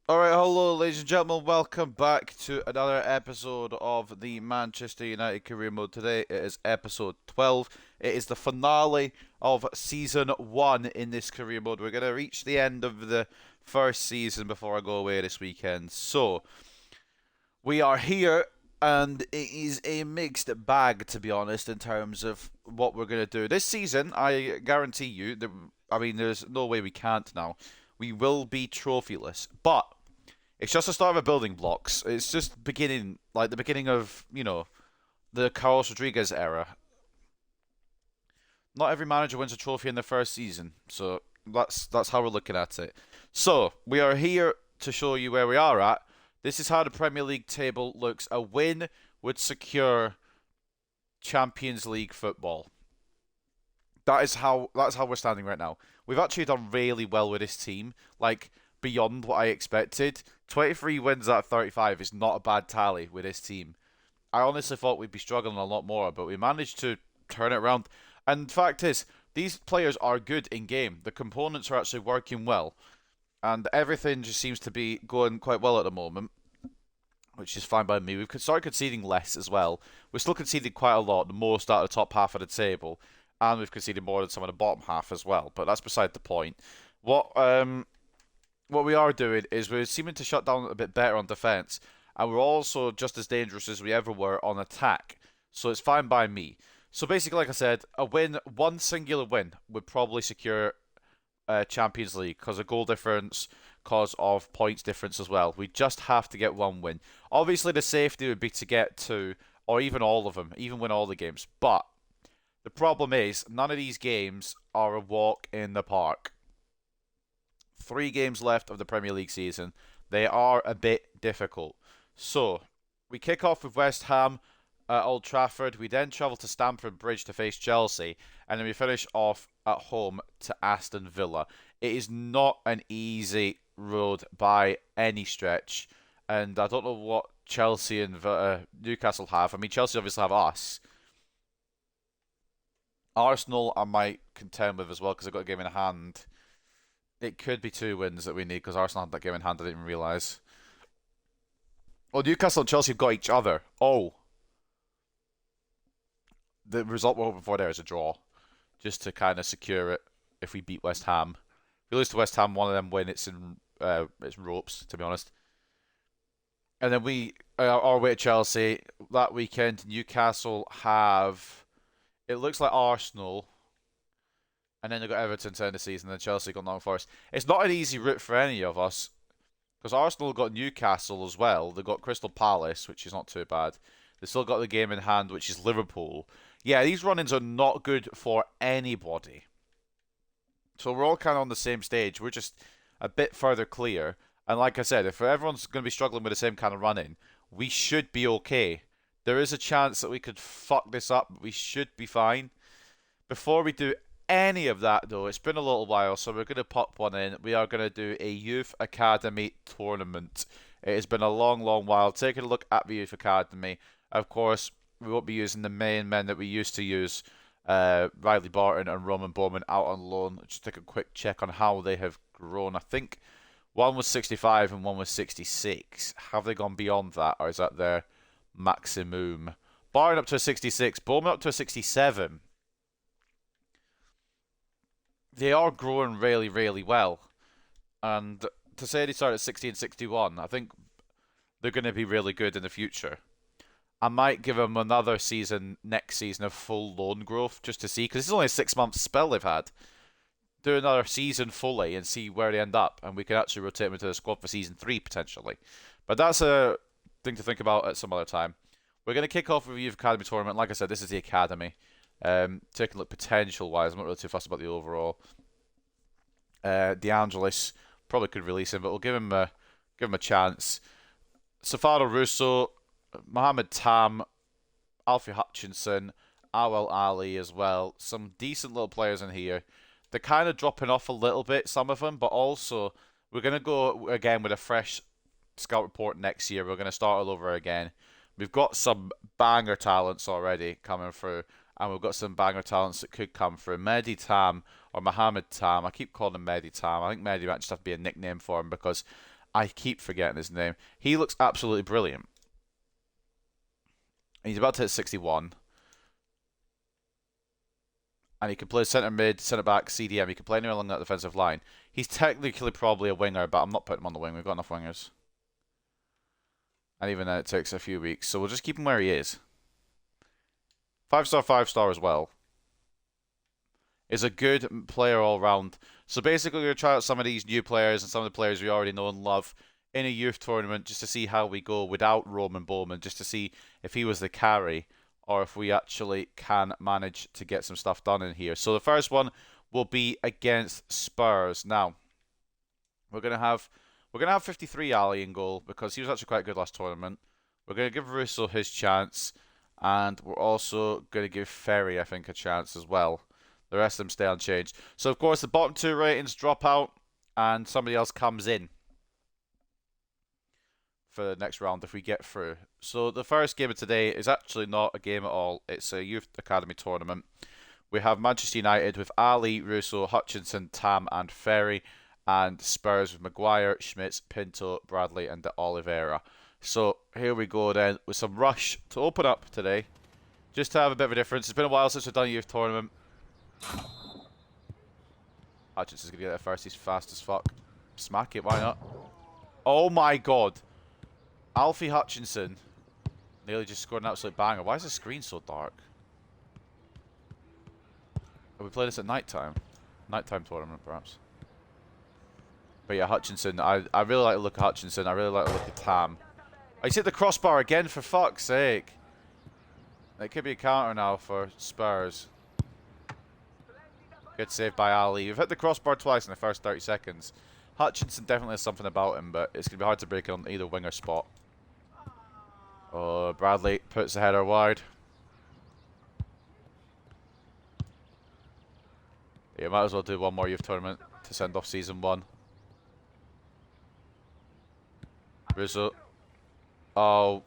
Alright, hello ladies and gentlemen, welcome back to another episode of the Manchester United Career Mode. Today it is episode 12. It is the finale of season 1 in this career mode. We're going to reach the end of the first season before I go away this weekend. So, we are here and it is a mixed bag, to be honest, in terms of what we're going to do. This season, I guarantee you, there's no way we can't now. We will be trophyless, but it's just the start of a building blocks. It's just beginning, like the beginning of, the Carlos Rodriguez era. Not every manager wins a trophy in their first season, so that's how we're looking at it. So we are here to show you where we are at. This is how the Premier League table looks. A win would secure Champions League football. That's how we're standing right now. We've actually done really well with this team, like beyond what I expected. 23 wins out of 35 is not a bad tally with this team. I honestly thought we'd be struggling a lot more, but we managed to turn it around. And the fact is, these players are good in game. The components are actually working well, and everything just seems to be going quite well at the moment, which is fine by me. We've started conceding less as well. We're still conceding quite a lot, the most out of the top half of the table, and we've conceded more than some of the bottom half as well. But that's beside the point. What we are doing is we're seeming to shut down a bit better on defense, and we're also just as dangerous as we ever were on attack. So it's fine by me. So basically, like I said, a win, one singular win, would probably secure Champions League because of goal difference, cause of points difference as well. We just have to get one win. Obviously, the safety would be to get two, or even all of them, even win all the games. But the problem is, none of these games are a walk in the park. 3 games left of the Premier League season. They are a bit difficult. So, we kick off with West Ham at Old Trafford. We then travel to Stamford Bridge to face Chelsea. And then we finish off at home to Aston Villa. It is not an easy road by any stretch. And I don't know what Chelsea and Newcastle have. I mean, Chelsea obviously have us. Arsenal, I might contend with as well because they've got a game in hand. It could be 2 wins that we need because Arsenal had that game in hand. I didn't even realise. Oh, Newcastle and Chelsea have got each other. Oh, the result we're hoping for there is a draw, just to kind of secure it. If we beat West Ham, if we lose to West Ham, one of them win. It's ropes, to be honest. And then we our way to Chelsea that weekend. Newcastle have. It looks like Arsenal, and then they've got Everton to end the season, and then Chelsea got Nottingham Forest. It's not an easy route for any of us, because Arsenal got Newcastle as well. They've got Crystal Palace, which is not too bad. They've still got the game in hand, which is Liverpool. Yeah, these run-ins are not good for anybody. So we're all kind of on the same stage. We're just a bit further clear. And like I said, if everyone's going to be struggling with the same kind of run-in, we should be okay. There is a chance that we could fuck this up, but we should be fine. Before we do any of that, though, it's been a little while, so we're going to pop one in. We are going to do a Youth Academy tournament. It has been a long, long while. Taking a look at the Youth Academy. Of course, we won't be using the main men that we used to use. Riley Barton and Roman Bowman out on loan. Just take a quick check on how they have grown. I think one was 65 and one was 66. Have they gone beyond that, or is that their maximum? Barton up to a 66, Bowman up to a 67. They are growing really, really well. And to say they started at 60 and 61, I think they're going to be really good in the future. I might give them another season next season of full loan growth just to see, because this is only a 6 month spell they've had. Do another season fully and see where they end up, and we can actually rotate them into the squad for season 3 potentially. But that's a thing to think about at some other time. We're going to kick off with the Youth Academy tournament. Like I said, this is the academy. Taking a look potential wise, I'm not really too fussed about the overall. DeAngelis probably could release him, but we'll give him a chance. Safaro Russo, Mohamed Tam, Alfie Hutchinson, Awel Ali as well. Some decent little players in here. They're kind of dropping off a little bit, some of them, but also we're going to go again with a fresh scout report next year. We're going to start all over again. We've got some banger talents already coming through, and we've got some banger talents that could come through. Mehdi Tam or Mohamed Tam. I keep calling him Mehdi Tam. I think Mehdi might just have to be a nickname for him because I keep forgetting his name. He looks absolutely brilliant. And he's about to hit 61. And he can play centre mid, centre back, CDM. He can play anywhere along that defensive line. He's technically probably a winger, but I'm not putting him on the wing. We've got enough wingers. And even then, it takes a few weeks. So we'll just keep him where he is. 5-star, 5-star as well. Is a good player all round. So basically, we're going to try out some of these new players and some of the players we already know and love in a youth tournament just to see how we go without Roman Bowman, just to see if he was the carry or if we actually can manage to get some stuff done in here. So the first one will be against Spurs. Now, we're gonna have 53 Ali in goal because he was actually quite good last tournament. We're gonna give Russo his chance, and we're also gonna give Ferry, I think, a chance as well. The rest of them stay unchanged. So of course the bottom two ratings drop out, and somebody else comes in for the next round if we get through. So the first game of today is actually not a game at all. It's a youth academy tournament. We have Manchester United with Ali, Russo, Hutchinson, Tam and Ferry, and Spurs with Maguire, Schmitz, Pinto, Bradley and De Oliveira. So here we go then with some rush to open up today, just to have a bit of a difference. It's been a while since we've done a youth tournament. Hutchinson's going to get there first. He's fast as fuck. Smack it, why not? Oh my god. Alfie Hutchinson nearly just scored an absolute banger. Why is the screen so dark? Are we playing this at night time? Nighttime tournament, perhaps. But yeah, Hutchinson. I really like the look of Hutchinson. I really like the look of Tam. Oh, he's hit the crossbar again, for fuck's sake. It could be a counter now for Spurs. Good save by Ali. We've hit the crossbar twice in the first 30 seconds. Hutchinson definitely has something about him, but it's going to be hard to break it on either winger spot. Oh, Bradley puts the header wide. Yeah, might as well do one more youth tournament to send off season 1. Russo. Oh,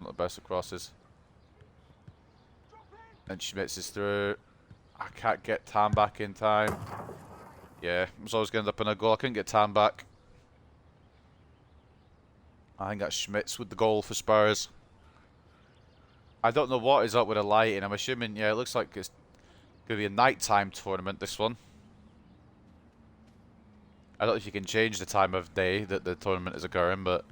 not the best of crosses. And Schmitz is through. I can't get Tam back in time. Yeah, I was always going to end up in a goal. I couldn't get Tam back. I think that's Schmitz with the goal for Spurs. I don't know what is up with the lighting. I'm assuming, yeah, it looks like it's going to be a nighttime tournament, this one. I don't know if you can change the time of day that the tournament is occurring, but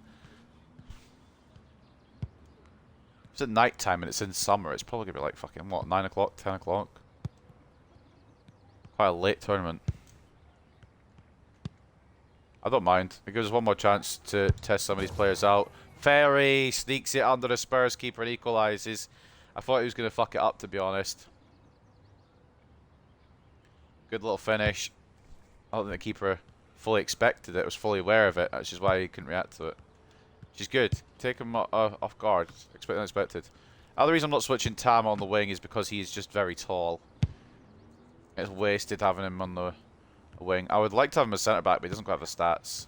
if it's at nighttime and it's in summer, it's probably going to be like fucking, what, 9 o'clock, 10 o'clock? Quite a late tournament. I don't mind. It gives us one more chance to test some of these players out. Ferry sneaks it under the Spurs keeper and equalises. I thought he was going to fuck it up, to be honest. Good little finish. I don't think the keeper fully expected it, was fully aware of it, which is why he couldn't react to it. Which is good. Take him off guard. Expected unexpected. Other reason I'm not switching Tam on the wing is because he's just very tall. It's wasted having him on the wing. I would like to have him as centre back, but he doesn't quite have the stats.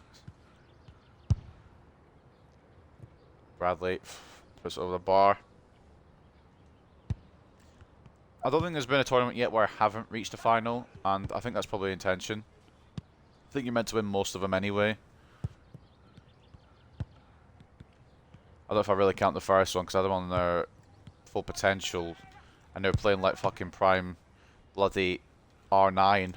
Bradley puts it over the bar. I don't think there's been a tournament yet where I haven't reached a final, and I think that's probably the intention. I think you're meant to win most of them anyway. I don't know if I really count the first one, because I had them on their full potential, and they're playing like fucking prime bloody R9.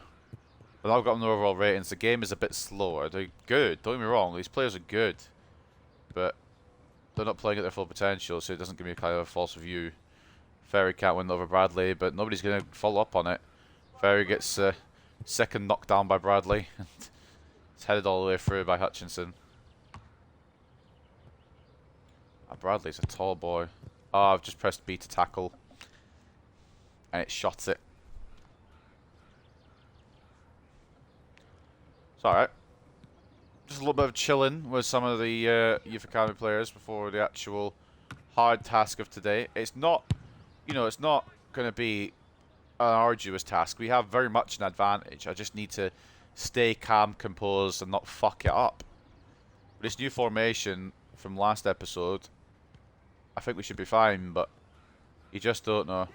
But I've got them the overall ratings. The game is a bit slower. They're good, don't get me wrong, these players are good, but they're not playing at their full potential, so it doesn't give me kind of a false view. Ferry can't win over Bradley, but nobody's going to follow up on it. Ferry gets second knockdown by Bradley. It's headed all the way through by Hutchinson. Bradley's a tall boy. Oh, I've just pressed B to tackle. And it shot it. It's alright. Just a little bit of chilling with some of the Youth Academy players before the actual hard task of today. It's not, you know, it's not going to be an arduous task. We have very much an advantage. I just need to stay calm, composed, and not fuck it up. This new formation from last episode, I think we should be fine, but you just don't know.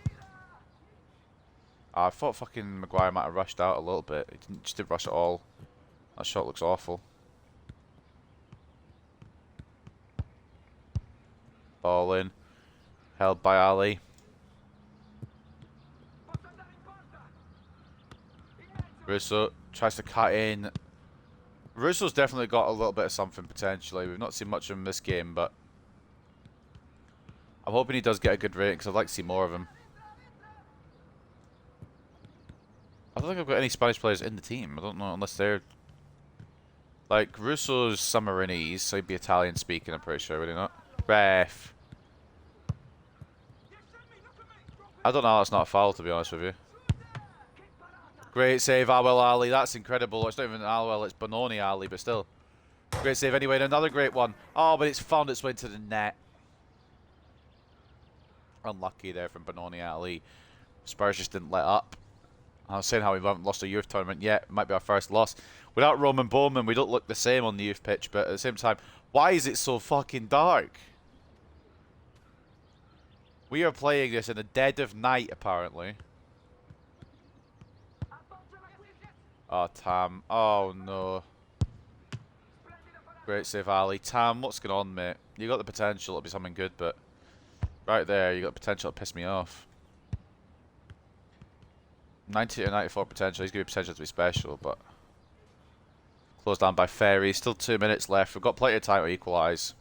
I thought fucking Maguire might have rushed out a little bit. He just didn't rush at all. That shot looks awful. Ball in. Held by Ali. Russo tries to cut in. Russo's definitely got a little bit of something potentially. We've not seen much of him this game, but I'm hoping he does get a good rating because I'd like to see more of him. I don't think I've got any Spanish players in the team. I don't know unless they're... Like, Russo's Samarinese, so he'd be Italian speaking, I'm pretty sure, would he not? Ref. I don't know how that's not a foul, to be honest with you. Great save, Awel Ali. That's incredible. It's not even Awel, it's Benoni Ali, but still. Great save anyway, and another great one. Oh, but it's found its way to the net. Unlucky there from Benoni Ali. Spurs just didn't let up. I was saying how we haven't lost a youth tournament yet. It might be our first loss. Without Roman Bowman, we don't look the same on the youth pitch, but at the same time, why is it so fucking dark? We are playing this in the dead of night, apparently. Oh, Tam. Oh, no. Great save, Ali. Tam, what's going on, mate? You got the potential to be something good, but right there, you got the potential to piss me off. 90 to 94 potential. He's going to be potential to be special, but closed down by Ferry. Still 2 minutes left. We've got plenty of time to equalise.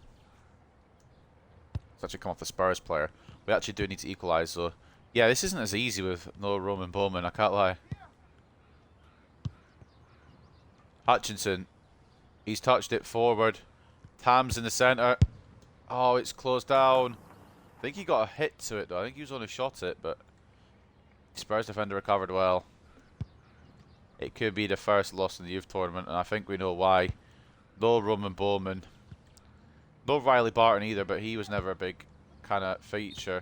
It's actually come off the Spurs player. We actually do need to equalise, though. Yeah, this isn't as easy with no Roman Bowman, I can't lie. Hutchinson. He's touched it forward. Tam's in the centre. Oh, it's closed down. I think he got a hit to it, though. I think he was only shot it, but Spurs defender recovered well. It could be the first loss in the youth tournament, and I think we know why. No Roman Bowman. No Riley Barton either, but he was never a big kind of feature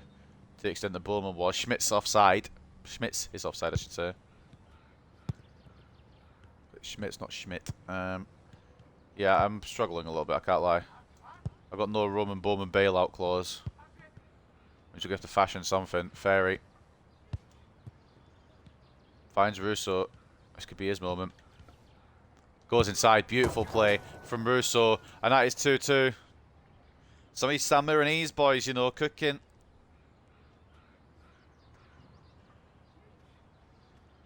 to the extent that Bowman was. Schmidt's offside. Schmidt's is offside, I should say. Schmidt's not Schmidt. Yeah, I'm struggling a little bit, I can't lie. I've got no Roman Bowman bailout clause. Which we're going to have to fashion something. Ferry. Finds Russo. This could be his moment. Goes inside. Beautiful play from Russo. And that is 2-2. Some of these Samarinese boys, you know, cooking.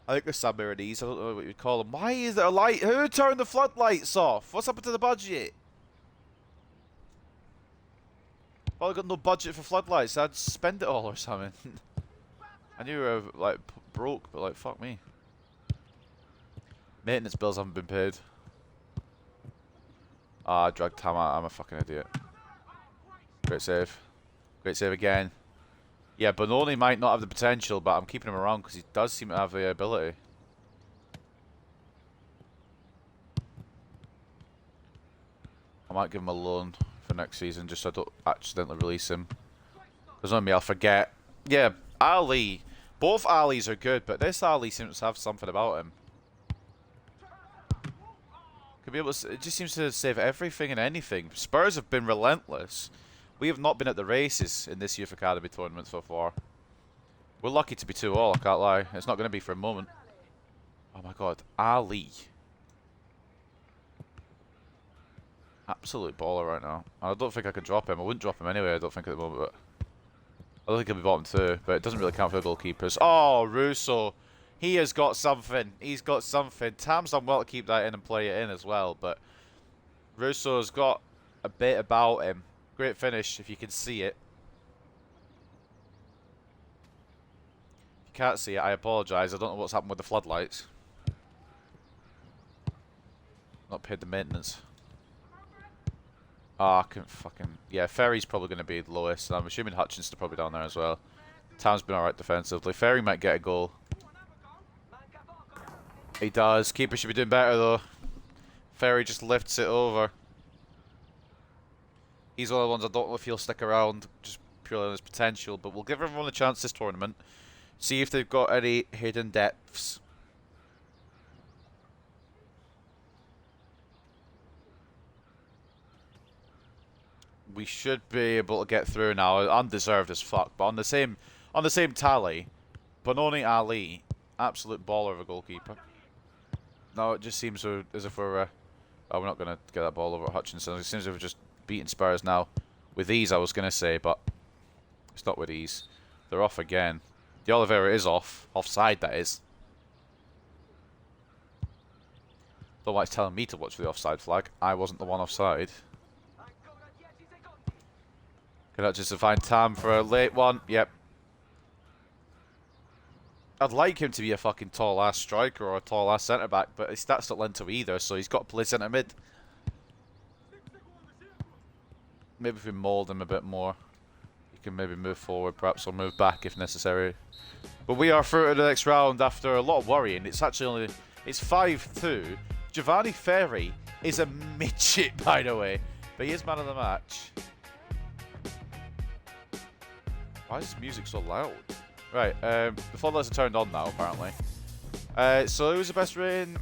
I think they're Samarinese. I don't know what you'd call them. Why is there a light? Who turned the floodlights off? What's happened to the budget? Well, I got no budget for floodlights. I'd spend it all or something. I knew we were like broke, but like fuck me. Maintenance bills haven't been paid. Ah, I dragged Tam out. I'm a fucking idiot. Great save. Great save again. Yeah, Benoni might not have the potential, but I'm keeping him around because he does seem to have the ability. I might give him a loan for next season just so I don't accidentally release him. Because on me, I'll forget. Yeah, Ali. Both Alis are good, but this Ali seems to have something about him. Could be able to, it just seems to save everything and anything. Spurs have been relentless. We have not been at the races in this Youth Academy tournament so far. We're lucky to be 2-all, I can't lie. It's not going to be for a moment. Oh my god, Ali. Absolute baller right now. I don't think I can drop him. I wouldn't drop him anyway, I don't think at the moment, but I don't think he'll be bottom 2, but it doesn't really count for the goalkeepers. Oh, Russo. He has got something. He's got something. Tam's done well to keep that in and play it in as well, but Russo's got a bit about him. Great finish, if you can see it. If you can't see it, I apologise. I don't know what's happened with the floodlights. Not paid the maintenance. Ah, I couldn't fucking... Yeah, Ferry's probably going to be the lowest. I'm assuming Hutchinson's probably down there as well. Tam's been alright defensively. Ferry might get a goal. He does. Keeper should be doing better though. Ferry just lifts it over. He's one of the ones I don't know if he'll stick around, just purely on his potential, but we'll give everyone a chance this tournament. See if they've got any hidden depths. We should be able to get through now. Undeserved as fuck, but on the same tally, Benoni Ali, absolute baller of a goalkeeper. No, it just seems as if we're not going to get that ball over at Hutchinson. It seems as if we're just beating Spurs now With ease, I was going to say, but it's not with ease. They're off again. The Oliveira is off. Offside, that is. Don't like telling me to watch the offside flag. I wasn't the one offside. Can I just find Tam for a late one? Yep. I'd like him to be a fucking tall-ass striker or a tall-ass centre-back, but his stats don't lend to either, so he's got to play centre-mid. Maybe if we mould him a bit more, he can maybe move forward, perhaps, or move back if necessary. But we are through to the next round after a lot of worrying. It's actually only... It's 5-2. Giovanni Ferri is a midget, by the way, but he is man of the match. Why is this music so loud? Right, the floodlights are turned on now, apparently. So who's the best rating,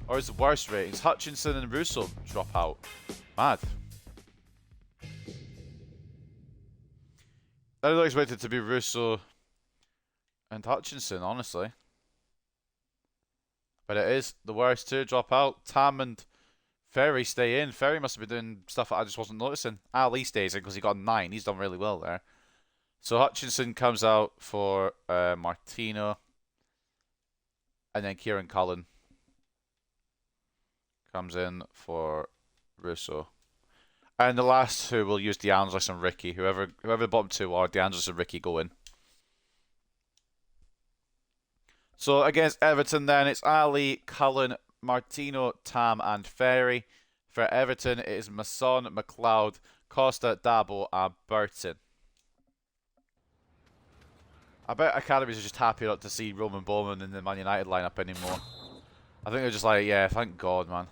or is the worst ratings? Hutchinson and Russo drop out. Mad. I didn't expect it to be Russo and Hutchinson, honestly. But it is. The worst two drop out. Tam and Ferry stay in. Ferry must have been doing stuff that I just wasn't noticing. Ali stays in because he got a 9. He's done really well there. So Hutchinson comes out for Martino. And then Kieran Cullen comes in for Russo. And the last two will use DeAngelis and Ricky. Whoever the bottom two are, DeAngelis and Ricky go in. So against Everton then, it's Ali, Cullen, Martino, Tam and Ferry. For Everton, it is Masson, McLeod, Costa, Dabo and Burton. I bet academies are just happy not to see Roman Bowman in the Man United lineup anymore. I think they're just like, yeah, thank God, man.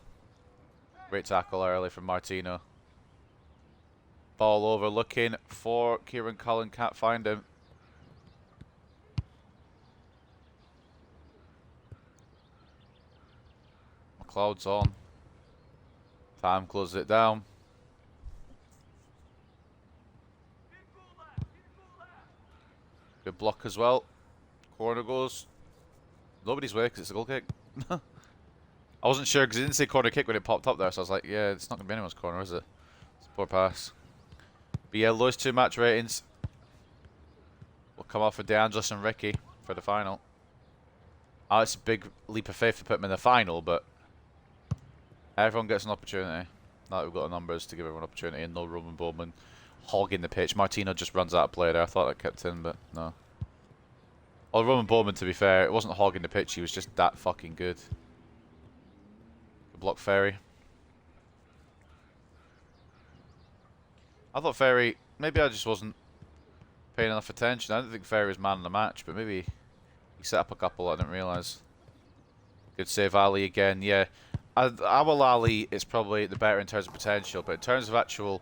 Great tackle early from Martino. Ball over, looking for Kieran Cullen, can't find him. McLeod's on. Tam closes it down. Good block as well. Corner goes. Nobody's way because it's a goal kick. I wasn't sure because it didn't say corner kick when it popped up there, so I was like, yeah, it's not going to be anyone's corner, is it? It's a poor pass. But yeah, lowest two match ratings will come off for DeAngelis and Ricky for the final. Oh, it's a big leap of faith to put them in the final, but everyone gets an opportunity. Now that we've got the numbers to give everyone an opportunity and no Roman Bowman hogging the pitch. Martino just runs out of play there. I thought that kept in, but no. Well, Roman Bowman, to be fair, it wasn't hogging the pitch. He was just that fucking good. Good block Ferry. I thought Ferry... Maybe I just wasn't paying enough attention. I didn't think Ferry was man of the match, but maybe he set up a couple I didn't realise. Good save Ali again, yeah. Our Ali is probably the better in terms of potential, but in terms of actual...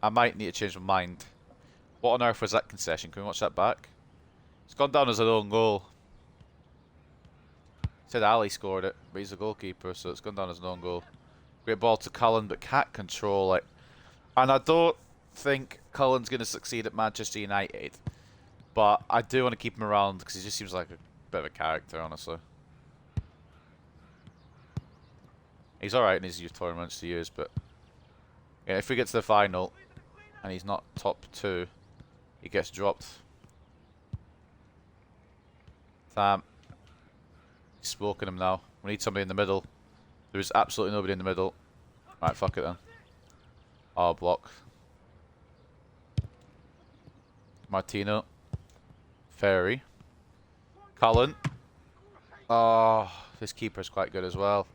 I might need to change my mind. What on earth was that concession? Can we watch that back? It's gone down as an own goal. Said Ali scored it, but he's a goalkeeper, so it's gone down as an own goal. Great ball to Cullen, but can't control it. And I don't think Cullen's going to succeed at Manchester United, but I do want to keep him around because he just seems like a bit of a character, honestly. He's alright in his youth tournaments to use, but yeah, if we get to the final and he's not top 2, he gets dropped. Tam. He's smoking him now. We need somebody in the middle. There is absolutely nobody in the middle. Right, fuck it then. Oh, block. Martino. Ferry. Cullen. Oh, this keeper's quite good as well.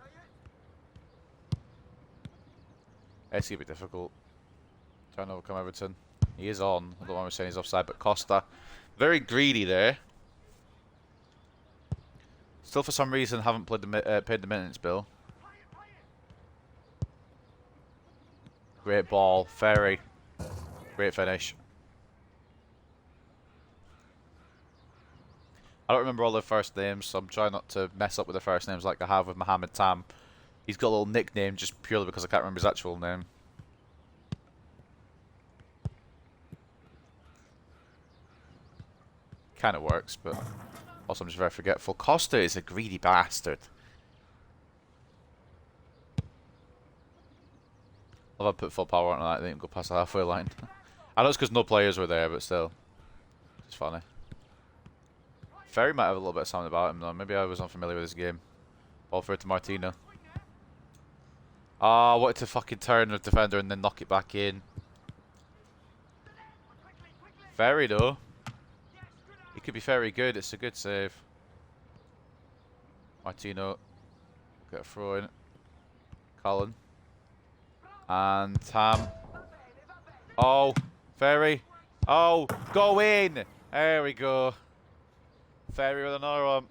It's going to be difficult. Trying to overcome Everton. He is on. I don't want to say he's offside, but Costa. Very greedy there. Still, for some reason, haven't paid the minutes bill. Great ball. Ferry. Great finish. I don't remember all their first names, so I'm trying not to mess up with the first names like I have with Mohamed Tam. He's got a little nickname just purely because I can't remember his actual name. Kind of works, but also I'm just very forgetful. Costa is a greedy bastard. I'll have put full power on that, I think go past the halfway line. I know it's because no players were there, but still. It's funny. Ferry might have a little bit of something about him though. Maybe I was unfamiliar with this game. Ball through to Martino. Ah, I wanted to fucking turn the defender and then knock it back in. Ferry though. He could be very good. It's a good save. Martino. Get a throw in. Cullen. And Tam. Oh, Ferry. Oh, go in. There we go. Ferry with another one.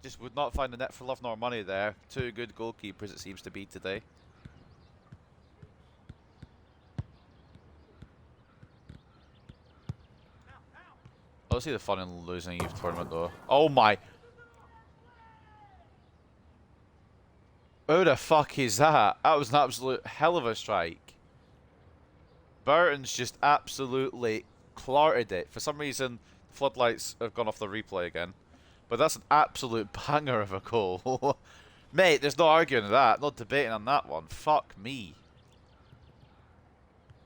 Just would not find the net for love nor money there. Two good goalkeepers it seems to be today. I don't see the fun in losing a youth tournament though. Oh my. Who the fuck is that? That was an absolute hell of a strike. Burton's just absolutely clarted it. For some reason, floodlights have gone off the replay again. But that's an absolute banger of a goal. Mate, there's no arguing with that. No debating on that one. Fuck me.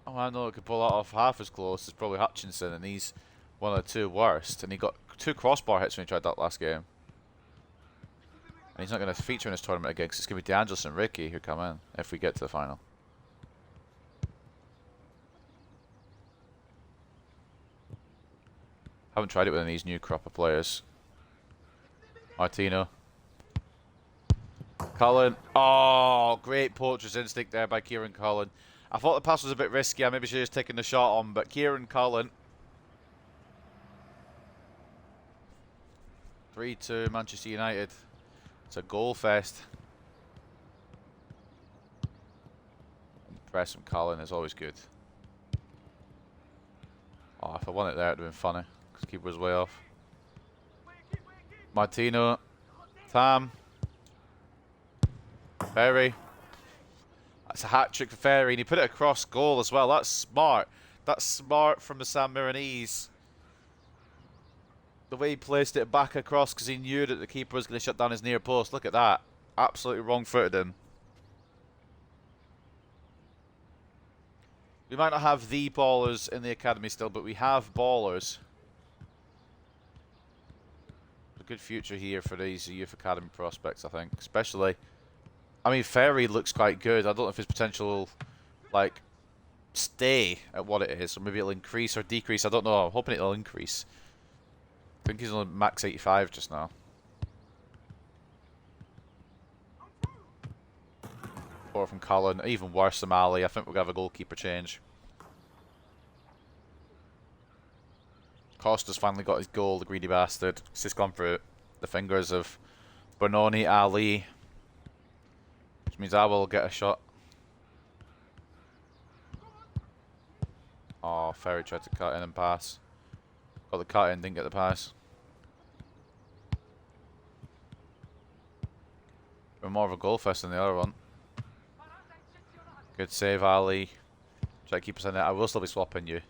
Oh, I know it could pull that off half as close as probably Hutchinson, and he's one of the two worst. And he got 2 crossbar hits when he tried that last game. And he's not going to feature in this tournament again because it's going to be DeAngelis and Ricky who come in if we get to the final. Haven't tried it with any of these new crop of players. Martino. Cullen. Oh, great poacher's instinct there by Kieran Cullen. I thought the pass was a bit risky. I maybe should have just taken the shot on, but Kieran Cullen. 3-2 Manchester United. It's a goal fest. Press from Cullen is always good. Oh, if I won it there, it would have been funny. Because the keeper was way off. Martino. Tam. Ferry. That's a hat-trick for Ferry, and he put it across goal as well. That's smart. That's smart from the San Milanese. The way he placed it back across because he knew that the keeper was going to shut down his near post. Look at that. Absolutely wrong-footed him. We might not have the ballers in the academy still, but we have ballers. A good future here for these youth academy prospects, I think. Especially, I mean, Ferry looks quite good. I don't know if his potential will, like, stay at what it is. Or maybe it'll increase or decrease. I don't know. I'm hoping it'll increase. I think he's on max 85 just now. Or from Cullen. Even worse than Ali. I think we're going to have a goalkeeper change. Costa's finally got his goal, the greedy bastard. It's just gone through the fingers of Bernoni, Ali. Which means I will get a shot. Oh, Ferry tried to cut in and pass. Got the cut in, didn't get the pass. We're more of a goal fest than the other one. Good save, Ali. Try to keep us in it. I will still be swapping you.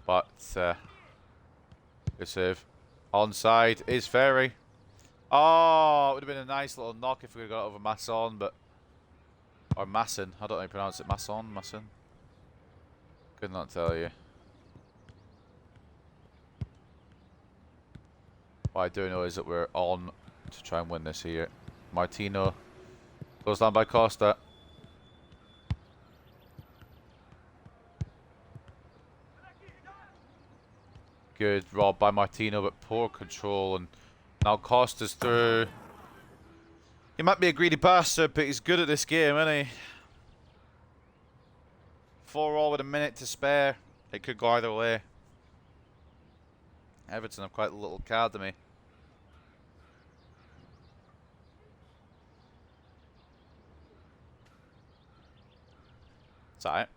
But, good save. Onside is Ferry. Oh, it would have been a nice little knock if we got it over Masson, but... Or Masson. I don't know how you pronounce it. Masson? Masson? Could not tell you. What I do know is that we're on to try and win this here. Martino. Goes down by Costa. Good rob by Martino, but poor control. And now Costa's through. He might be a greedy bastard, but he's good at this game, isn't he? 4-all with a minute to spare. It could go either way. Everton have quite a little academy. It's alright.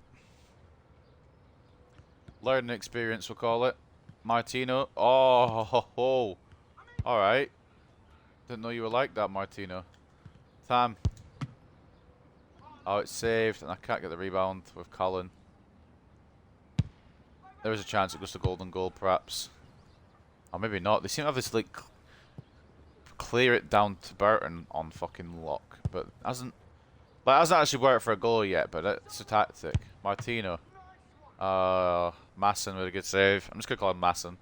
Learning experience, we'll call it. Martino. Oh, ho, ho. Alright. Didn't know you were like that, Martino. Tam. Oh, it's saved, and I can't get the rebound with Cullen. There is a chance it goes to golden goal, perhaps. Or maybe not. They seem to have this, like, clear it down to Burton on fucking lock, but hasn't But it hasn't actually worked for a goal yet, but it's a tactic. Martino. Masson with a good save. I'm just going to call him Masson.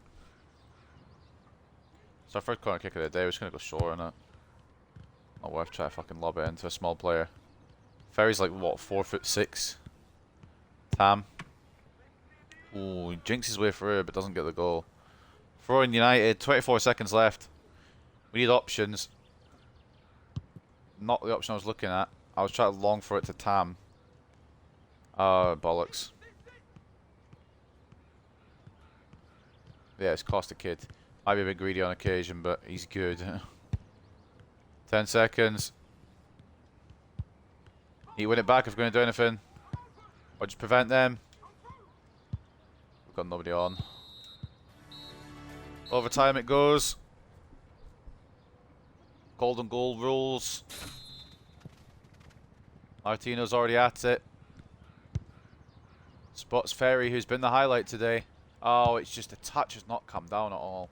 It's our first corner kick of the day. We're just going to go short on it. Not worth trying to fucking lob it into a small player. Ferry's like, what, 4'6". Tam. Ooh, he jinks his way through but doesn't get the goal. Throw in United, 24 seconds left. We need options. Not the option I was looking at. I was trying to long for it to Tam. Bollocks. Yeah, it's cost a kid. Might be a bit greedy on occasion, but he's good. 10 seconds. Need to win it back if we're going to do anything. Or just prevent them. We've got nobody on. Overtime it goes. Golden goal rules. Martino's already at it. Spots Ferry, who's been the highlight today. Oh, it's just the touch has not come down at all.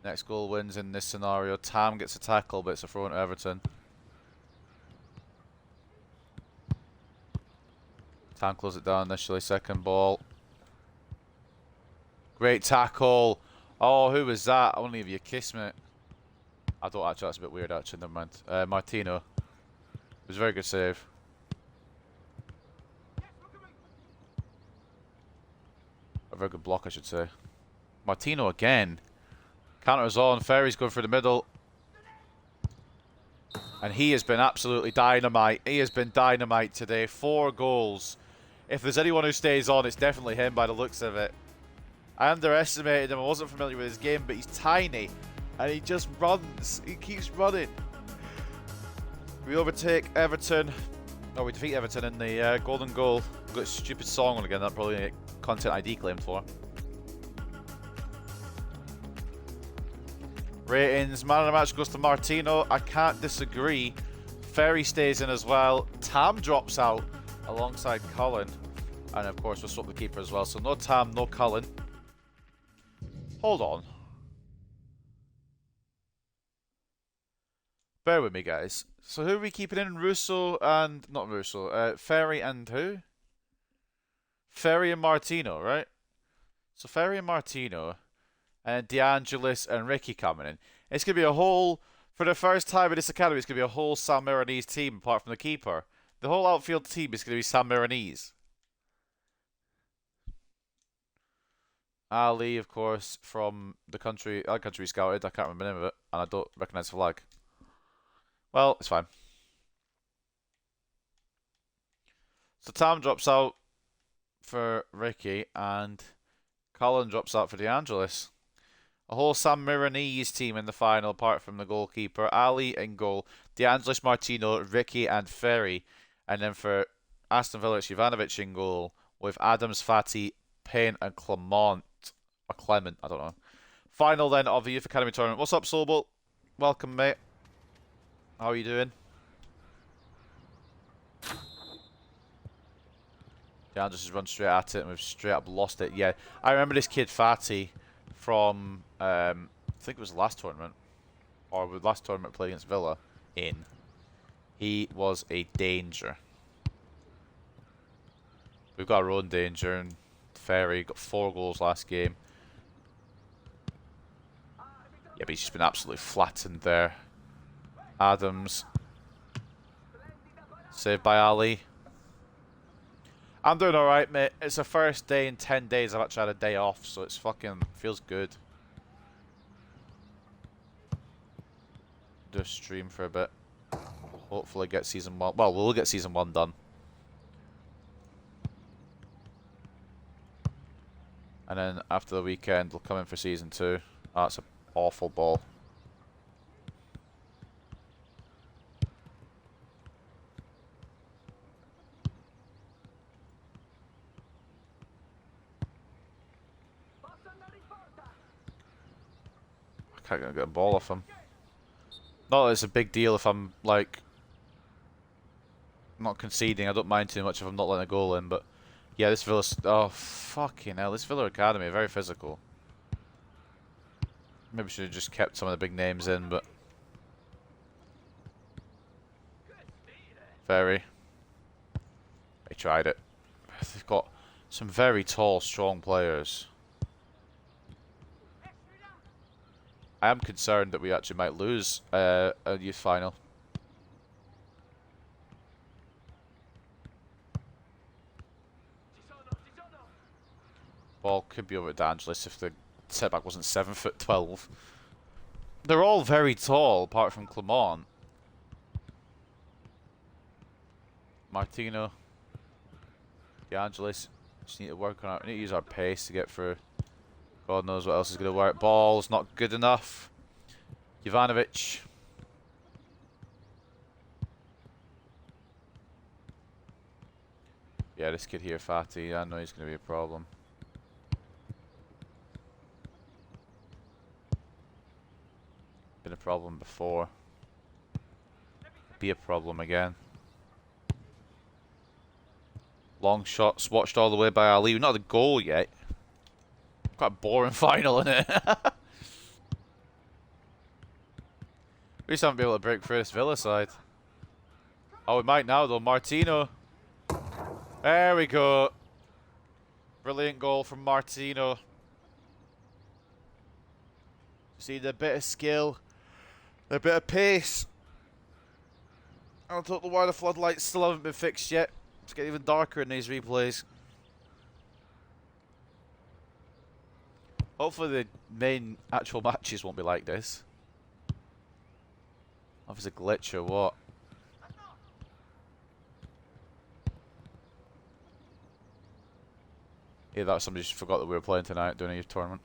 Next goal wins in this scenario. Tam gets a tackle, but it's a throw into Everton. Tam closes it down initially. Second ball. Great tackle. Oh, who was that? Only if you kiss me. I don't actually. That's a bit weird, actually. Never mind. Martino. It was a very good save. A very good block, I should say. Martino again. Counters on. Ferry's going for the middle. And he has been absolutely dynamite. He has been dynamite today. 4 goals. If there's anyone who stays on, it's definitely him by the looks of it. I underestimated him. I wasn't familiar with his game, but he's tiny. And he just runs. He keeps running. We overtake Everton. Oh, we defeat Everton in the golden goal. We've got a stupid song on again. That probably get content ID claimed for. Ratings. Man of the match goes to Martino. I can't disagree. Ferry stays in as well. Tam drops out alongside Cullen. And of course, we'll swap the keeper as well. So no Tam, no Cullen. Hold on. Bear with me, guys. So who are we keeping in? Russo and... Not Russo. Ferry and who? Ferry and Martino, right? So Ferry and Martino. And DeAngelis and Ricky coming in. It's going to be a whole... For the first time in this academy, it's going to be a whole San Marinese team apart from the keeper. The whole outfield team is going to be San Marinese. Ali, of course, from the country... Our country scouted. I can't remember the name of it. And I don't recognise the flag. Well, it's fine. So Tam drops out for Ricky and Colin drops out for DeAngelis. A whole San Marinese team in the final apart from the goalkeeper. Ali in goal. DeAngelis, Martino, Ricky and Ferry. And then for Aston Villa, it's Jovanovic in goal with Adams, Fati, Payne and Clement. Or Clement, I don't know. Final then of the Youth Academy Tournament. What's up, Sobel? Welcome, mate. How are you doing? Yeah, just run straight at it and we've straight up lost it. Yeah, I remember this kid Fatty from I think it was the last tournament, or the last tournament played against Villa. He was a danger. We've got our own danger, and Ferry got 4 goals last game. Yeah, but he's just been absolutely flattened there. Adams. Saved by Ali. I'm doing alright, mate. It's the first day in 10 days I've actually had a day off, so it's fucking... feels good. Do a stream for a bit. Hopefully get season 1... Well, we'll get season 1 done. And then after the weekend, we'll come in for season 2. Oh, that's an awful ball. I can't get a ball off him. Not that it's a big deal if I'm, like, not conceding. I don't mind too much if I'm not letting a goal in, but yeah, this Villa... Oh, fucking hell. This Villa Academy, very physical. Maybe should have just kept some of the big names in, but... Very. They tried it. They've got some very tall, strong players. I am concerned that we actually might lose a youth final. Ball could be over to Angelis if the setback wasn't 7'12". They're all very tall, apart from Clement. Martino. De Angelis. Just need to work on it. We need to use our pace to get through. God knows what else is going to work. Ball's not good enough. Jovanovic. Yeah, this kid here, Fatty, I know he's going to be a problem. Been a problem before. Be a problem again. Long shots watched all the way by Ali. Not the goal yet. Quite a boring final, isn't it? We just haven't been able to break through this Villa side. Oh, we might now though. Martino. There we go. Brilliant goal from Martino. See the bit of skill, a bit of pace. I don't know why the floodlights still haven't been fixed yet. It's getting even darker in these replays. Hopefully the main actual matches won't be like this. If it's a glitch or what. Yeah, that was somebody just forgot that we were playing tonight doing a youth tournament.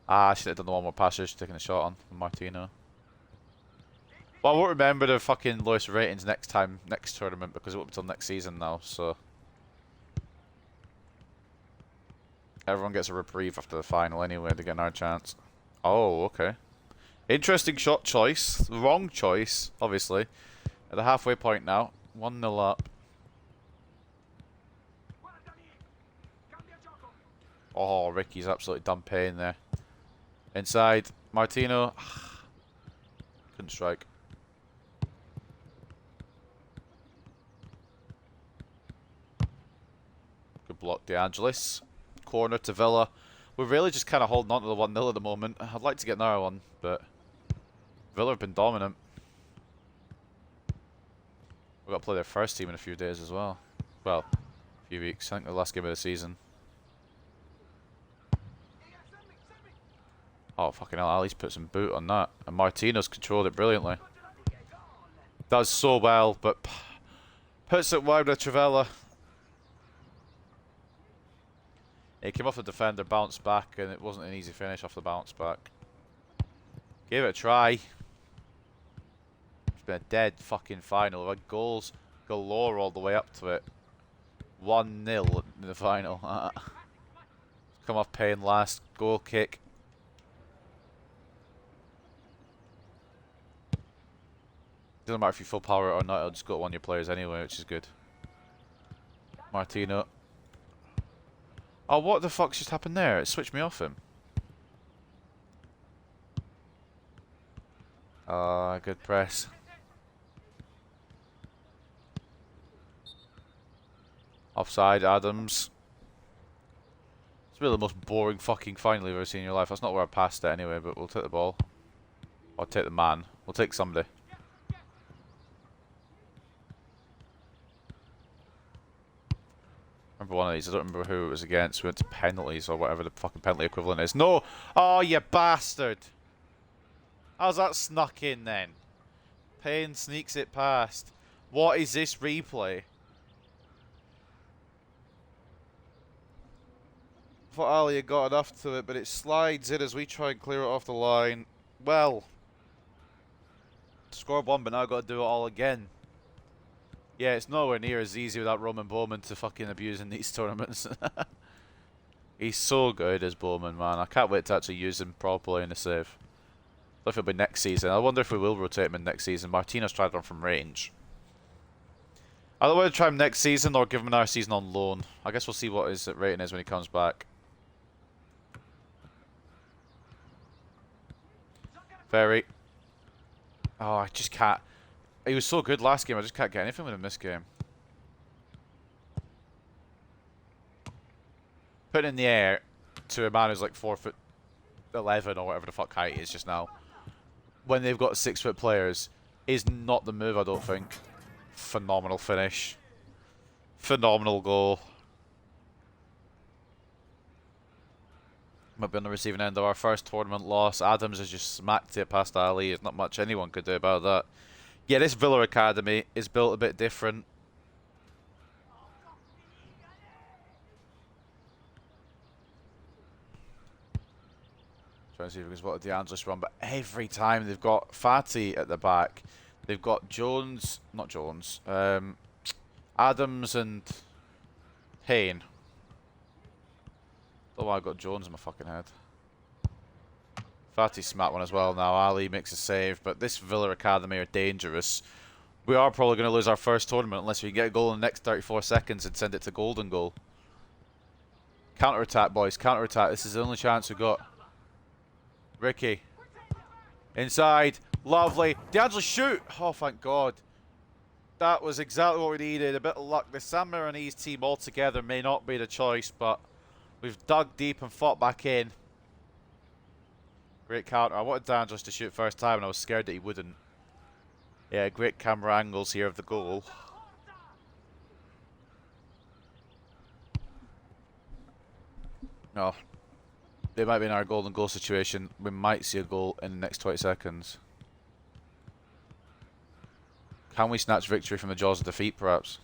I should have done the one more passes, taking a shot on from Martino. Well, I won't remember the fucking lowest ratings next tournament because it won't be till next season now, so. Everyone gets a reprieve after the final anyway to get another chance. Oh, okay. Interesting shot choice. Wrong choice, obviously. At the halfway point now. 1-0 up. Oh, Ricky's absolutely done paying there. Inside. Martino. Couldn't strike. Good block, De Angelis. Corner to Villa. We're really just kind of holding on to the 1-0 at the moment. I'd like to get another one, but Villa have been dominant. We've got to play their first team in a few days as well. Well, a few weeks. I think the last game of the season. Oh, fucking hell. Ali's put some boot on that. And Martino's controlled it brilliantly. Does so well, but puts it wide with Trivella. He came off the defender, bounced back, and it wasn't an easy finish off the bounce back. Gave it a try. It's been a dead fucking final. We've had goals galore all the way up to it. 1-0 in the final. Come off paying last. Goal kick. Doesn't matter if you full power it or not, it'll just go to one of your players anyway, which is good. Martino. Oh, what the fuck's just happened there? It switched me off him. Ah, good press. Offside, Adams. It's really the most boring fucking final you've ever seen in your life. That's not where I passed it anyway, but we'll take the ball. Or take the man. We'll take somebody. Remember one of these, I don't remember who it was against. We went to penalties or whatever the fucking penalty equivalent is. No! Oh, you bastard! How's that snuck in then? Payne sneaks it past. What is this replay? I thought Ali had got enough to it, but it slides in as we try and clear it off the line. Well, scored one, but now I've got to do it all again. Yeah, it's nowhere near as easy without Roman Bowman to fucking abuse in these tournaments. He's so good as Bowman, man. I can't wait to actually use him properly in the save. I don't know if it'll be next season. I wonder if we will rotate him in next season. Martino's tried one from range. I don't want to try him next season or give him another season on loan. I guess we'll see what his rating is when he comes back. Very. Oh, I just can't. He was so good last game, I just can't get anything with him this game. Putting in the air to a man who's like 4'11" or whatever the fuck height he is just now, when they've got 6-foot players, is not the move, I don't think. Phenomenal finish. Phenomenal goal. Might be on the receiving end of our first tournament loss. Adams has just smacked it past Ali. There's not much anyone could do about that. Yeah, this Villa Academy is built a bit different. Trying to see if we can spot a De Angelis run, but every time they've got Fati at the back, they've got Jones, not Jones, Adams and Hayne. Oh, I got Jones in my fucking head. Fati smacked one as well now. Ali makes a save, but this Villa Academy are dangerous. We are probably going to lose our first tournament unless we get a goal in the next 34 seconds and send it to golden goal. Counter-attack, boys. Counter-attack. This is the only chance we've got. Ricky. Inside. Lovely. De Angelis, shoot! Oh, thank God. That was exactly what we needed. A bit of luck. The San Marinese team altogether may not be the choice, but we've dug deep and fought back in. Great counter. I wanted De Angelis to shoot first time, and I was scared that he wouldn't. Yeah, great camera angles here of the goal. Oh. They might be in our golden goal situation. We might see a goal in the next 20 seconds. Can we snatch victory from the jaws of defeat, perhaps?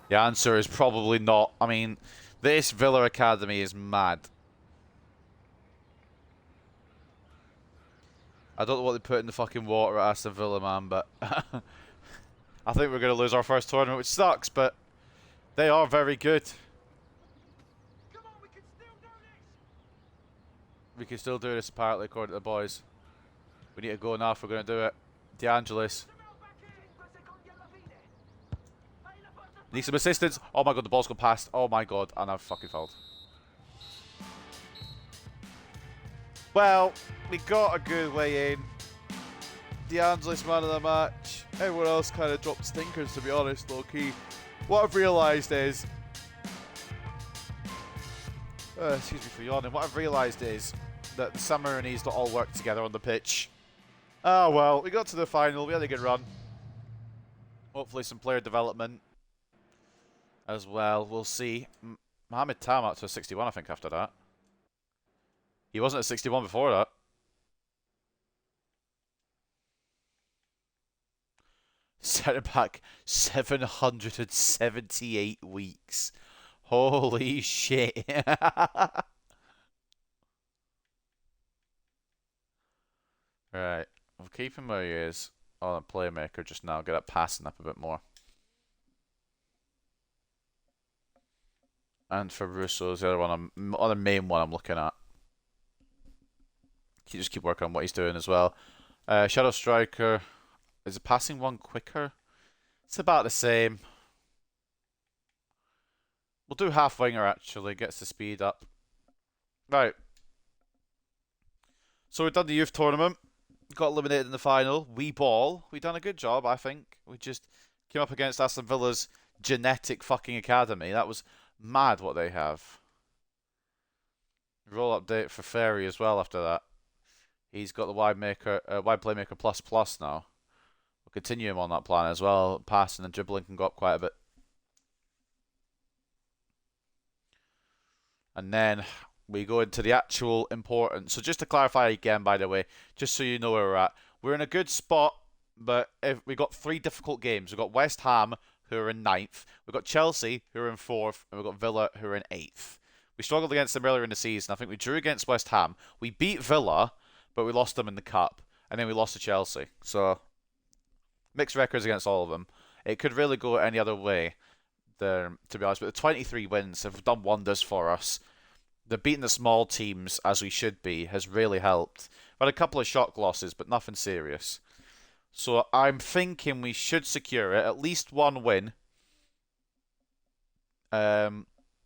The answer is probably not. I mean, this Villa Academy is mad. I don't know what they put in the fucking water at Aston Villa, man, but I think we're going to lose our first tournament, which sucks, but they are very good. We can still do this, apparently, according to the boys. We need to go now if we're going to do it. De Angelis. Need some assistance. Oh my God, the ball's gone past. Oh my God, and I've fucking fouled. Well, we got a good way in. De Angelis, man of the match. Everyone else kind of dropped stinkers, to be honest, low-key. What I've realised is... excuse me for yawning. What I've realised is that the San Marinese don't all work together on the pitch. Oh well, we got to the final. We had a good run. Hopefully some player development as well. We'll see. Mohamed Tam up to a 61, I think, after that. He wasn't at 61 before that. Centre back, 778 weeks. Holy shit. Right. We'll keep him where he is on a playmaker just now. Get that passing up a bit more. And for Russo's the other one, other main one I'm looking at. You just keep working on what he's doing as well. Shadow Striker. Is the passing one quicker? It's about the same. We'll do half winger actually, gets the speed up. Right. So we've done the youth tournament. Got eliminated in the final. We ball. We done a good job, I think. We just came up against Aston Villa's genetic fucking academy. That was mad what they have. Roll update for Ferry as well after that. He's got the wide playmaker plus now. We'll continue him on that plan as well. Passing and dribbling can go up quite a bit. And then we go into the actual importance. So just to clarify again, by the way, just so you know where we're at. We're in a good spot, but we got 3 difficult games. We've got West Ham, who are in 9th. We've got Chelsea, who are in 4th. And we've got Villa, who are in 8th. We struggled against them earlier in the season. I think we drew against West Ham. We beat Villa, but we lost them in the Cup. And then we lost to Chelsea. So, mixed records against all of them. It could really go any other way, to be honest. But the 23 wins have done wonders for us. The beating the small teams, as we should be, has really helped. We've had a couple of shock losses, but nothing serious. So I'm thinking we should secure it. At least 1 win.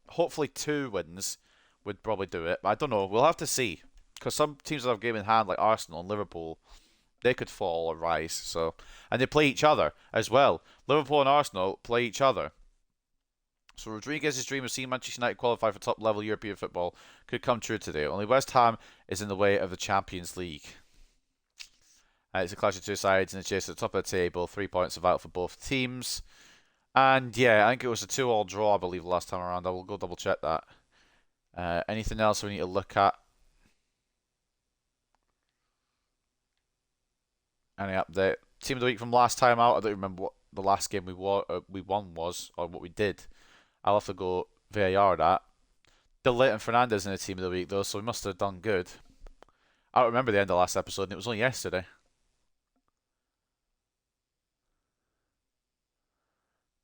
Hopefully 2 wins would probably do it. I don't know. We'll have to see. Because some teams that have game in hand, like Arsenal and Liverpool, they could fall or rise. So, and they play each other as well. Liverpool and Arsenal play each other. So Rodriguez's dream of seeing Manchester United qualify for top-level European football could come true today. Only West Ham is in the way of the Champions League. It's a clash of two sides in the chase at the top of the table. 3 points are vital for both teams. And yeah, I think it was a 2-all draw, I believe, the last time around. I will go double-check that. Anything else we need to look at? Any update? Team of the week from last time out. I don't remember what the last game we won was, or what we did. I'll have to go VAR that. De Ligt and Fernandez in the team of the week, though, so we must have done good. I don't remember the end of last episode, and it was only yesterday.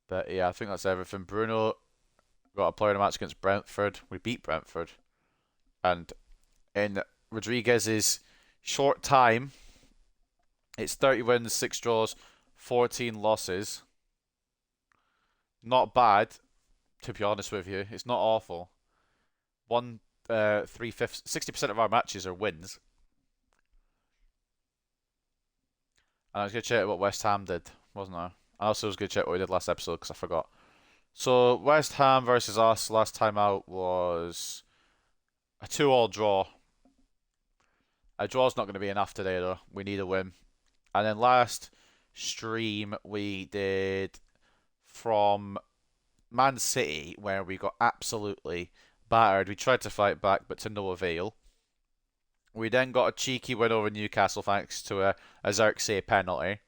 But yeah, I think that's everything. Bruno got a player in a match against Brentford. We beat Brentford. And in Rodriguez's short time, it's 30 wins, 6 draws, 14 losses. Not bad, to be honest with you. It's not awful. 60% of our matches are wins. And I was going to check what West Ham did, wasn't I? I also was going to check what we did last episode because I forgot. So West Ham versus us last time out was a 2-all draw. A draw's not going to be enough today, though. We need a win. And then last stream we did from Man City, where we got absolutely battered. We tried to fight back, but to no avail. We then got a cheeky win over Newcastle thanks to a Xerxes penalty.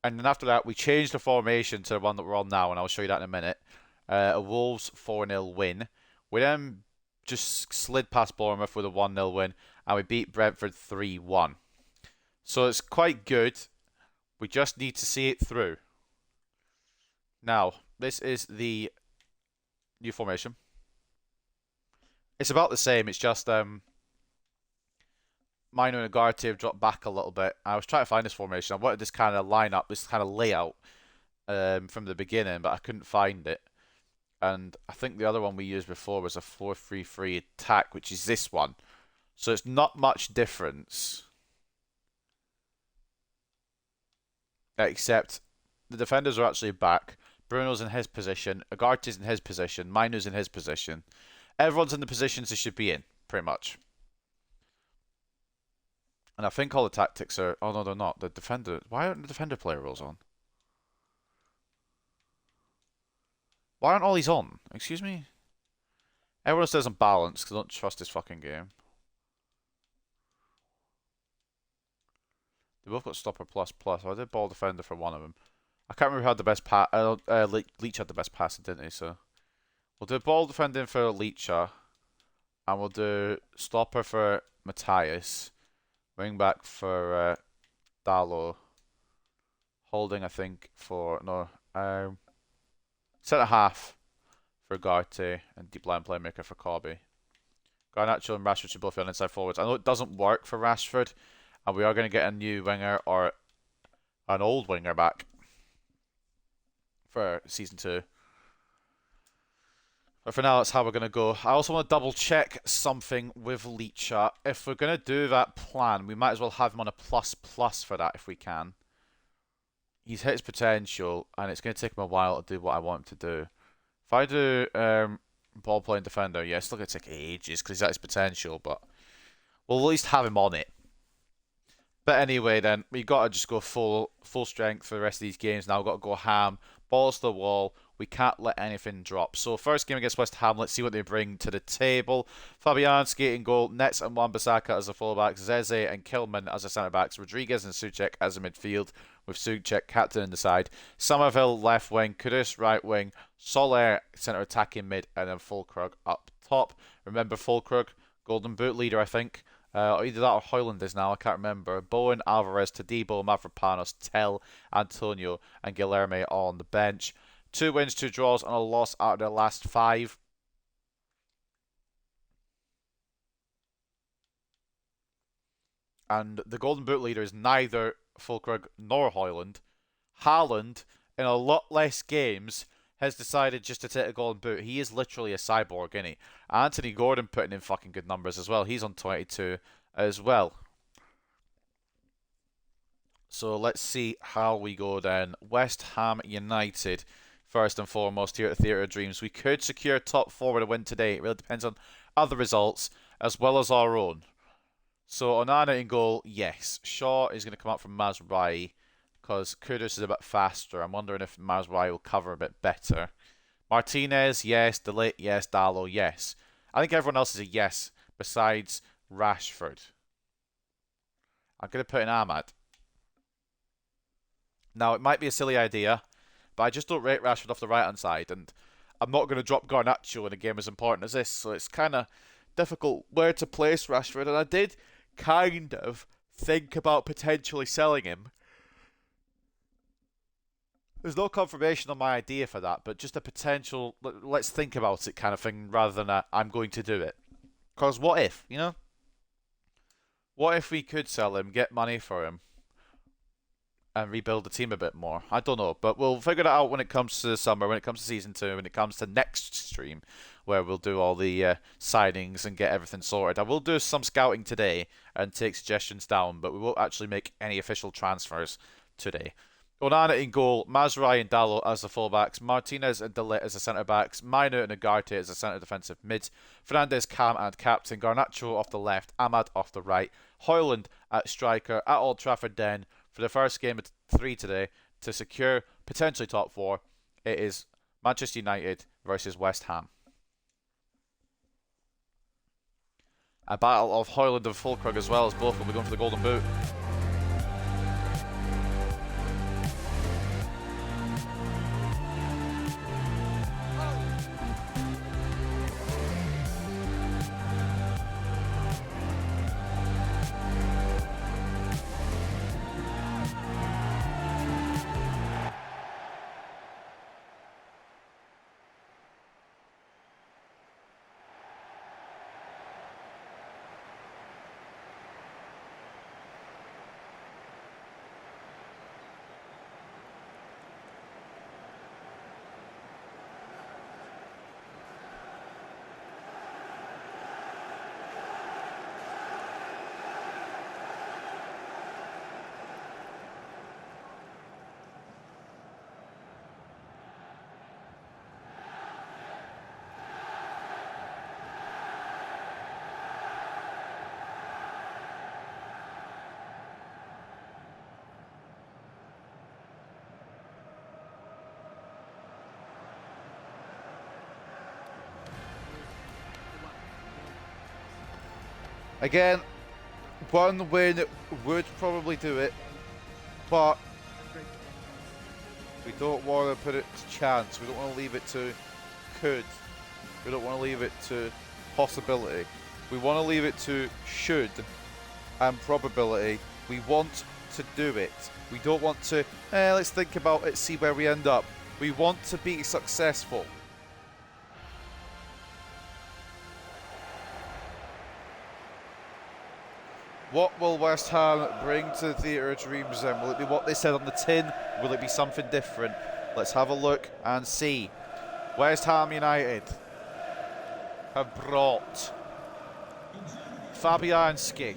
And then after that, we changed the formation to the one that we're on now, and I'll show you that in a minute. A Wolves 4-0 win. We then just slid past Bournemouth with a 1-0 win, and we beat Brentford 3-1. So it's quite good. We just need to see it through. Now, this is the new formation. It's about the same. It's just Mino and Ugarte have dropped back a little bit. I was trying to find this formation. I wanted this kind of lineup, this kind of layout from the beginning, but I couldn't find it. And I think the other one we used before was a 4-3-3 attack, which is this one. So it's not much difference. Except the defenders are actually back. Bruno's in his position. Ugarte's in his position. Minu's in his position. Everyone's in the positions they should be in, pretty much. And I think all the tactics are... Oh, no, they're not. The defender... Why aren't the defender player rules on? Why aren't all these on? Excuse me? Everyone says I'm balanced because I don't trust this fucking game. They both got stopper plus plus. I did ball defender for one of them. I can't remember who had the best pass. Leach had the best passing, didn't he? So we'll do ball defending for Leacher. And we'll do stopper for Matthias. Wing back for Dallo. Holding, I think, for... No. Centre half for Ugarte. And deep line playmaker for Corby. Garnacho and Rashford should both be on inside forwards. I know it doesn't work for Rashford. And we are going to get a new winger or an old winger back for Season 2. But for now, that's how we're going to go. I also want to double check something with Leacher. If we're going to do that plan, we might as well have him on a plus for that if we can. He's hit his potential, and it's going to take him a while to do what I want him to do. If I do ball playing defender, yeah, it's still going to take ages because he's at his potential, but we'll at least have him on it. But anyway, then we got to just go full strength for the rest of these games. Now we've got to go ham, balls to the wall. We can't let anything drop. So first game against West Ham, let's see what they bring to the table. Fabianski in goal, Nets and Wan-Bissaka as the fullbacks, Zeze and Kilman as the centre backs, Rodriguez and Souček as a midfield, with Souček captain in the side. Somerville left wing, Kudus right wing, Soler centre attacking mid, and then Fulkrug up top. Remember Fulkrug, Golden Boot leader, I think. Either that or Hoyland is now, I can't remember. Bowen, Alvarez, Todibo, Mavropanos, Tell, Antonio, and Guilherme all on the bench. 2 wins, 2 draws, and a loss out of their last 5. And the Golden Boot leader is neither Fulkrug nor Hoyland. Haaland, in a lot less games, has decided just to take a Golden Boot. He is literally a cyborg, isn't he? Anthony Gordon putting in fucking good numbers as well. He's on 22. as well. So let's see how we go then. West Ham United, first and foremost here at Theatre of Dreams. We could secure top four with a win today. It really depends on other results as well as our own. So Onana in goal, yes. Shaw is going to come up from Mazraoui because Kudus is a bit faster. I'm wondering if Mazraoui will cover a bit better. Martinez, yes. De Ligt, yes. Dalot, yes. I think everyone else is a yes besides Rashford. I'm going to put in Ahmad. Now, it might be a silly idea, but I just don't rate Rashford off the right-hand side, and I'm not going to drop Garnacho in a game as important as this, so it's kind of difficult where to place Rashford, and I did kind of think about potentially selling him. There's no confirmation on my idea for that, but just a potential, let's think about it kind of thing, rather than a, I'm going to do it. Because what if, you know? What if we could sell him, get money for him, and rebuild the team a bit more? I don't know, but we'll figure it out when it comes to the summer, when it comes to Season 2, when it comes to next stream, where we'll do all the signings and get everything sorted. I will do some scouting today and take suggestions down, but we won't actually make any official transfers today. Onana in goal, Mazraoui and Dalot as the fullbacks, Martinez and De Ligt as the centre-backs, Mainu and Ugarte as the centre defensive mids, Fernandes, Cam and captain, Garnacho off the left, Ahmad off the right, Højlund at striker at Old Trafford then for the first game of 3 today to secure potentially top 4. It is Manchester United versus West Ham. A battle of Højlund and Fulkrug as well, as both will be going for the Golden Boot. Again, one win would probably do it, but we don't want to put it to chance. We don't want to leave it to could. We don't want to leave it to possibility. We want to leave it to should and probability. We want to do it. We don't want to, let's think about it, see where we end up. We want to be successful. What will West Ham bring to the Theatre of Dreams then? Will it be what they said on the tin? Will it be something different? Let's have a look and see. West Ham United have brought Fabianski,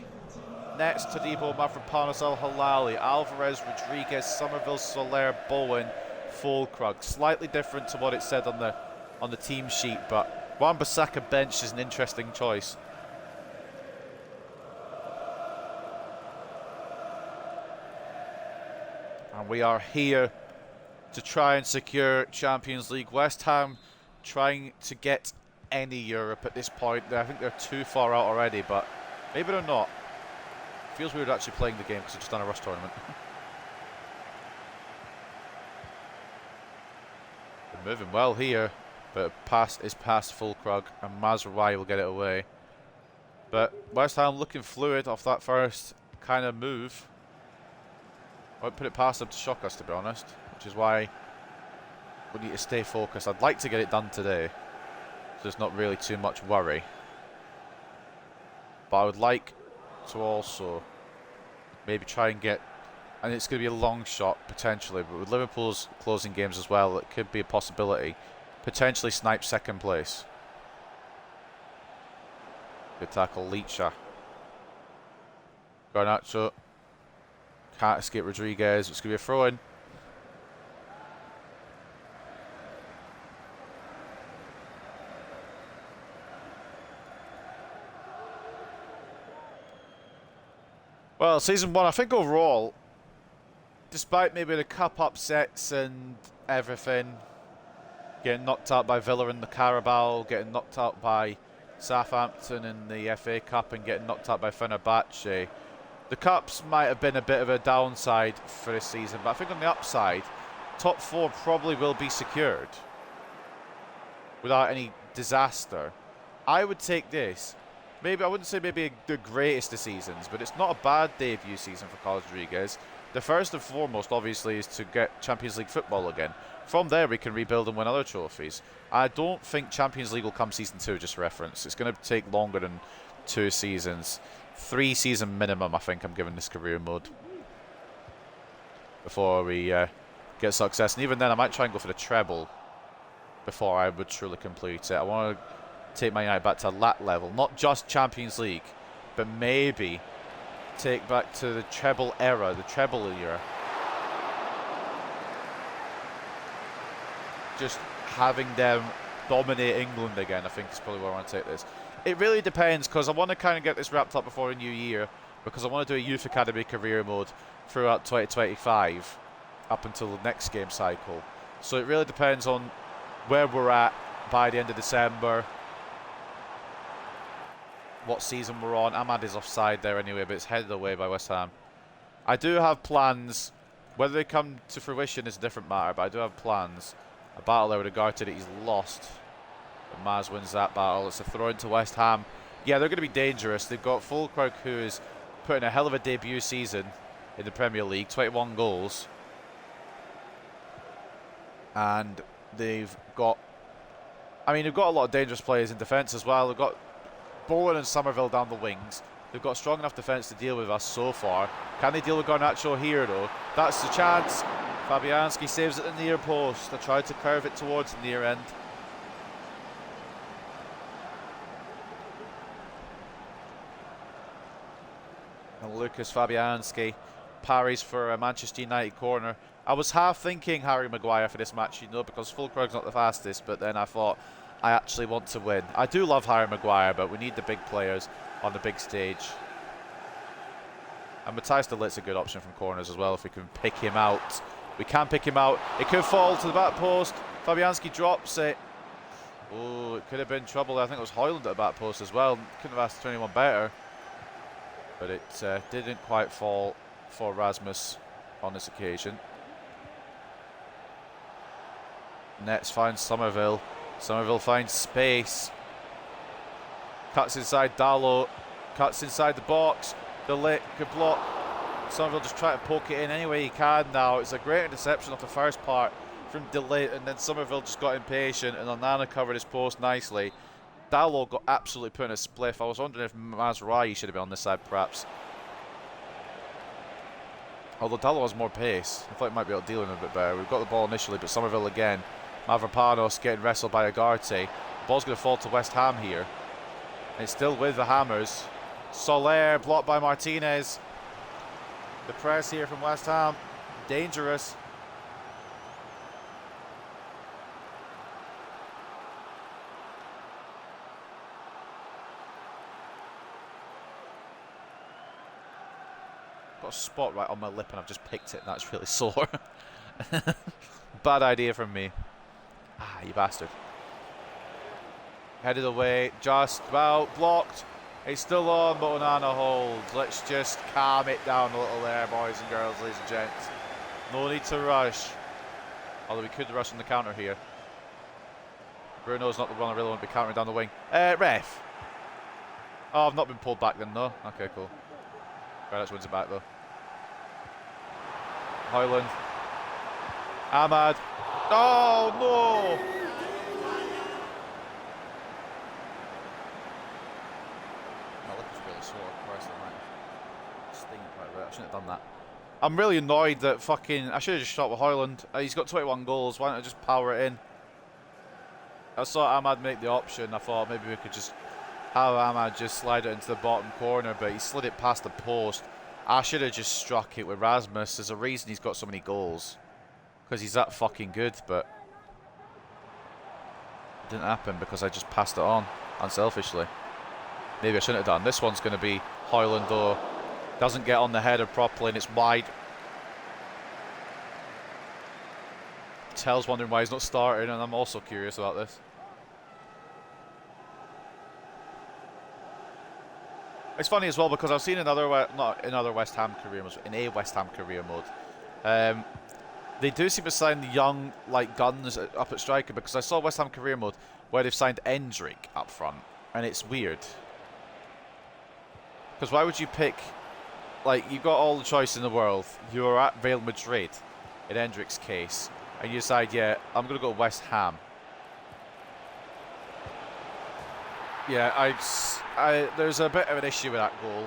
Nets, Todibo, Mavropanos, Al-Hilali, Alvarez, Rodriguez, Somerville, Soler, Bowen, Fulkrug. Slightly different to what it said on the team sheet, but Wan-Bissaka bench is an interesting choice. And we are here to try and secure Champions League. West Ham trying to get any Europe at this point. I think they're too far out already, but maybe they're not. Feels weird actually playing the game because it's just done a Rush tournament. They're moving well here, but pass is past Fulkrug, and Mazraoui will get it away. But West Ham looking fluid off that first kind of move. I won't put it past them to shock us, to be honest, which is why we need to stay focused. I'd like to get it done today, so there's not really too much worry. But I would like to also maybe try and get, and it's going to be a long shot potentially, but with Liverpool's closing games as well, it could be a possibility. Potentially snipe second place. Good tackle, Leacher. Garnacho. Can't escape Rodriguez. It's going to be a throw-in. Well, season 1, I think overall, despite maybe the cup upsets and everything, getting knocked out by Villa in the Carabao, getting knocked out by Southampton in the FA Cup, and getting knocked out by Fenerbahce, the cups might have been a bit of a downside for this season, but I think on the upside, top 4 probably will be secured without any disaster. I would take this. Maybe I wouldn't say maybe the greatest of seasons, but it's not a bad debut season for Carlos Rodriguez. The first and foremost, obviously, is to get Champions League football again. From there, we can rebuild and win other trophies. I don't think Champions League will come season 2, just for reference. It's going to take longer than 2 seasons. 3 season minimum, I think I'm giving this career mode before we get success. And even then, I might try and go for the treble before I would truly complete it. I want to take Man United back to that level, not just Champions League, but maybe take back to the treble era, the treble era. Just having them dominate England again, I think is probably where I want to take this. It really depends, because I want to kind of get this wrapped up before a new year, because I want to do a Youth Academy career mode throughout 2025 up until the next game cycle. So it really depends on where we're at by the end of December, what season we're on. Ahmad is offside there anyway, but it's headed away by West Ham. I do have plans. Whether they come to fruition is a different matter, but I do have plans. A battle there with Ugarte that he's lost. But Maz wins that battle. It's a throw into West Ham. Yeah, they're going to be dangerous. They've got Fulkrug, who is putting a hell of a debut season in the Premier League. 21 goals. And they've got... I mean, they've got a lot of dangerous players in defence as well. They've got Bowen and Somerville down the wings. They've got strong enough defence to deal with us so far. Can they deal with Garnacho here, though? That's the chance. Fabianski saves it at the near post. They tried to curve it towards the near end. And Lucas Fabianski parries for a Manchester United corner. I was half thinking Harry Maguire for this match, you know, because Fulkrug's not the fastest, but then I thought, I actually want to win. I do love Harry Maguire, but we need the big players on the big stage. And Matthijs de Ligt's a good option from corners as well, if we can pick him out. We can pick him out. It could fall to the back post. Fabianski drops it. Oh, it could have been trouble. I think it was Højlund at the back post as well. Couldn't have asked for anyone better. But it didn't quite fall for Rasmus on this occasion. Nets finds Somerville. Somerville finds space. Cuts inside Dalot. Cuts inside the box. De Ligt, good block. Somerville just trying to poke it in any way he can now. It's a great interception off the first part from De Ligt, and then Somerville just got impatient, and Onana covered his post nicely. Dalot got absolutely put in a spliff. I was wondering if Mazraoui should have been on this side, perhaps. Although Dalot has more pace. I thought he might be able to deal with him a bit better. We've got the ball initially, but Somerville again. Mavropanos getting wrestled by Ugarte. Ball's going to fall to West Ham here. And it's still with the Hammers. Soler blocked by Martinez. The press here from West Ham. Dangerous. Got a spot right on my lip and I've just picked it and that's really sore. Bad idea from me. Ah, you bastard. Headed away, just about blocked. It's still on, but Onana holds. Let's just calm it down a little there, boys and girls, ladies and gents. No need to rush. Although we could rush on the counter here. Bruno's not the one I really want to be countering down the wing. Ref. Oh, I've not been pulled back then, though. Okay, cool. Granic wins it back, though. Højlund. Ahmad. Oh, no! My lip is really sore. Christ, I might sting quite a bit. I shouldn't have done that. I'm really annoyed that fucking... I should have just shot with Højlund. He's got 21 goals. Why don't I just power it in? I saw Ahmad make the option. I thought maybe we could just have Ahmad just slide it into the bottom corner, but he slid it past the post. I should have just struck it with Rasmus. There's a reason he's got so many goals. Because he's that fucking good, but it didn't happen because I just passed it on unselfishly. Maybe I shouldn't have done. This one's going to be Højlund, though. Doesn't get on the header properly and it's wide. Tell's wondering why he's not starting, and I'm also curious about this. It's funny as well because I've seen another, not in other West Ham career modes, in a West Ham career mode. They do seem to sign the young, like, guns up at striker, because I saw West Ham career mode where they've signed Endrick up front, and it's weird. Because why would you pick, like, you've got all the choice in the world. You're at Real Madrid, in Endrick's case, and you decide, yeah, I'm going to go West Ham. Yeah, there's a bit of an issue with that goal.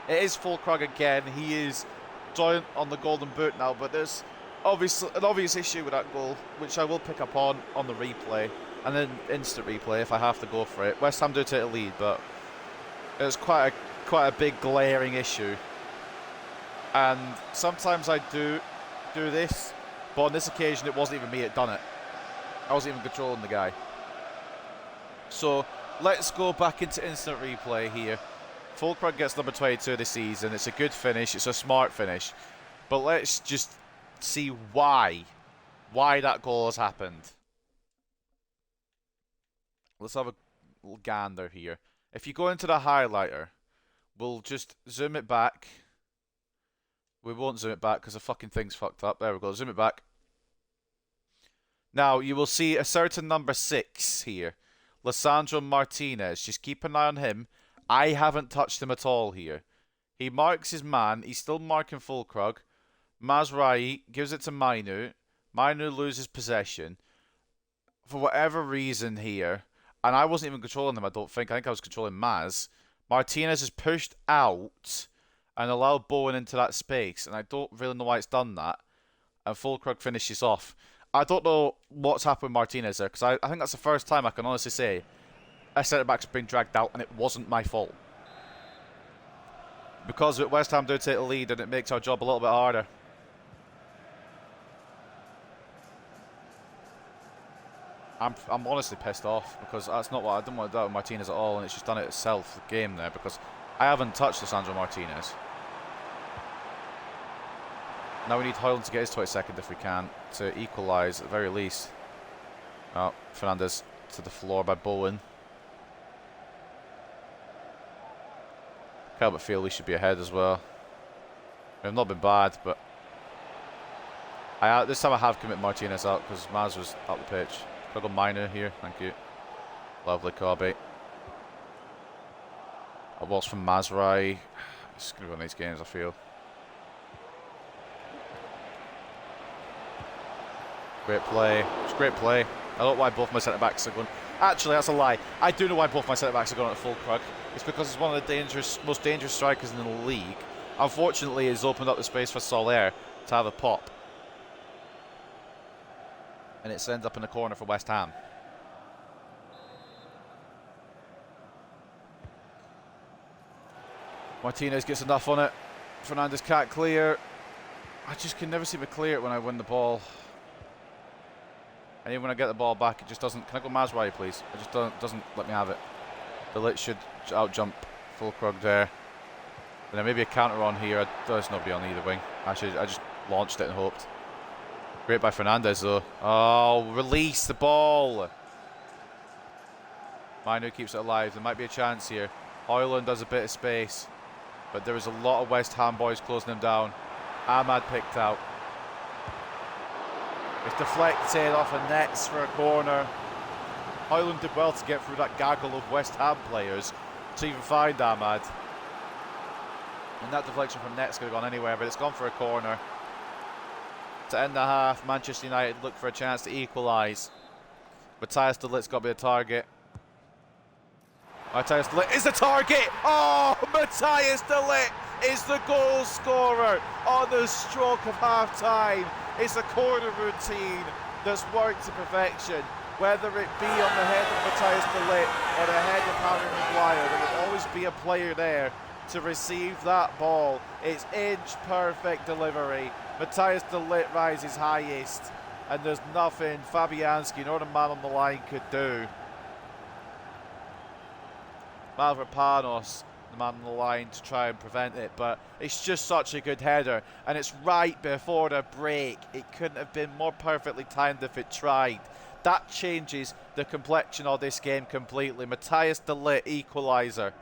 It is Fulkrug again. He is joint on the golden boot now, but there's obviously an obvious issue with that goal, which I will pick up on the replay, and then instant replay if I have to go for it. West Ham do take a lead, but it's quite a big glaring issue. And sometimes I do this, but on this occasion it wasn't even me that done it. I wasn't even controlling the guy. So let's go back into instant replay here. Fulkrug gets number 22 this season. It's a good finish. It's a smart finish. But let's just see why that goal has happened. Let's have a little gander here. If you go into the highlighter, we'll just zoom it back. We won't zoom it back because the fucking thing's fucked up. There we go. Zoom it back. Now, you will see a certain number 6 here. Lisandro Martinez. Just keep an eye on him. I haven't touched him at all here. He marks his man. He's still marking Fulkrug. Mazraoui gives it to Mainu. Mainu loses possession. For whatever reason here, and I wasn't even controlling him, I don't think. I think I was controlling Maz. Martinez is pushed out and allowed Bowen into that space, and I don't really know why it's done that. And Fulkrug finishes off. I don't know what's happened with Martinez there, because I think that's the first time I can honestly say a centre-back's been dragged out and it wasn't my fault. Because West Ham do take the lead and it makes our job a little bit harder. I'm honestly pissed off because that's not what I didn't want to do with Martinez at all, and it's just done it itself, the game there, because I haven't touched Lisandro Martinez. Now we need Højlund to get his 22nd if we can, to equalise at the very least. Oh, Fernandes to the floor by Bowen. Can't but feel we should be ahead as well. We've not been bad, but this time I have committed Martinez out because Maz was up the pitch. I've got Mainu here, thank you. Lovely Corby. A waltz from Mazraoui. It's going to be one of these games, I feel. Great play. It's great play. I don't know why both my centre-backs are going. Actually, that's a lie. I do know why both my centre-backs are going at Fulkrug. It's because it's one of the most dangerous strikers in the league. Unfortunately, he's opened up the space for Soler to have a pop. And it's ended up in the corner for West Ham. Martinez gets enough on it. Fernandes can't clear. I just can never seem to clear it when I win the ball. And even when I get the ball back, it just doesn't. Can I go Mazraoui, please? It just doesn't let me have it. The lit should out-jump Fulkrug there. And then maybe a counter on here. There's nobody on either wing. Actually, I just launched it and hoped. Great by Fernandes, though. Oh, release the ball. Mainu keeps it alive. There might be a chance here. Højlund does a bit of space. But there is a lot of West Ham boys closing him down. Ahmad picked out. It's deflected off a nets for a corner. Højlund did well to get through that gaggle of West Ham players to even find Ahmad. And that deflection from nets could have gone anywhere, but it's gone for a corner. To end the half, Manchester United look for a chance to equalise. Matthias de Ligt's got to be a target. Matthias de Ligt is the target! Oh, Matthias de Ligt is the goal scorer on the stroke of half-time. It's a corner routine that's worked to perfection. Whether it be on the head of Matthias de Ligt or the head of Harry Maguire, there will always be a player there to receive that ball. It's inch-perfect delivery. Matthias de Ligt rises highest, and there's nothing Fabianski nor the man on the line could do. Mavropanos, the man on the line, to try and prevent it, but it's just such a good header, and it's right before the break. It couldn't have been more perfectly timed if it tried. That changes the complexion of this game completely. Matthias de Ligt, equaliser.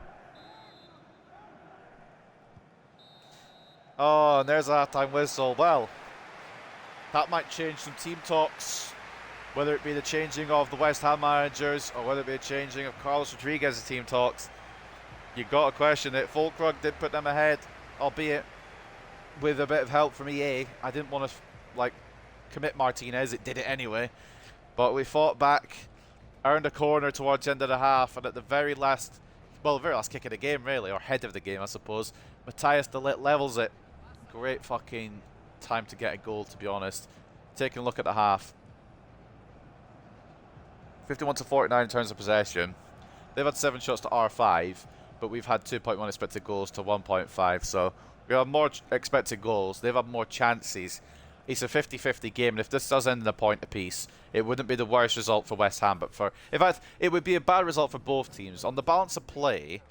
Oh, and there's a half-time whistle. Well, that might change some team talks, whether it be the changing of the West Ham managers or whether it be the changing of Carlos Rodriguez's team talks. You've got to question it. Fulkrug did put them ahead, albeit with a bit of help from EA. I didn't want to commit Martinez. It did it anyway. But we fought back, earned a corner towards the end of the half, and at the very last kick of the game, really, or head of the game, I suppose, Matthias de Ligt levels it. Great fucking time to get a goal, to be honest. Taking a look at the half. 51-49 in terms of possession. They've had 7 shots to R5, but we've had 2.1 expected goals to 1.5, so we have more expected goals. They've had more chances. It's a 50-50 game, and if this does end in a point apiece, it wouldn't be the worst result for West Ham, but in fact, it would be a bad result for both teams. On the balance of play,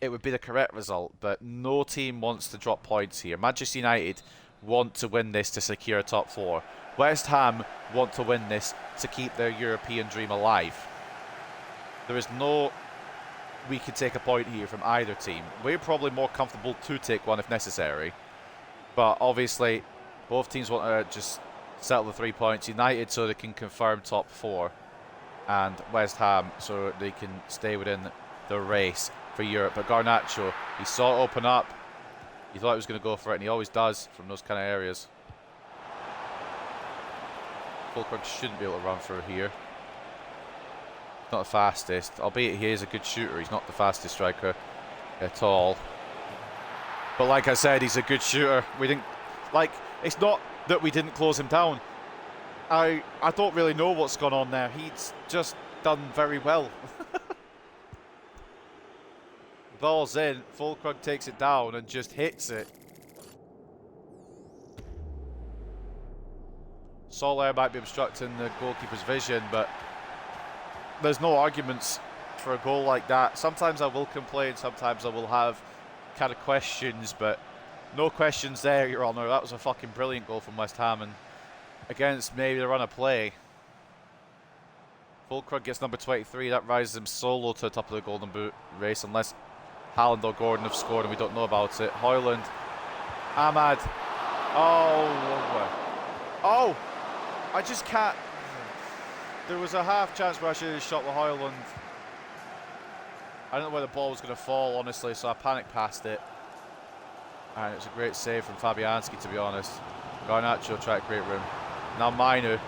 it would be the correct result, but no team wants to drop points here. Manchester United want to win this to secure top 4. West Ham want to win this to keep their European dream alive. There is no we could take a point here from either team. We're probably more comfortable to take one if necessary, but obviously both teams want to just settle the 3 points. United so they can confirm top 4, and West Ham so they can stay within the race for Europe. But Garnacho, he saw it open up. He thought he was going to go for it, and he always does from those kind of areas. Fulkrug shouldn't be able to run through here. Not the fastest, albeit he is a good shooter. He's not the fastest striker at all. But like I said, he's a good shooter. We didn't it's not that we didn't close him down. I don't really know what's gone on there. He's just done very well. Ball's in, Fulkrug takes it down and just hits it. Soler might be obstructing the goalkeeper's vision, but there's no arguments for a goal like that. Sometimes I will complain, sometimes I will have kind of questions, but no questions there, Your Honour. That was a fucking brilliant goal from West Ham, and against maybe the run of play. Fulkrug gets number 23. That rises him solo to the top of the Golden Boot race, unless Haaland or Gordon have scored and we don't know about it. Højlund, Ahmad. Oh, I just can't. There was a half chance where I should have shot with Højlund. I don't know where the ball was going to fall, honestly, so I panicked past it. And it's a great save from Fabianski, to be honest. Garnacho tried to create room. Now Mainu.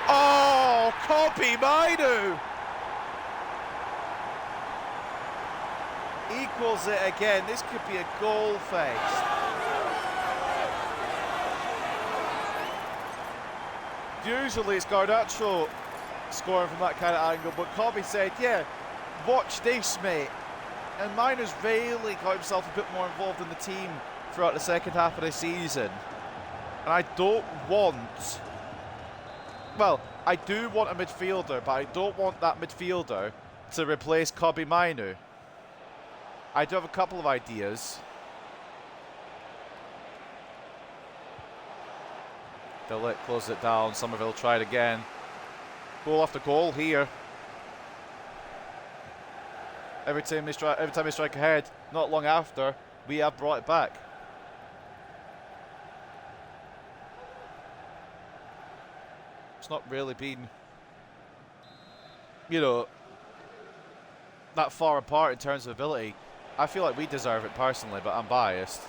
Oh, Kobbie Mainu! Equals it again. This could be a goal fest. Usually it's Garnacho scoring from that kind of angle, but Kobbie said, yeah, watch this, mate. And Mainu's really got himself a bit more involved in the team throughout the second half of the season. And I don't want... Well, I do want a midfielder, but I don't want that midfielder to replace Kobbie Mainu. I do have a couple of ideas. De Ligt closes it down. Somerville tried again. Goal after goal here. Every time they strike ahead, not long after, we have brought it back. It's not really been, you know, that far apart in terms of ability. I feel like we deserve it personally, but I'm biased.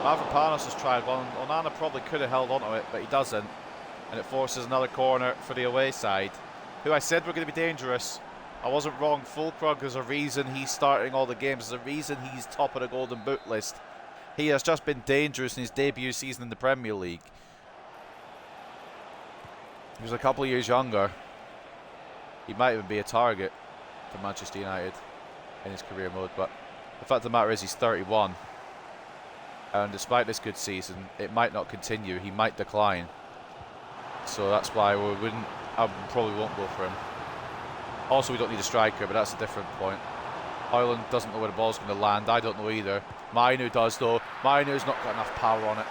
Mavropanos has tried one. Onana probably could have held onto it, but he doesn't. And it forces another corner for the away side, who I said were going to be dangerous. I wasn't wrong. Fulkrug, there's a reason he's starting all the games. There's a reason he's top of the Golden Boot list. He has just been dangerous in his debut season in the Premier League. He was a couple of years younger. he might even be a target for Manchester United in his career mode. But the fact of the matter is he's 31. And despite this good season, it might not continue. He might decline. So that's why I probably won't go for him. Also, we don't need a striker, but that's a different point. Højlund doesn't know where the ball's going to land. I don't know either. Mainu does, though. Mainu's not got enough power on it.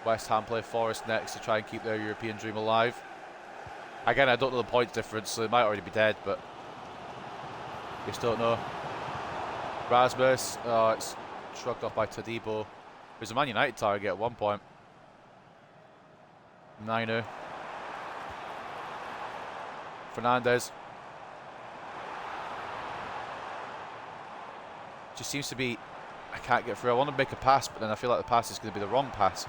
West Ham play Forest next to try and keep their European dream alive. Again, I don't know the point difference, so it might already be dead, but just don't know. Rasmus, it's shrugged off by Todibo. It was a Man United target at one point. Mainu. Fernandes. Just seems to be, I can't get through. I want to make a pass, but then I feel like the pass is going to be the wrong pass.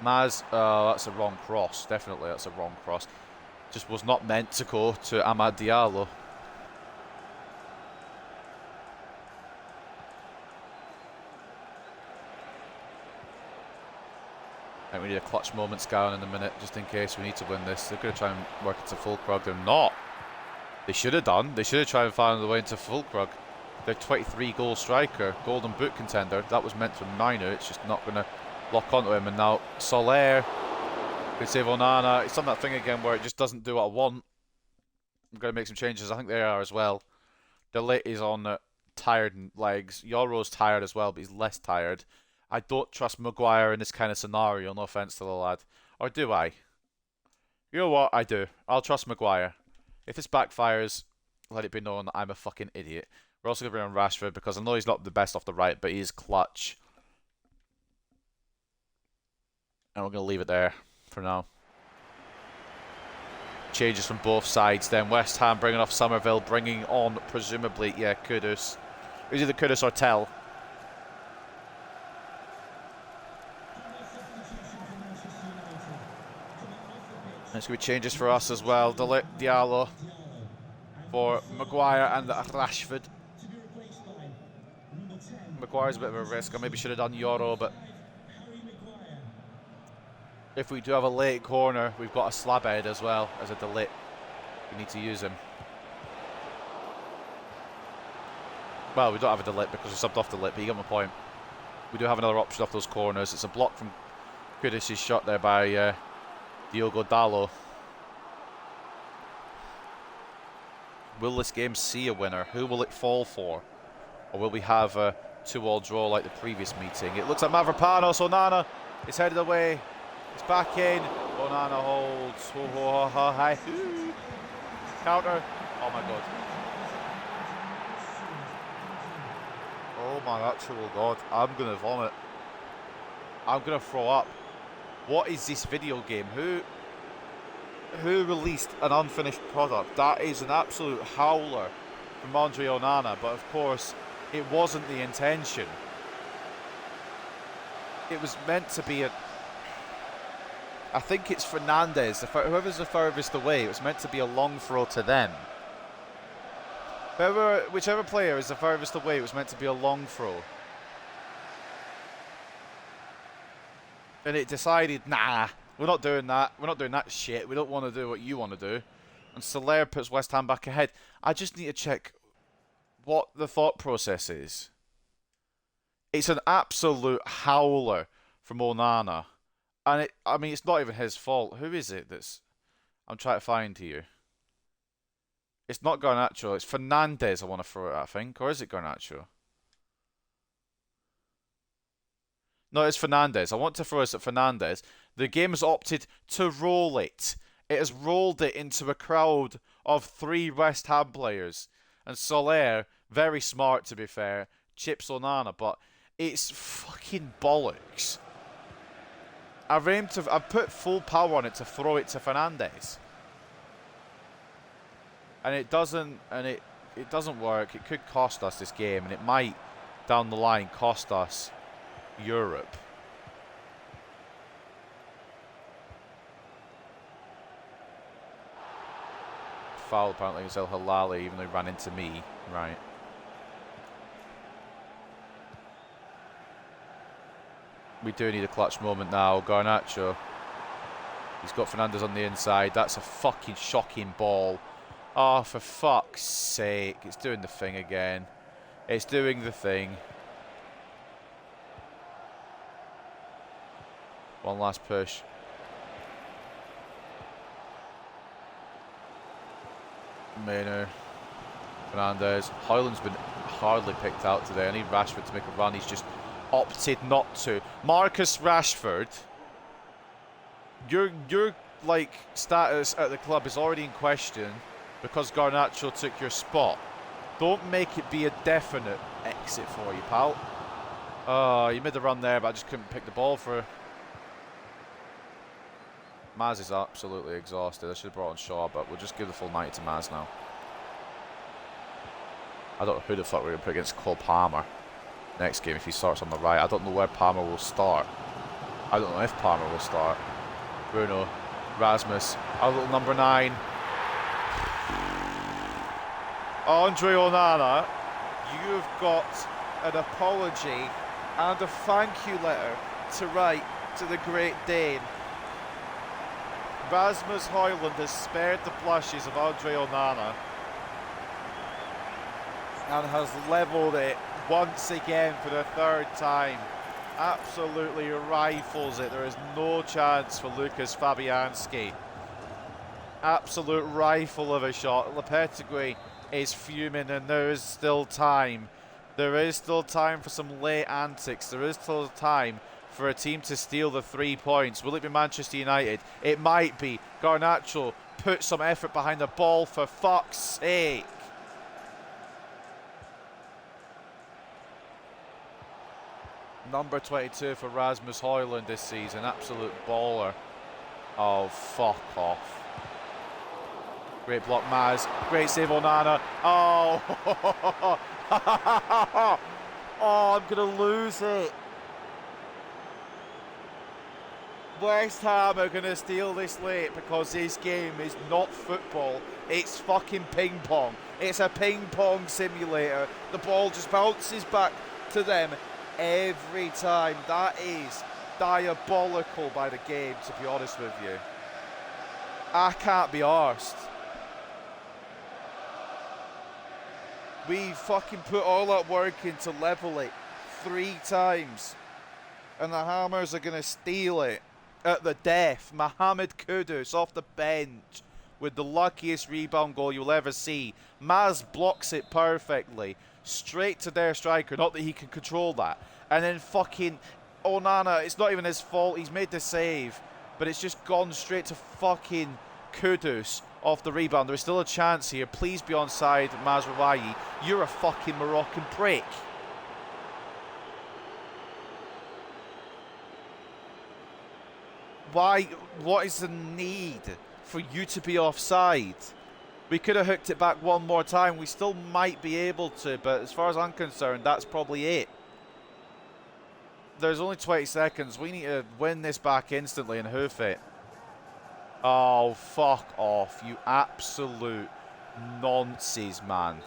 Maz, that's a wrong cross. Definitely, that's a wrong cross. Just was not meant to go to Amad Diallo. I think we need a clutch moment scout in a minute, just in case we need to win this. They're going to try and work into Fulkrug. They're not. They should have done. They should have tried and found the way into Fulkrug. Their 23-goal striker, Golden Boot contender. That was meant for Mainu. It's just not going to lock onto him. And now Soler could save Onana. It's on that thing again where it just doesn't do what I want. I'm going to make some changes. I think they are as well. De Ligt is on tired legs. Yoro's tired as well, but he's less tired. I don't trust Maguire in this kind of scenario, no offence to the lad. Or do I? You know what? I do. I'll trust Maguire. If this backfires, let it be known that I'm a fucking idiot. We're also going to bring on Rashford because I know he's not the best off the right, but he is clutch. And we're going to leave it there for now. Changes from both sides then. West Ham bringing off Somerville, bringing on, presumably, yeah, Kudus. It was either Kudus or Tell. There's going to be changes for us as well. De Ligt, Diallo for Maguire and Rashford. Maguire's a bit of a risk. I maybe should have done Yoro, but if we do have a late corner, we've got a slab head as well as a De Ligt. We need to use him. Well, we don't have a De Ligt because we subbed off De Ligt, but you got my point. We do have another option off those corners. It's a block from Kudus' shot there by Diogo Dalot. Will this game see a winner? Who will it fall for? Or will we have a 2-2 draw like the previous meeting? It looks like Mavropanos. Onana is headed away. It's back in. Onana holds. Counter. Oh my god. Oh my actual god. I'm going to vomit. I'm going to throw up. What is this video game? Who released an unfinished product? That is an absolute howler from Andre Onana, but of course it wasn't the intention. It was meant to be a... I think it's Fernandes, whoever's the furthest away, it was meant to be a long throw to them. Whichever player is the furthest away, it was meant to be a long throw. And it decided, nah, we're not doing that. We're not doing that shit. We don't want to do what you want to do. And Soler puts West Ham back ahead. I just need to check what the thought process is. It's an absolute howler from Onana. And I mean, it's not even his fault. Who is it that's... I'm trying to find here. It's not Garnacho. It's Fernandes I want to throw it at, I think. Or is it Garnacho? No, it's Fernandes. I want to throw this at Fernandes. The game has opted to roll it. It has rolled it into a crowd of 3 West Ham players. And Soler, very smart to be fair, chips Onana, but it's fucking bollocks. I've put full power on it to throw it to Fernandes. And it doesn't work. It could cost us this game, and it might, down the line, cost us Europe. Foul apparently is El Hilali, even though he ran into me. Right. We do need a clutch moment now. Garnacho. He's got Fernandez on the inside. That's a fucking shocking ball. Oh, for fuck's sake. It's doing the thing again. It's doing the thing. One last push. Maynard. Fernandez. Hoyland's been hardly picked out today. I need Rashford to make a run. He's just opted not to. Marcus Rashford, your like status at the club is already in question because Garnacho took your spot. Don't make it be a definite exit for you, pal. Oh, you made the run there, but I just couldn't pick the ball for. Maz is absolutely exhausted. I should have brought on Shaw, but we'll just give the full 90 to Maz now. I don't know who the fuck we're going to put against Cole Palmer next game if he starts on the right. I don't know where Palmer will start. I don't know if Palmer will start. Bruno, Rasmus, our little number 9. Andre Onana, you've got an apology and a thank you letter to write to the Great Dane. Rasmus Højlund has spared the blushes of Andre Onana and has levelled it once again for the 3rd time. Absolutely rifles it. There is no chance for Lucas Fabianski. Absolute rifle of a shot. Lopetegui is fuming and there is still time. There is still time for some late antics. There is still time for a team to steal the 3 points. Will it be Manchester United? It might be. Garnacho put some effort behind the ball, for fuck's sake. Number 22 for Rasmus Højlund this season. Absolute baller. Oh, fuck off. Great block, Maz. Great save, Onana. Oh, oh, I'm going to lose it. West Ham are going to steal this late because this game is not football. It's fucking ping pong. It's a ping pong simulator. The ball just bounces back to them every time. That is diabolical by the game, to be honest with you. I can't be arsed. We fucking put all that work in to level it 3 times. And the Hammers are going to steal it at the death. Mohamed Kudus off the bench with the luckiest rebound goal you'll ever see. Maz blocks it perfectly. Straight to their striker. Not that he can control that. And then fucking Onana, it's not even his fault. He's made the save. But it's just gone straight to fucking Kudus off the rebound. There is still a chance here. Please be onside, Mazraoui. You're a fucking Moroccan prick. Why? What is the need for you to be offside? We could have hooked it back one more time. We still might be able to, but as far as I'm concerned, that's probably it. There's only 20 seconds. We need to win this back instantly and hoof it. Oh, fuck off, you absolute nonsense, man.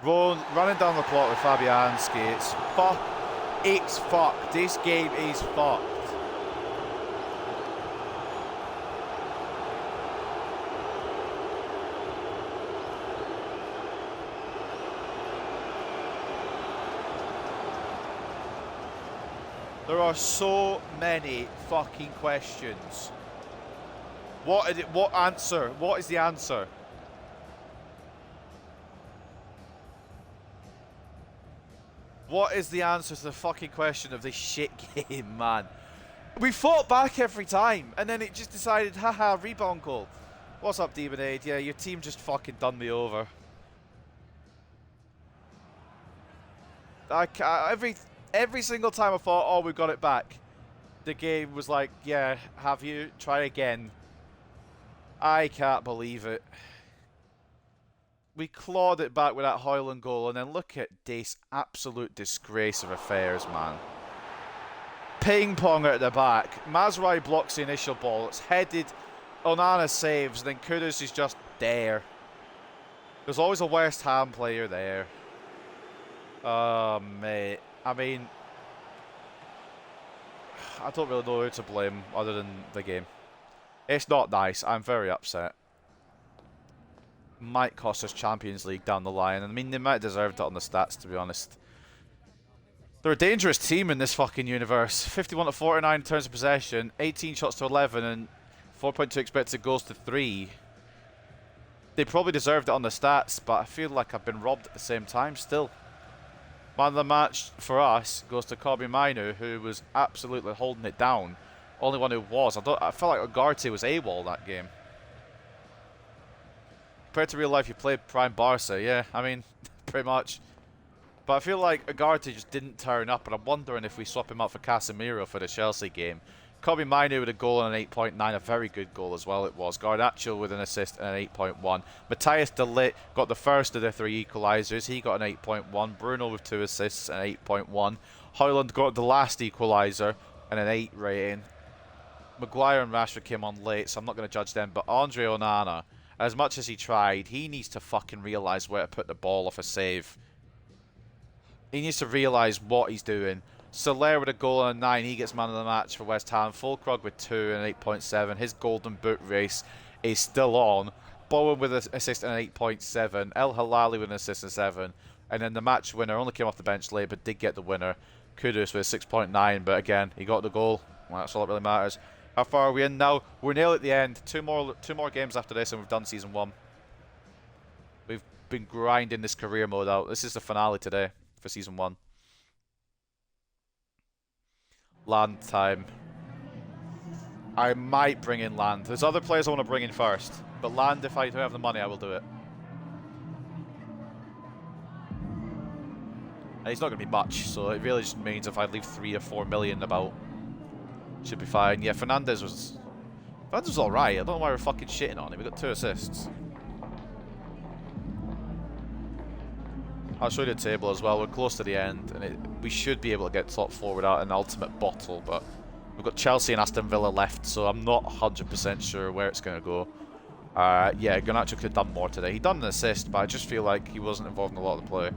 Running down the clock with Fabianski. It's fuck. It's fucked. This game is fucked. There are so many fucking questions. What answer? What is the answer? What is the answer to the fucking question of this shit game, man? We fought back every time, and then it just decided, haha, rebound goal. What's up, Demon Aid? Yeah, your team just fucking done me over. Every single time I thought, oh, we got it back, the game was like, yeah, have you? Try again. I can't believe it. We clawed it back with that Højlund goal, and then look at this absolute disgrace of affairs, man. Ping pong at the back. Mazraoui blocks the initial ball. It's headed. Onana saves, and then Kudus is just there. There's always a West Ham player there. Oh, mate. I mean, I don't really know who to blame other than the game. It's not nice. I'm very upset. Might cost us Champions League down the line. And I mean, they might have deserved it on the stats, to be honest. They're a dangerous team in this fucking universe. 51 to 49 turns of possession, 18 shots to 11, and 4.2 expected goals to 3. They probably deserved it on the stats, but I feel like I've been robbed at the same time still. Man of the match for us goes to Kobe Mainu, who was absolutely holding it down. Only one who was. I felt like Ugarte was AWOL that game. Compared to real life, you played Prime Barca. Yeah, I mean, pretty much. But I feel like Ugarte just didn't turn up, and I'm wondering if we swap him out for Casemiro for the Chelsea game. Kobe Mainu with a goal and an 8.9, a very good goal as well it was. Garnacho with an assist and an 8.1. Matthias de Ligt got the first of the 3 equalisers. He got an 8.1. Bruno with 2 assists and 8.1. Højlund got the last equaliser and an 8 rating. Maguire and Rashford came on late, so I'm not going to judge them. But Andre Onana, as much as he tried, he needs to fucking realise where to put the ball off a save. He needs to realise what he's doing. Soler with a goal and a 9, he gets man of the match for West Ham. Fulkrug with 2 and an 8.7. His golden boot race is still on. Bowen with an assist and an 8.7. El Hilali with an assist and 7. And then the match winner only came off the bench late, but did get the winner. Kudus with a 6.9, but again, he got the goal. Well, that's all that really matters. How far are we in now? We're nearly at the end. Two more games after this, and we've done Season 1. We've been grinding this career mode out. This is the finale today for Season 1. Land time. I might bring in Land. There's other players I want to bring in first, but Land, if I do have the money, I will do it. And he's not going to be much, so it really just means if I leave 3 or 4 million about, should be fine. Yeah, Fernandes was alright. I don't know why we're fucking shitting on him. We got 2 assists. I'll show you the table as well. We're close to the end, and we should be able to get top 4 without an ultimate bottle, but we've got Chelsea and Aston Villa left, so I'm not 100% sure where it's going to go. Yeah, Garnacho could have done more today. He done an assist, but I just feel like he wasn't involved in a lot of the play.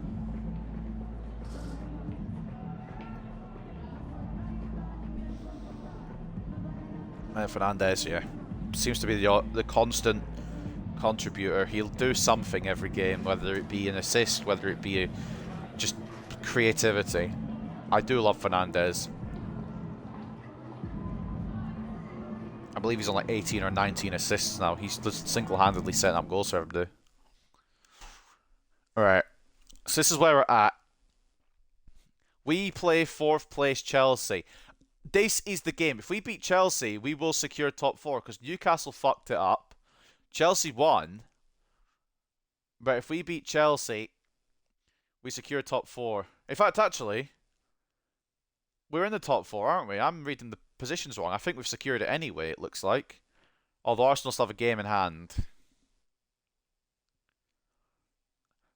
And Fernandes, yeah, seems to be the constant contributor. He'll do something every game, whether it be an assist, whether it be just creativity. I do love Fernandes. I believe he's on like 18 or 19 assists now. He's just single-handedly setting up goals for everybody. Alright, so this is where we're at. We play 4th place Chelsea. This is the game. If we beat Chelsea, we will secure top 4 because Newcastle fucked it up. Chelsea won. But if we beat Chelsea, we secure top 4. In fact, actually, we're in the top 4, aren't we? I'm reading the positions wrong. I think we've secured it anyway, it looks like. Although Arsenal still have a game in hand.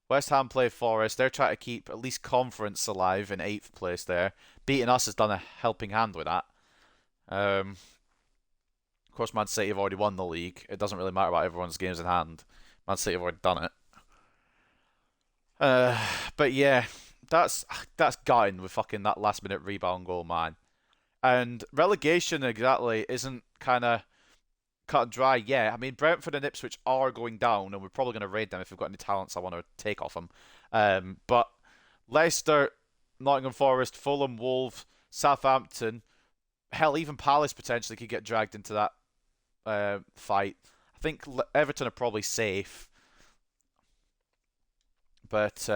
West Ham play Forest. They're trying to keep at least conference alive in 8th place there. Beating us has done a helping hand with that. Of course, Man City have already won the league. It doesn't really matter about everyone's games in hand. Man City have already done it. But yeah, that's gutting with fucking that last minute rebound goal, man. And relegation exactly isn't kind of cut and dry yet. I mean, Brentford and Ipswich are going down, and we're probably going to raid them if we've got any talents I want to take off them. But Leicester, Nottingham Forest, Fulham, Wolves, Southampton, hell, even Palace potentially could get dragged into that fight. I think Everton are probably safe. But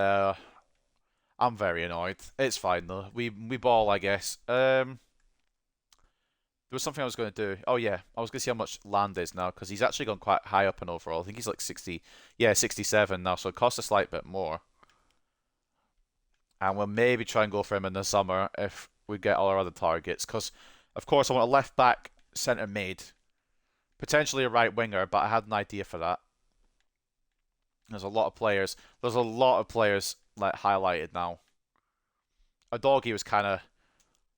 I'm very annoyed. It's fine, though. We ball, I guess. There was something I was going to do. Oh, yeah. I was going to see how much Land is now, because he's actually gone quite high up in overall. I think he's like 60. Yeah, 67 now, so it costs a slight bit more. And we'll maybe try and go for him in the summer if we get all our other targets. Because, of course, I want a left-back centre mid. Potentially a right winger, but I had an idea for that. There's a lot of players. There's a lot of players like highlighted now. Adoghi was kind of...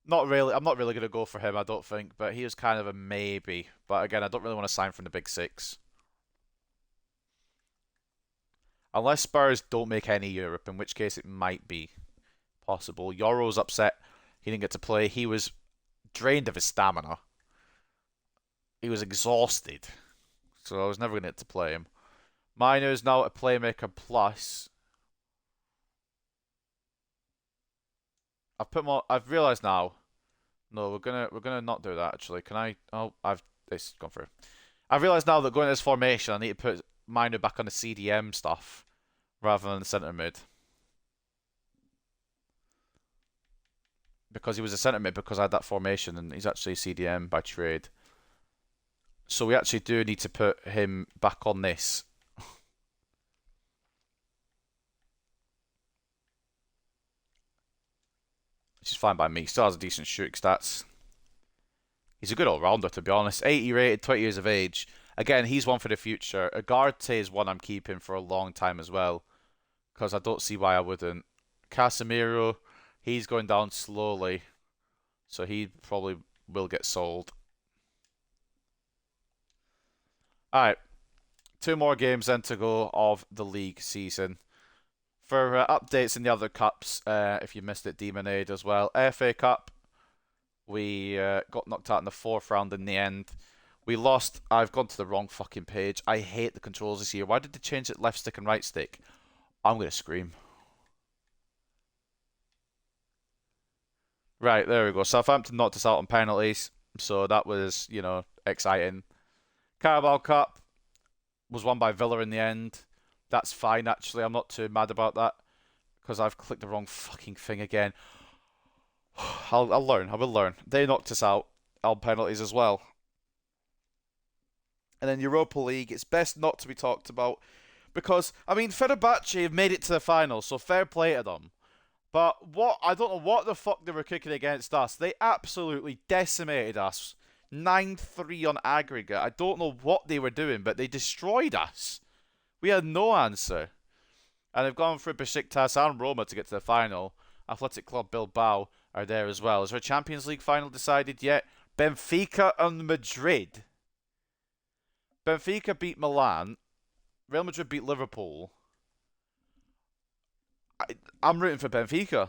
Not really. I'm not really going to go for him, I don't think. But he was kind of a maybe. But again, I don't really want to sign from the big 6. Unless Spurs don't make any Europe, in which case it might be possible. Yoro's upset he didn't get to play. He was drained of his stamina. He was exhausted, so I was never going to get to play him. Miner is now a playmaker plus. I've realised now. No, we're gonna not do that actually. Can I? Oh, it's gone through. I've realised now that going to this formation, I need to put Miner back on the CDM stuff rather than the centre mid. Because he was a centre mid because I had that formation and he's actually CDM by trade. So we actually do need to put him back on this. Which is fine by me. Still has a decent shooting stats. He's a good all-rounder, to be honest. 80 rated, 20 years of age. Again, he's one for the future. Ugarte is one I'm keeping for a long time as well. Because I don't see why I wouldn't. Casemiro, he's going down slowly. So he probably will get sold. Alright. 2 more games then to go of the league season. For updates in the other cups, if you missed it, Demonade as well. FA Cup, we got knocked out in the 4th round in the end. We lost. I've gone to the wrong fucking page. I hate the controls this year. Why did they change it left stick and right stick? I'm going to scream. Right, there we go. Southampton knocked us out on penalties. So that was, you know, exciting. Carabao Cup was won by Villa in the end. That's fine, actually. I'm not too mad about that. Because I've clicked the wrong fucking thing again. I'll learn. I will learn. They knocked us out on penalties as well. And then Europa League, it's best not to be talked about. Because, I mean, Fenerbahce have made it to the final, so fair play to them. But I don't know what the fuck they were kicking against us. They absolutely decimated us. 9-3 on aggregate. I don't know what they were doing, but they destroyed us. We had no answer. And they've gone through Besiktas and Roma to get to the final. Athletic Club Bilbao are there as well. Is there a Champions League final decided yet? Benfica and Madrid. Benfica beat Milan. Real Madrid beat Liverpool. I'm rooting for Benfica.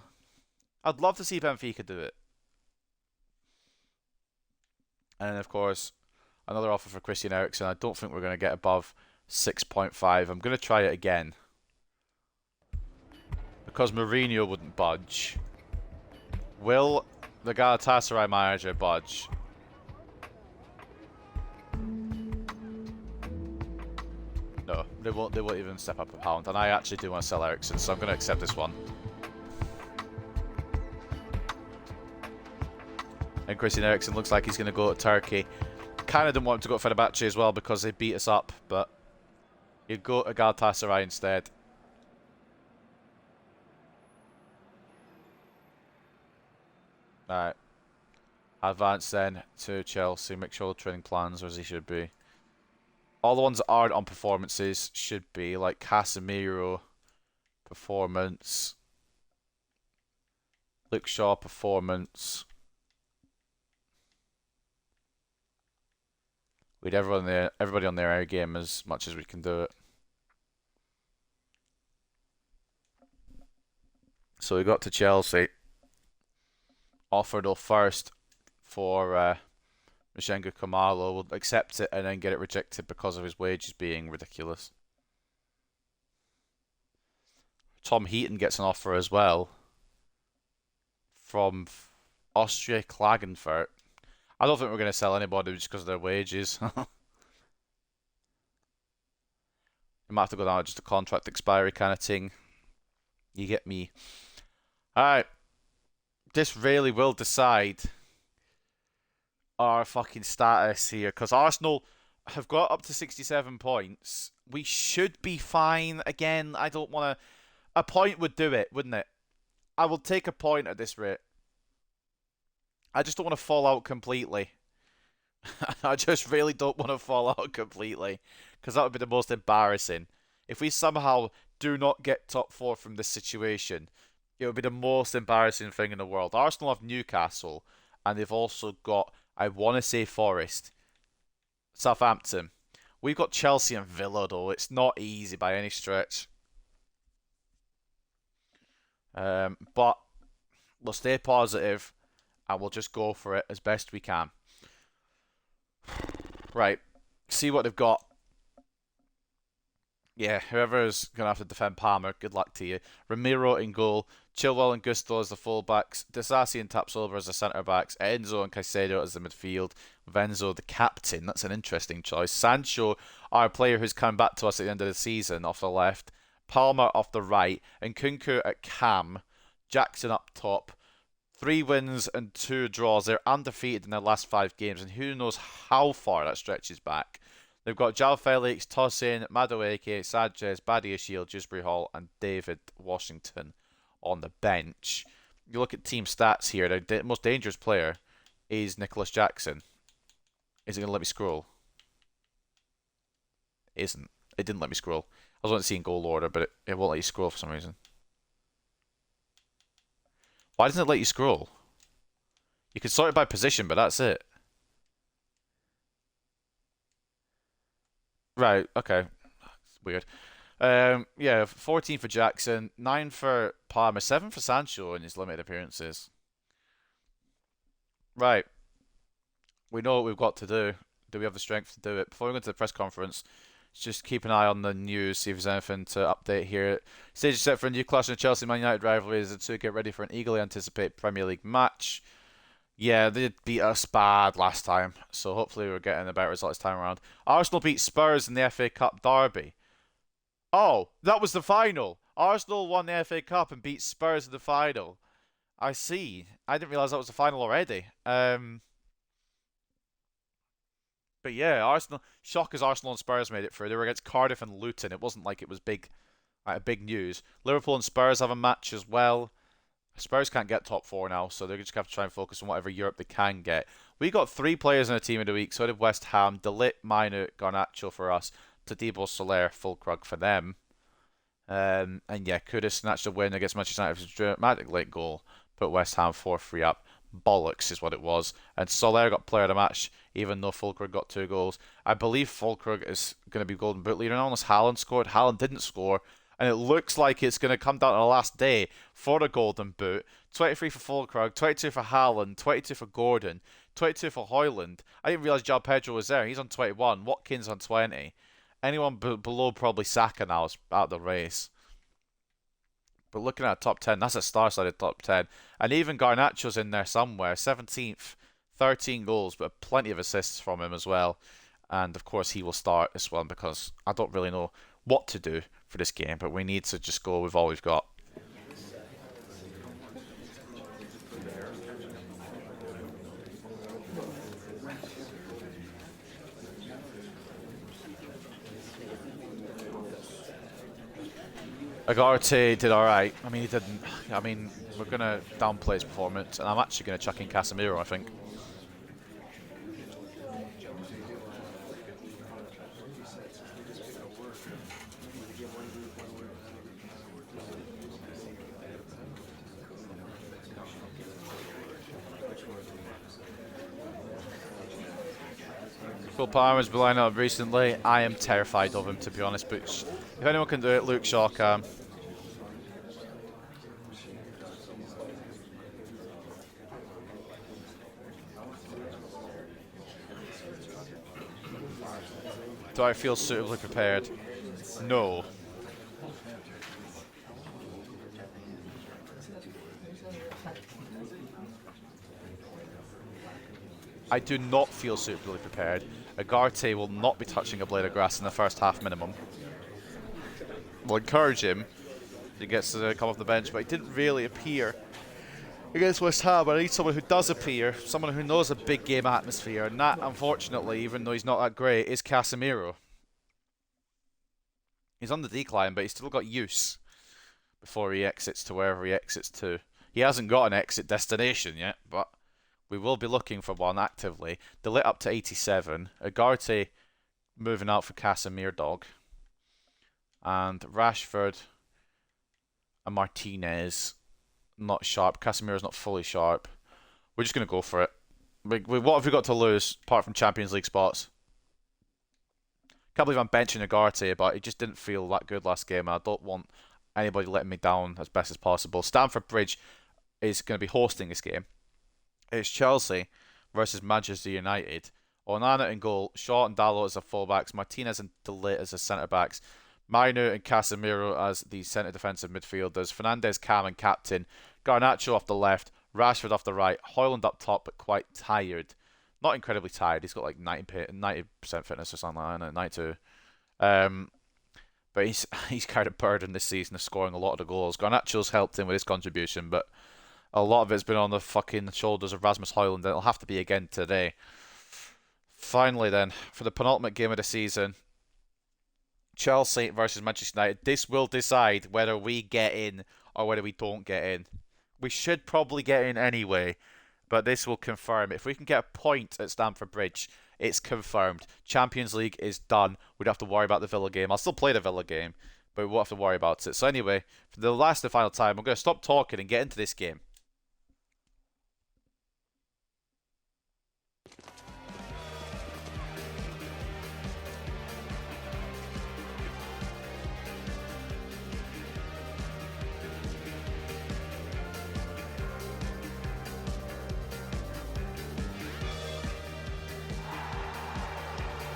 I'd love to see Benfica do it. And then, of course, another offer for Christian Eriksen. I don't think we're going to get above 6.5. I'm going to try it again. Because Mourinho wouldn't budge. Will the Galatasaray manager budge? No, they won't even step up a pound. And I actually do want to sell Eriksen, so I'm going to accept this one. And Christian Eriksen looks like he's going to go to Turkey. Kind of didn't want him to go to Fenerbahce as well because they beat us up, but he'd go to Galatasaray instead. Alright. Advance then to Chelsea. Make sure the training plans are as he should be. All the ones that aren't on performances should be, like Casemiro performance, Luke Shaw performance. We'd everybody on their air game as much as we can do it. So we got to Chelsea. Offered a first for Mishenga Kamalo. We'll accept it and then get it rejected because of his wages being ridiculous. Tom Heaton gets an offer as well from Austria Klagenfurt. I don't think we're going to sell anybody just because of their wages. You might have to go down to just a contract expiry kind of thing. You get me. Alright. This really will decide our fucking status here. Because Arsenal have got up to 67 points. We should be fine. Again, I don't want to... A point would do it, wouldn't it? I will take a point at this rate. I just don't want to fall out completely. I just really don't want to fall out completely. Because that would be the most embarrassing. If we somehow do not get top 4 from this situation, it would be the most embarrassing thing in the world. Arsenal have Newcastle. And they've also got, I want to say Forest. Southampton. We've got Chelsea and Villa though. It's not easy by any stretch. But we'll stay positive. and we'll just go for it as best we can. Right, see what they've got. Yeah, whoever's going to have to defend Palmer, good luck to you. Ramiro in goal, Chilwell and Gusto as the fullbacks, Disasi and Tapsoba as the centre-backs, Enzo and Caicedo as the midfield, Venzo the captain, that's an interesting choice. Sancho, our player who's come back to us at the end of the season, off the left, Palmer off the right, and Kunku at cam, Jackson up top. 3 wins and 2 draws. They're undefeated in their last 5 games, and who knows how far that stretches back. They've got João Felix, Tosin, Madueke, Sanchez, Badiashile, Dewsbury Hall, and David Washington on the bench. You look at team stats here, the most dangerous player is Nicholas Jackson. Is it going to let me scroll? It isn't. It didn't let me scroll. I was wanting to see in goal order, but it won't let you scroll for some reason. Why doesn't it let you scroll? You can sort it by position, but that's it. Right, okay. It's weird. Yeah, 14 for Jackson, 9 for Palmer, 7 for Sancho in his limited appearances. Right. We know what we've got to do. Do we have the strength to do it? Before we go into the press conference, just keep an eye on the news, see if there's anything to update here. Stage is set for a new clash in Chelsea Man United rivalry as the two get ready for an eagerly anticipated Premier League match. Yeah, they beat us bad last time, so hopefully we're getting a better result this time around. Arsenal beat Spurs in the FA Cup derby. Oh, that was the final. Arsenal won the FA Cup and beat Spurs in the final. I see. I didn't realise that was the final already. But yeah, Arsenal. Shock as Arsenal and Spurs made it through. They were against Cardiff and Luton. It wasn't like it was big news. Liverpool and Spurs have a match as well. Spurs can't get top 4 now, so they're just going to have to try and focus on whatever Europe they can get. We got 3 players in the team of the week. So did West Ham. De Ligt, Mainu, Garnacho for us. Todibo, Soler, Fulkrug for them. And yeah, Kudus snatched a win against Manchester United. It was a dramatic late goal. Put West Ham 4-3 up. Bollocks is what it was. And Soler got player of the match, even though Fulkrug got 2 goals. I believe Fulkrug is going to be Golden Boot leader now unless Haaland scored. Haaland didn't score. And it looks like it's going to come down to the last day for a Golden Boot. 23 for Fulkrug, 22 for Haaland, 22 for Gordon, 22 for Højlund. I didn't realise João Pedro was there. He's on 21. Watkins on 20. Anyone below probably Saka now is out of the race. But looking at top 10, that's a star-studded top 10. And even Garnacho's in there somewhere. 17th, 13 goals, but plenty of assists from him as well. And of course he will start this one because I don't really know what to do for this game, but we need to just go with all we've got. Agarte did alright. I mean, he didn't. I mean, we're going to downplay his performance, and I'm actually going to chuck in Casemiro, I think. Cole Palmer's been lining up recently. I am terrified of him, to be honest, but if anyone can do it, Luke Shaw can. Do I feel suitably prepared? No. I do not feel suitably prepared. Agarte will not be touching a blade of grass in the first half minimum. We'll encourage him. He gets to come off the bench, but he didn't really appear against West Ham. I need someone who does appear, someone who knows a big game atmosphere, and that, unfortunately, even though he's not that great, is Casemiro. He's on the decline, but he's still got use before he exits to wherever he exits to. He hasn't got an exit destination yet, but we will be looking for one actively. De Ligt up to 87. Agarte moving out for Casemiro dog. And Rashford and Martinez not sharp. Casemiro's not fully sharp. We're just going to go for it. What have we got to lose apart from Champions League spots? Can't believe I'm benching Agarte, but he just didn't feel that good last game. I don't want anybody letting me down as best as possible. Stamford Bridge is going to be hosting this game. It's Chelsea versus Manchester United. Onana in goal, Shaw and Dalot as the fullbacks, Martinez and De Ligt as the centre backs, Mainu and Casemiro as the centre defensive midfielders, Fernandes, Cam and captain, Garnacho off the left, Rashford off the right, Højlund up top but quite tired. Not incredibly tired. He's got like 90% fitness or something like that, 92. But he's carried a burden this season of scoring a lot of the goals. Garnacho's helped him with his contribution, but a lot of it's been on the fucking shoulders of Rasmus Højlund, and it'll have to be again today. Finally then, for the penultimate game of the season, Chelsea versus Manchester United. This will decide whether we get in or whether we don't get in. We should probably get in anyway, but this will confirm. If we can get a point at Stamford Bridge, it's confirmed. Champions League is done. We don't have to worry about the Villa game. I'll still play the Villa game, but we won't have to worry about it. So anyway, for the last and final time, I'm going to stop talking and get into this game.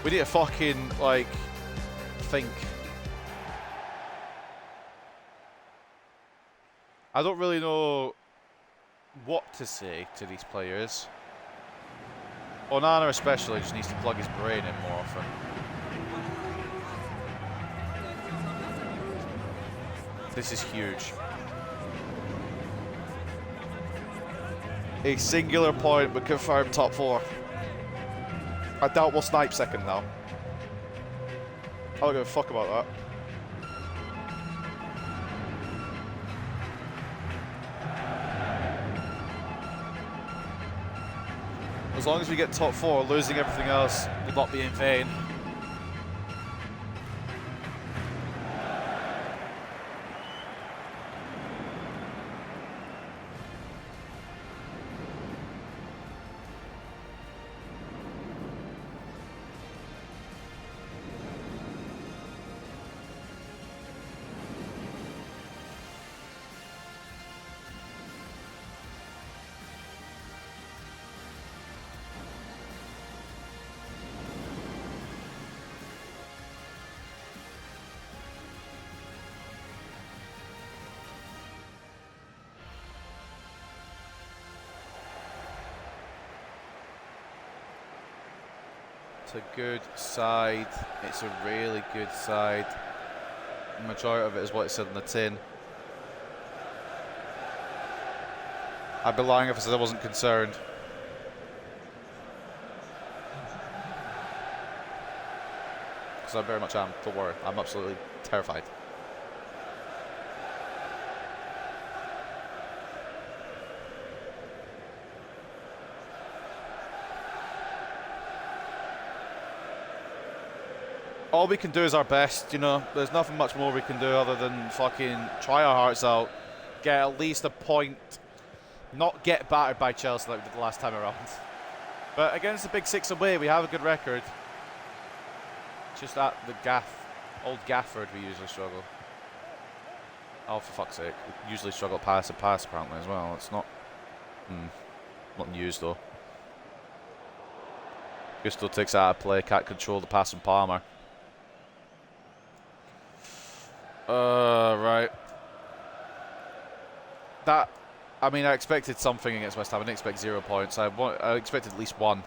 We need to fucking, like, think. I don't really know what to say to these players. Onana especially just needs to plug his brain in more often. This is huge. A singular point but confirmed top four. I doubt we'll snipe second now. I don't give a fuck about that. As long as we get top four, losing everything else will not be in vain. It's a good side. It's a really good side. The majority of it is what it said on the tin. I'd be lying if I said I wasn't concerned. Because I very much am. Don't worry. I'm absolutely terrified. All we can do is our best, you know. There's nothing much more we can do other than fucking try our hearts out, get at least a point, not get battered by Chelsea like we did the last time around. But against the Big Six away, we have a good record. Just at the old Gafford, we usually struggle. Oh, for fuck's sake. We usually struggle pass and pass apparently as well. It's not news though. Gusto takes out of play, can't control the pass from Palmer. Right. That, I mean, I expected something against West Ham. I didn't expect 0 points. I expected at least one.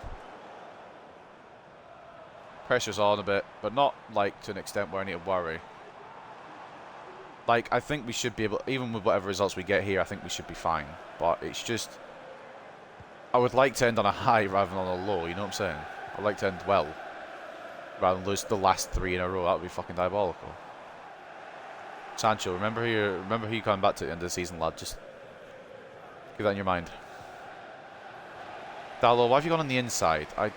Pressure's on a bit, but not like to an extent where I need to worry. Like, I think we should be able, even with whatever results we get here, I think we should be fine. But it's just, I would like to end on a high rather than on a low, you know what I'm saying? I'd like to end well, rather than lose the last 3 in a row. That would be fucking diabolical. Sancho, remember who you're coming back to at the end of the season, lad. Just keep that in your mind. Dalot, why have you gone on the inside? Okay.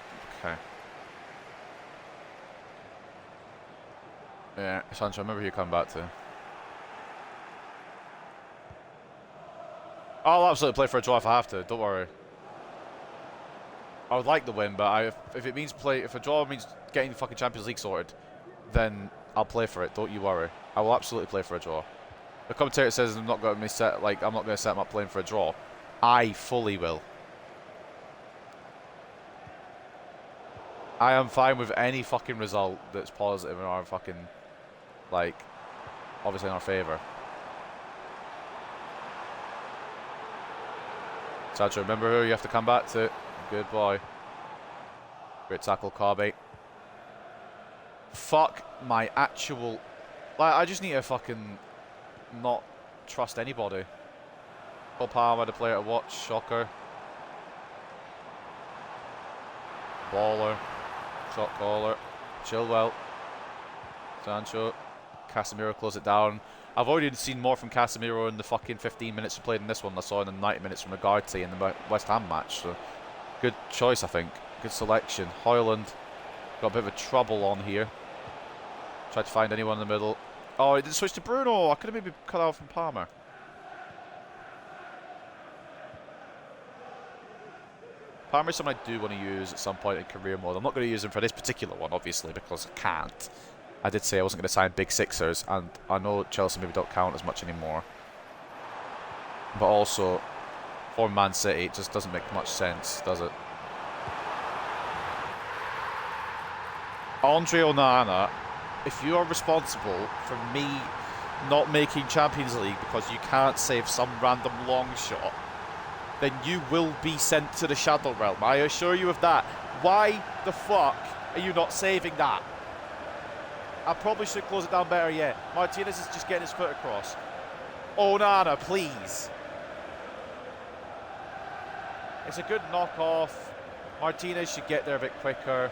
Yeah, Sancho, remember who you're coming back to. I'll absolutely play for a draw if I have to. Don't worry. I would like the win, but if it means if a draw means getting the fucking Champions League sorted, then I'll play for it. Don't you worry. I will absolutely play for a draw. The commentator says I'm not going to set him up playing for a draw. I fully will. I am fine with any fucking result that's positive in our fucking, like, obviously in our favour. Sancho, remember who you have to come back to. Good boy. Great tackle, Carby. Fuck my actual... Like, I just need to fucking not trust anybody. Paul Palmer, the player to watch. Shocker. Baller. Shot caller. Chilwell. Sancho. Casemiro close it down. I've already seen more from Casemiro in the fucking 15 minutes he played in this one than I saw in the 90 minutes from Ugarte in the West Ham match. So, good choice, I think. Good selection. Højlund got a bit of a trouble on here. Tried to find anyone in the middle. Oh, he didn't switch to Bruno. I could have maybe cut out from Palmer. Palmer's someone I do want to use at some point in career mode. I'm not going to use him for this particular one, obviously, because I can't. I did say I wasn't going to sign big sixers, and I know Chelsea maybe don't count as much anymore. But also, for Man City, it just doesn't make much sense, does it? Andre Onana, if you are responsible for me not making Champions League because you can't save some random long shot, then you will be sent to the Shadow Realm. I assure you of that. Why the fuck are you not saving that? I probably should close it down better yet. Martinez is just getting his foot across. Onana, please. It's a good knockoff. Martinez should get there a bit quicker.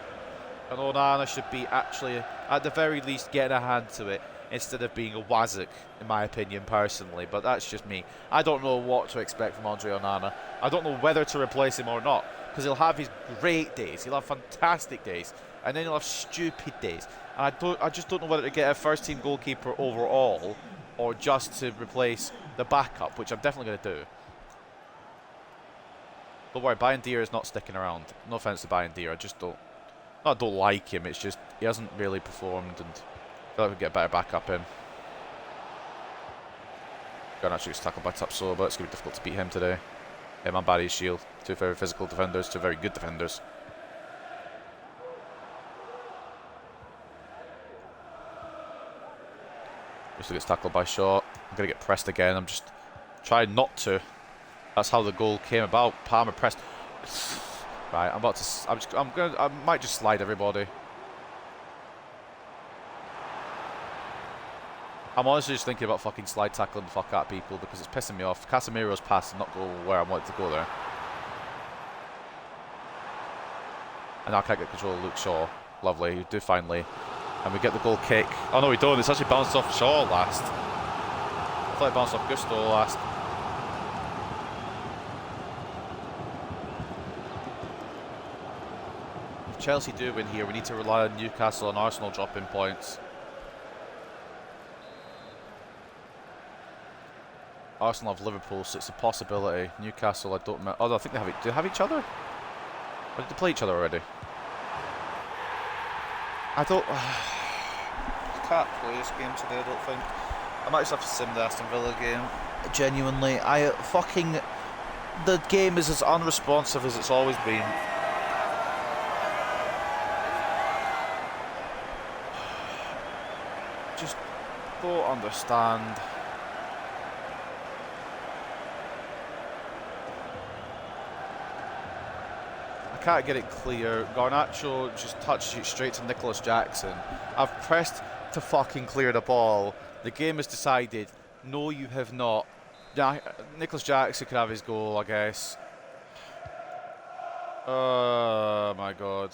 And Onana should be actually, at the very least, getting a hand to it instead of being a Wazik, in my opinion, personally. But that's just me. I don't know what to expect from Andre Onana. I don't know whether to replace him or not. Because he'll have his great days. He'll have fantastic days. And then he'll have stupid days. And I just don't know whether to get a first-team goalkeeper overall or just to replace the backup, which I'm definitely going to do. Don't worry, Bayindir is not sticking around. No offence to Bayindir, I just don't... I don't like him, it's just he hasn't really performed, and I feel like we can get a better backup in. Garnacho gets tackled by Tapsoba, but it's going to be difficult to beat him today. Him and Barry's Shield, two very physical defenders, two very good defenders. Just gets tackled by Shaw. I'm going to get pressed again, I'm just trying not to. That's how the goal came about. Palmer pressed. Right, I might just slide everybody. I'm honestly just thinking about fucking slide tackling the fuck out of people because it's pissing me off. Casemiro's pass did not go where I wanted to go there. And now I can't get control of Luke Shaw. Lovely, you do finally. And we get the goal kick. Oh no, we don't. It's actually bounced off Shaw last. I thought it bounced off Gusto last. If Chelsea do win here, we need to rely on Newcastle and Arsenal dropping points. Arsenal have Liverpool, so it's a possibility. Newcastle, I don't know. Oh, I think they have it. Do they have each other? Or did they play each other already? I don't... I can't play this game today, I don't think. I might just have to sim the Aston Villa game. Genuinely, the game is as unresponsive as it's always been. Just don't understand. I can't get it clear. Garnacho just touches it straight to Nicholas Jackson. I've pressed to fucking clear the ball. The game is decided. No, you have not. Yeah, Nicholas Jackson could have his goal, I guess. Oh my god.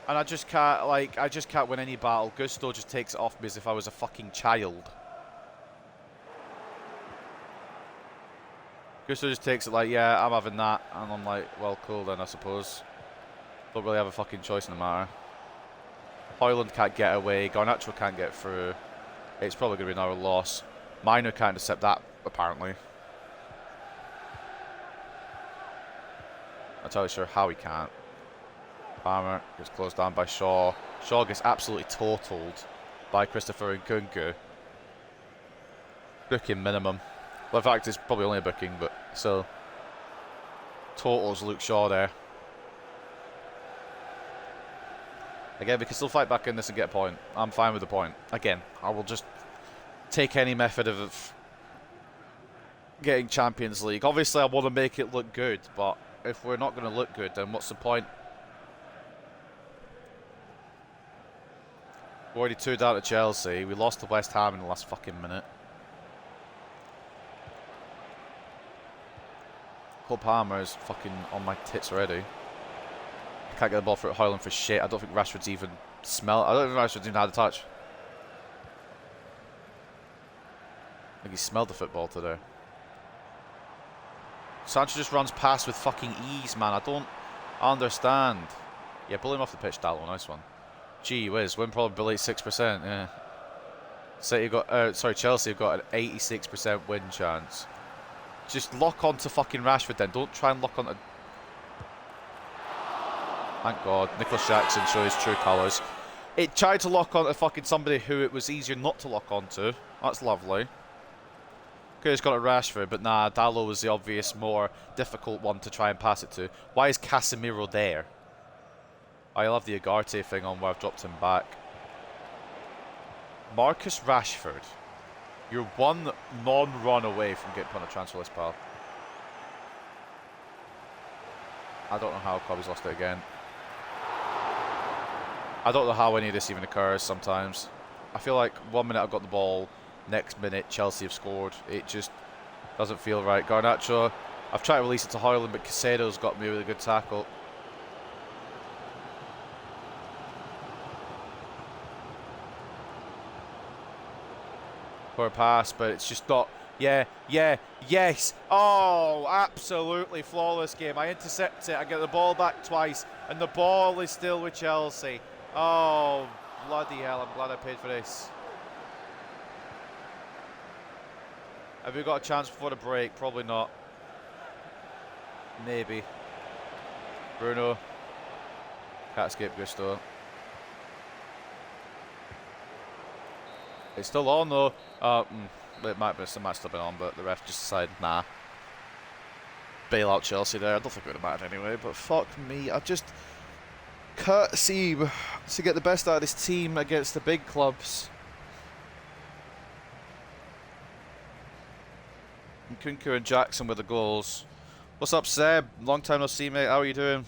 And I just can't win any battle. Gusto just takes it off me as if I was a fucking child. Gusto just takes it like, yeah, I'm having that. And I'm like, well, cool then, I suppose. Don't really have a fucking choice in the matter. Højlund can't get away. Garnacho can't get through. It's probably going to be another loss. Minor can't accept that, apparently. I'm not entirely sure how he can't. Palmer gets closed down by Shaw. Shaw gets absolutely totaled by Christopher Nkunku. Booking minimum. Well, in fact, it's probably only a booking, but still. Totals Luke Shaw there. Again, we can still fight back in this and get a point. I'm fine with the point. Again, I will just take any method of getting Champions League. Obviously, I want to make it look good, but if we're not going to look good, then what's the point? We're already 2 down to Chelsea. We lost to West Ham in the last fucking minute. Cole Palmer is fucking on my tits already. I can't get the ball for Højlund for shit. I don't think Rashford's even I don't think Rashford's even had a touch. I think he smelled the football today. Sancho just runs past with fucking ease, man. I don't understand. Yeah, pull him off the pitch, Dallo. Nice one. Gee whiz, win probability 6%. Yeah. Chelsea have got an 86% win chance. Just lock on to fucking Rashford then. Don't try and lock on to... Thank God. Nicholas Jackson shows his true colours. It tried to lock on to fucking somebody who it was easier not to lock on to. That's lovely. Could have got a Rashford, but nah, Dallo was the obvious, more difficult one to try and pass it to. Why is Casemiro there? I love the Ugarte thing on where I've dropped him back. Marcus Rashford. You're one non-run away from getting put on a transfer list, pal. I don't know how Kobe's lost it again. I don't know how any of this even occurs sometimes. I feel like 1 minute I've got the ball, next minute Chelsea have scored. It just doesn't feel right. Garnacho, I've tried to release it to Højlund, but Casado's got me a really good tackle. Poor pass, but it's just not... Yeah, yes. Oh, absolutely flawless game. I intercept it, I get the ball back twice, and the ball is still with Chelsea. Oh, bloody hell, I'm glad I paid for this. Have we got a chance before the break? Probably not. Maybe. Bruno. Can't escape Gusto. It's still on though. It might still been on, but the ref just decided, nah. Bail out Chelsea there. I don't think it would have mattered anyway, but fuck me. I just can't see to get the best out of this team against the big clubs. And Kunku and Jackson with the goals. What's up, Seb? Long time no see, mate. How are you doing?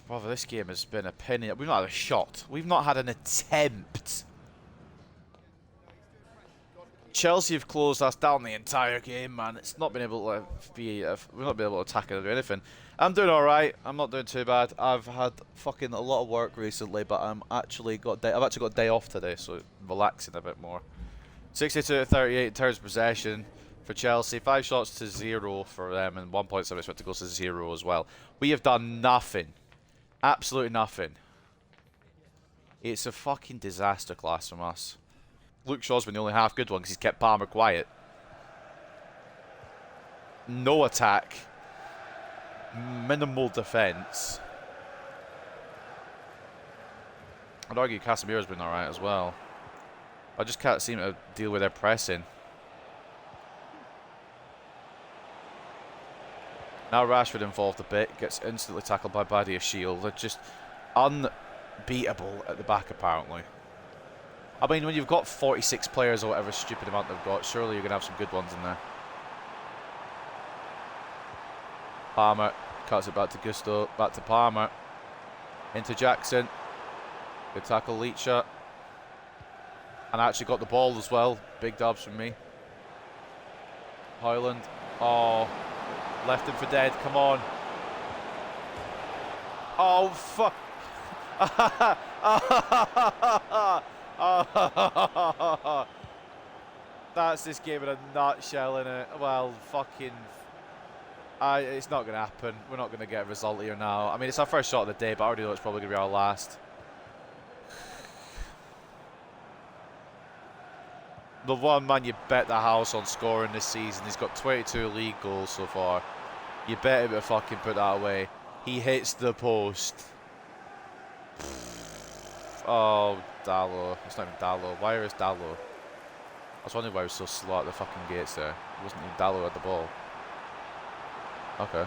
Brother, this game has been a penny. We've not had a shot. We've not had an attempt. Chelsea have closed us down the entire game, man. It's not been able to we've not been able to attack it or do anything. I'm doing all right. I'm not doing too bad. I've had fucking a lot of work recently, but I've actually got a day off today, so relaxing a bit more. 62-38 in terms of possession for Chelsea. 5 shots to 0 for them, and 1.7 expected goals to 0 as well. We have done nothing. Absolutely nothing. It's a fucking disaster class from us. Luke Shaw's been the only half good one because he's kept Palmer quiet. No attack. Minimal defence. I'd argue Casemiro's been alright as well. I just can't seem to deal with their pressing. Now Rashford involved a bit, gets instantly tackled by Badia Shield. They're just unbeatable at the back, apparently. I mean, when you've got 46 players or whatever stupid amount they've got, surely you're going to have some good ones in there. Palmer cuts it back to Gusto, back to Palmer. Into Jackson. Good tackle, Leacher. And I actually got the ball as well. Big dubs from me. Højlund. Oh. Left him for dead, come on. Oh, fuck. That's this game in a nutshell, innit? Well, fucking... it's not going to happen. We're not going to get a result here now. I mean, it's our first shot of the day, but I already know it's probably going to be our last. The one man you bet the house on scoring this season. He's got 22 league goals so far. You bet him to fucking put that away. He hits the post. Oh, Dallo. It's not even Dallo. Where is Dallo? I was wondering why he was so slow at the fucking gates there. It wasn't even Dallo at the ball. Okay.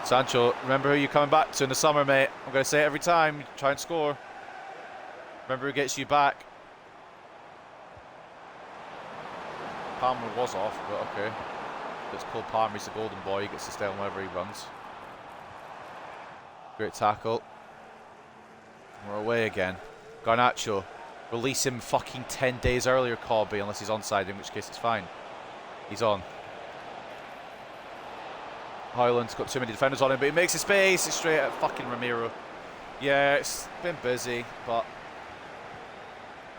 Sancho, remember who you're coming back to in the summer, mate. I'm going to say it every time. Try and score. Remember who gets you back. Palmer was off, but okay. It's called Palmer. He's the golden boy. He gets to stay on wherever he runs. Great tackle. We're away again. Garnacho. Release him fucking 10 days earlier, Corby, unless he's onside, in which case it's fine. He's on. Højlund's got too many defenders on him, but he makes a space. It's straight at fucking Ramiro. Yeah, it's been busy, but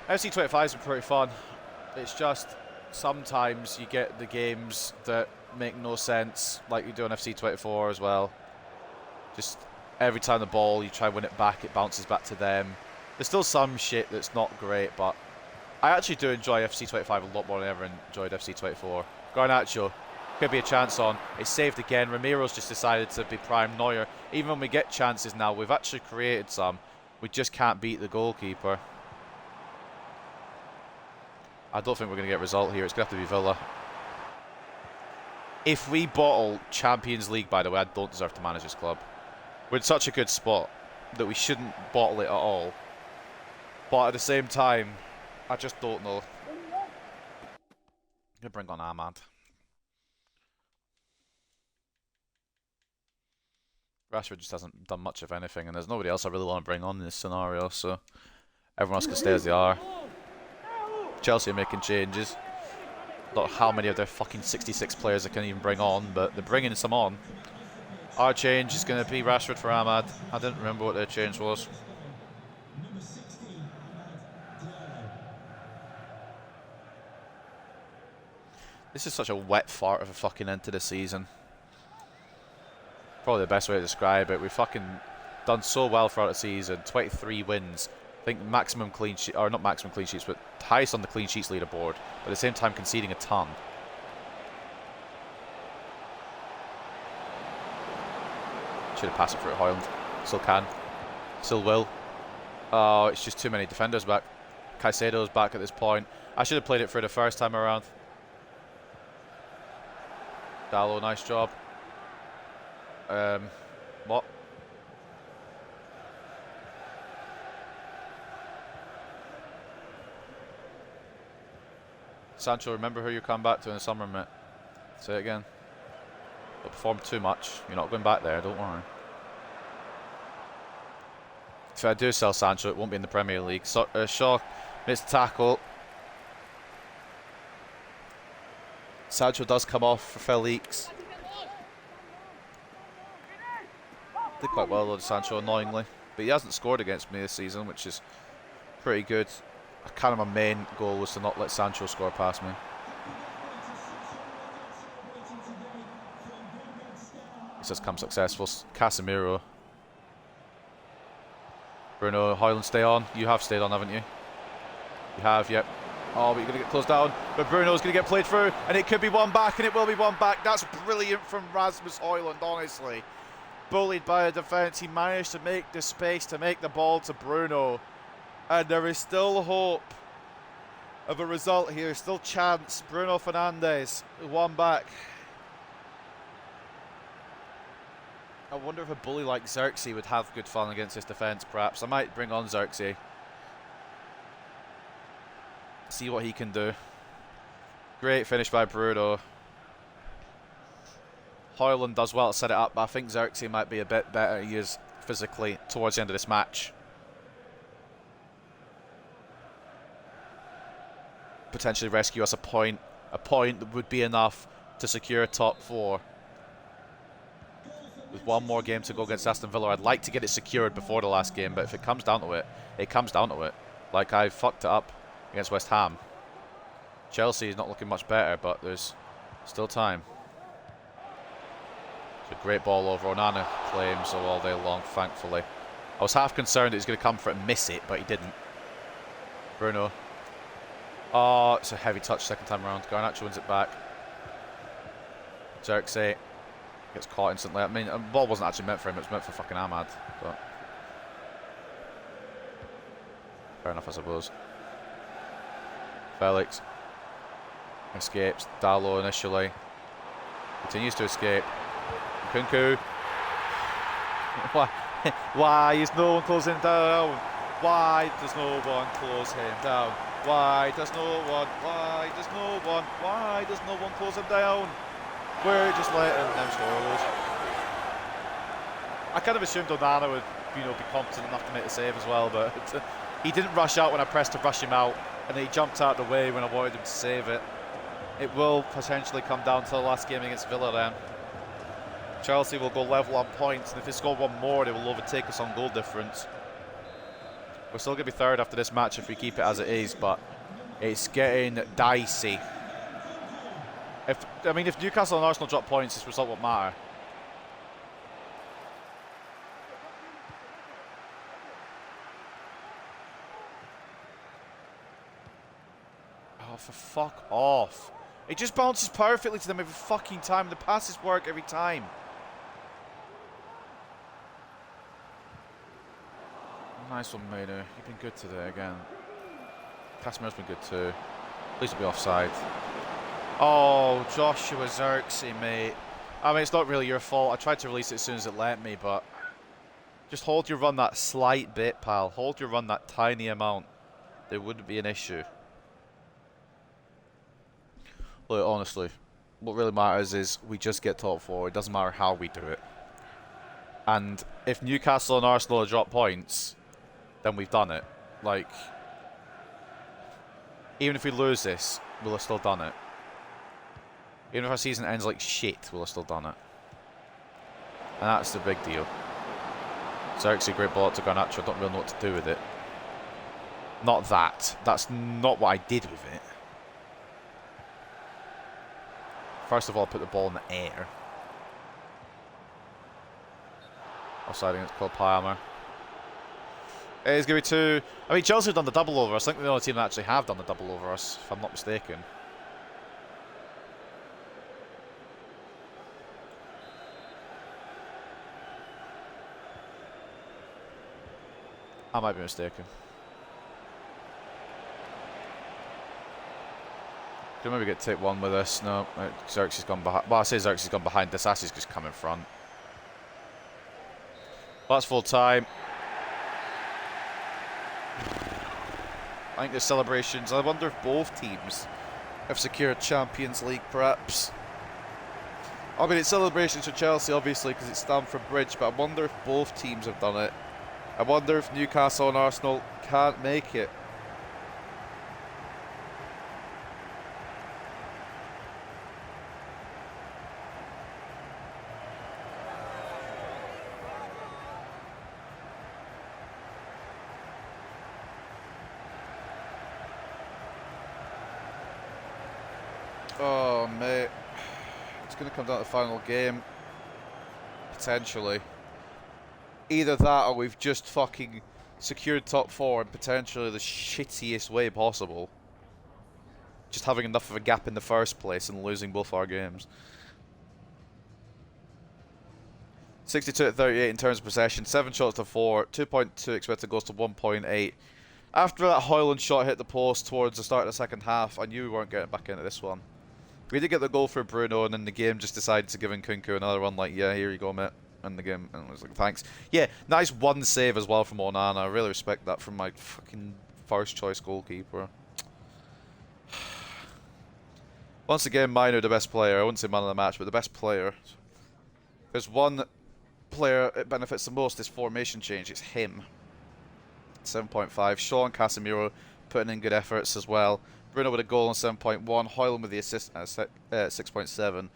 FC25 has been pretty fun. It's just sometimes you get the games that make no sense, like you do on FC24 as well. Just every time the ball, you try and win it back, it bounces back to them. There's still some shit that's not great, but I actually do enjoy FC25 a lot more than I ever enjoyed FC24. Garnacho. Could be a chance on. It's saved again. Ramiro's just decided to be prime Neuer. Even when we get chances now, we've actually created some. We just can't beat the goalkeeper. I don't think we're going to get a result here. It's going to have to be Villa. If we bottle Champions League, by the way, I don't deserve to manage this club. We're in such a good spot that we shouldn't bottle it at all. But at the same time, I just don't know. I'm going to bring on Ahmad. Rashford just hasn't done much of anything, and there's nobody else I really want to bring on in this scenario, so everyone else can stay as they are. Chelsea are making changes. Not how many of their fucking 66 players they can even bring on, but they're bringing some on. Our change is going to be Rashford for Ahmad. I didn't remember what their change was. This is such a wet fart of a fucking end to the season. Probably the best way to describe it. We've fucking done so well throughout the season. 23 wins. I think maximum clean sheet, or not maximum clean sheets, but highest on the clean sheets leaderboard. But at the same time conceding a ton. Should have passed it through at Højlund. Still can. Still will. Oh, it's just too many defenders back. Caicedo's back at this point. I should have played it through the first time around. Dallo, nice job. What? Sancho, remember who you come back to in the summer, mate. Say it again. Don't perform too much. You're not going back there, don't worry. If I do sell Sancho, it won't be in the Premier League. So, Shaw missed the tackle. Sancho does come off for Felix. Did quite well though, Sancho, annoyingly. But he hasn't scored against me this season, which is pretty good. Kind of my main goal was to not let Sancho score past me. This has come successful. Casemiro. Bruno, Højlund, stay on. You have stayed on, haven't you? You have, yep. Oh, but you're going to get closed down. But Bruno's going to get played through, and it could be one back, and it will be one back. That's brilliant from Rasmus Højlund, honestly. Bullied by a defence, he managed to make the space to make the ball to Bruno. And there is still hope of a result here. Still chance. Bruno Fernandes, one back. I wonder if a bully like Xerxes would have good fun against this defence, perhaps. I might bring on Xerxes. See what he can do. Great finish by Bruno. Højlund does well to set it up, but I think Xerxes might be a bit better. He is physically towards the end of this match. Potentially rescue us a point that would be enough to secure a top four. With one more game to go against Aston Villa, I'd like to get it secured before the last game, but if it comes down to it, it comes down to it. Like I fucked it up against West Ham. Chelsea is not looking much better, but there's still time. It's a great ball over. Onana claims all day long, thankfully. I was half concerned that he's going to come for it and miss it, but he didn't. Bruno. Oh, it's a heavy touch second time around. Garnacho wins it back. Xerxes gets caught instantly. I mean, the ball wasn't actually meant for him. It was meant for fucking Ahmad. But fair enough, I suppose. Felix escapes. Dallo initially continues to escape. Kunku. Why? Why is no one closing him down? Why does no one close him down? Why does no one? Why does no one? Why does no one close him down? We're just letting them score those. I kind of assumed Onana would, be competent enough to make the save as well, but he didn't rush out when I pressed to rush him out, and then he jumped out of the way when I wanted him to save it. It will potentially come down to the last game against Villa then. Chelsea will go level on points, and if they score one more, they will overtake us on goal difference. We're still going to be third after this match if we keep it as it is, but it's getting dicey. If Newcastle and Arsenal drop points, this result won't matter. Oh, for fuck off. It just bounces perfectly to them every fucking time. The passes work every time. Nice one, Maynard. You've been good today again. Casemiro's been good too. Please don't be offside. Oh, Joshua Zirkzee, mate. I mean, it's not really your fault. I tried to release it as soon as it let me, but just hold your run that slight bit, pal. Hold your run that tiny amount. There wouldn't be an issue. Look, honestly, what really matters is we just get top four. It doesn't matter how we do it. And if Newcastle and Arsenal drop points, then we've done it. Like, even if we lose this, we'll have still done it. Even if our season ends like shit, we'll have still done it. And that's the big deal. Xerxes, great ball to Garnacho. I don't really know what to do with it. Not that. That's not what I did with it. First of all, put the ball in the air. Offside against Cole Palmer. It's going to be two. I mean, Chelsea have done the double over us. I think they're the only team that actually have done the double over us, if I'm not mistaken. I might be mistaken. Do maybe get take one with us? No, Xerxes gone behind. Well, I say Xerxes gone behind. Disasi's just come in front. Well, that's full time. I think there's celebrations. I wonder if both teams have secured Champions League, perhaps. I mean, it's celebrations for Chelsea, obviously, because it's Stamford Bridge, but I wonder if both teams have done it. I wonder if Newcastle and Arsenal can't make it. Oh, mate. It's going to come down to the final game. Potentially. Either that or we've just fucking secured top four in potentially the shittiest way possible. Just having enough of a gap in the first place and losing both our games. 62-38 in terms of possession. 7 shots to 4. 2.2 expected goals to 1.8. After that Højlund shot hit the post towards the start of the second half, I knew we weren't getting back into this one. We did get the goal for Bruno, and then the game just decided to give Nkunku another one. Like, yeah, here you go, mate. And the game, and I was like, thanks. Yeah, nice one save as well from Onana. I really respect that from my fucking first choice goalkeeper. Once again, Mino the best player. I wouldn't say man of the match, but the best player. There's one player it benefits the most this formation change. It's him. 7.5. Shaw and Casemiro putting in good efforts as well. Bruno with a goal on 7.1. Højlund with the assist at 6.7.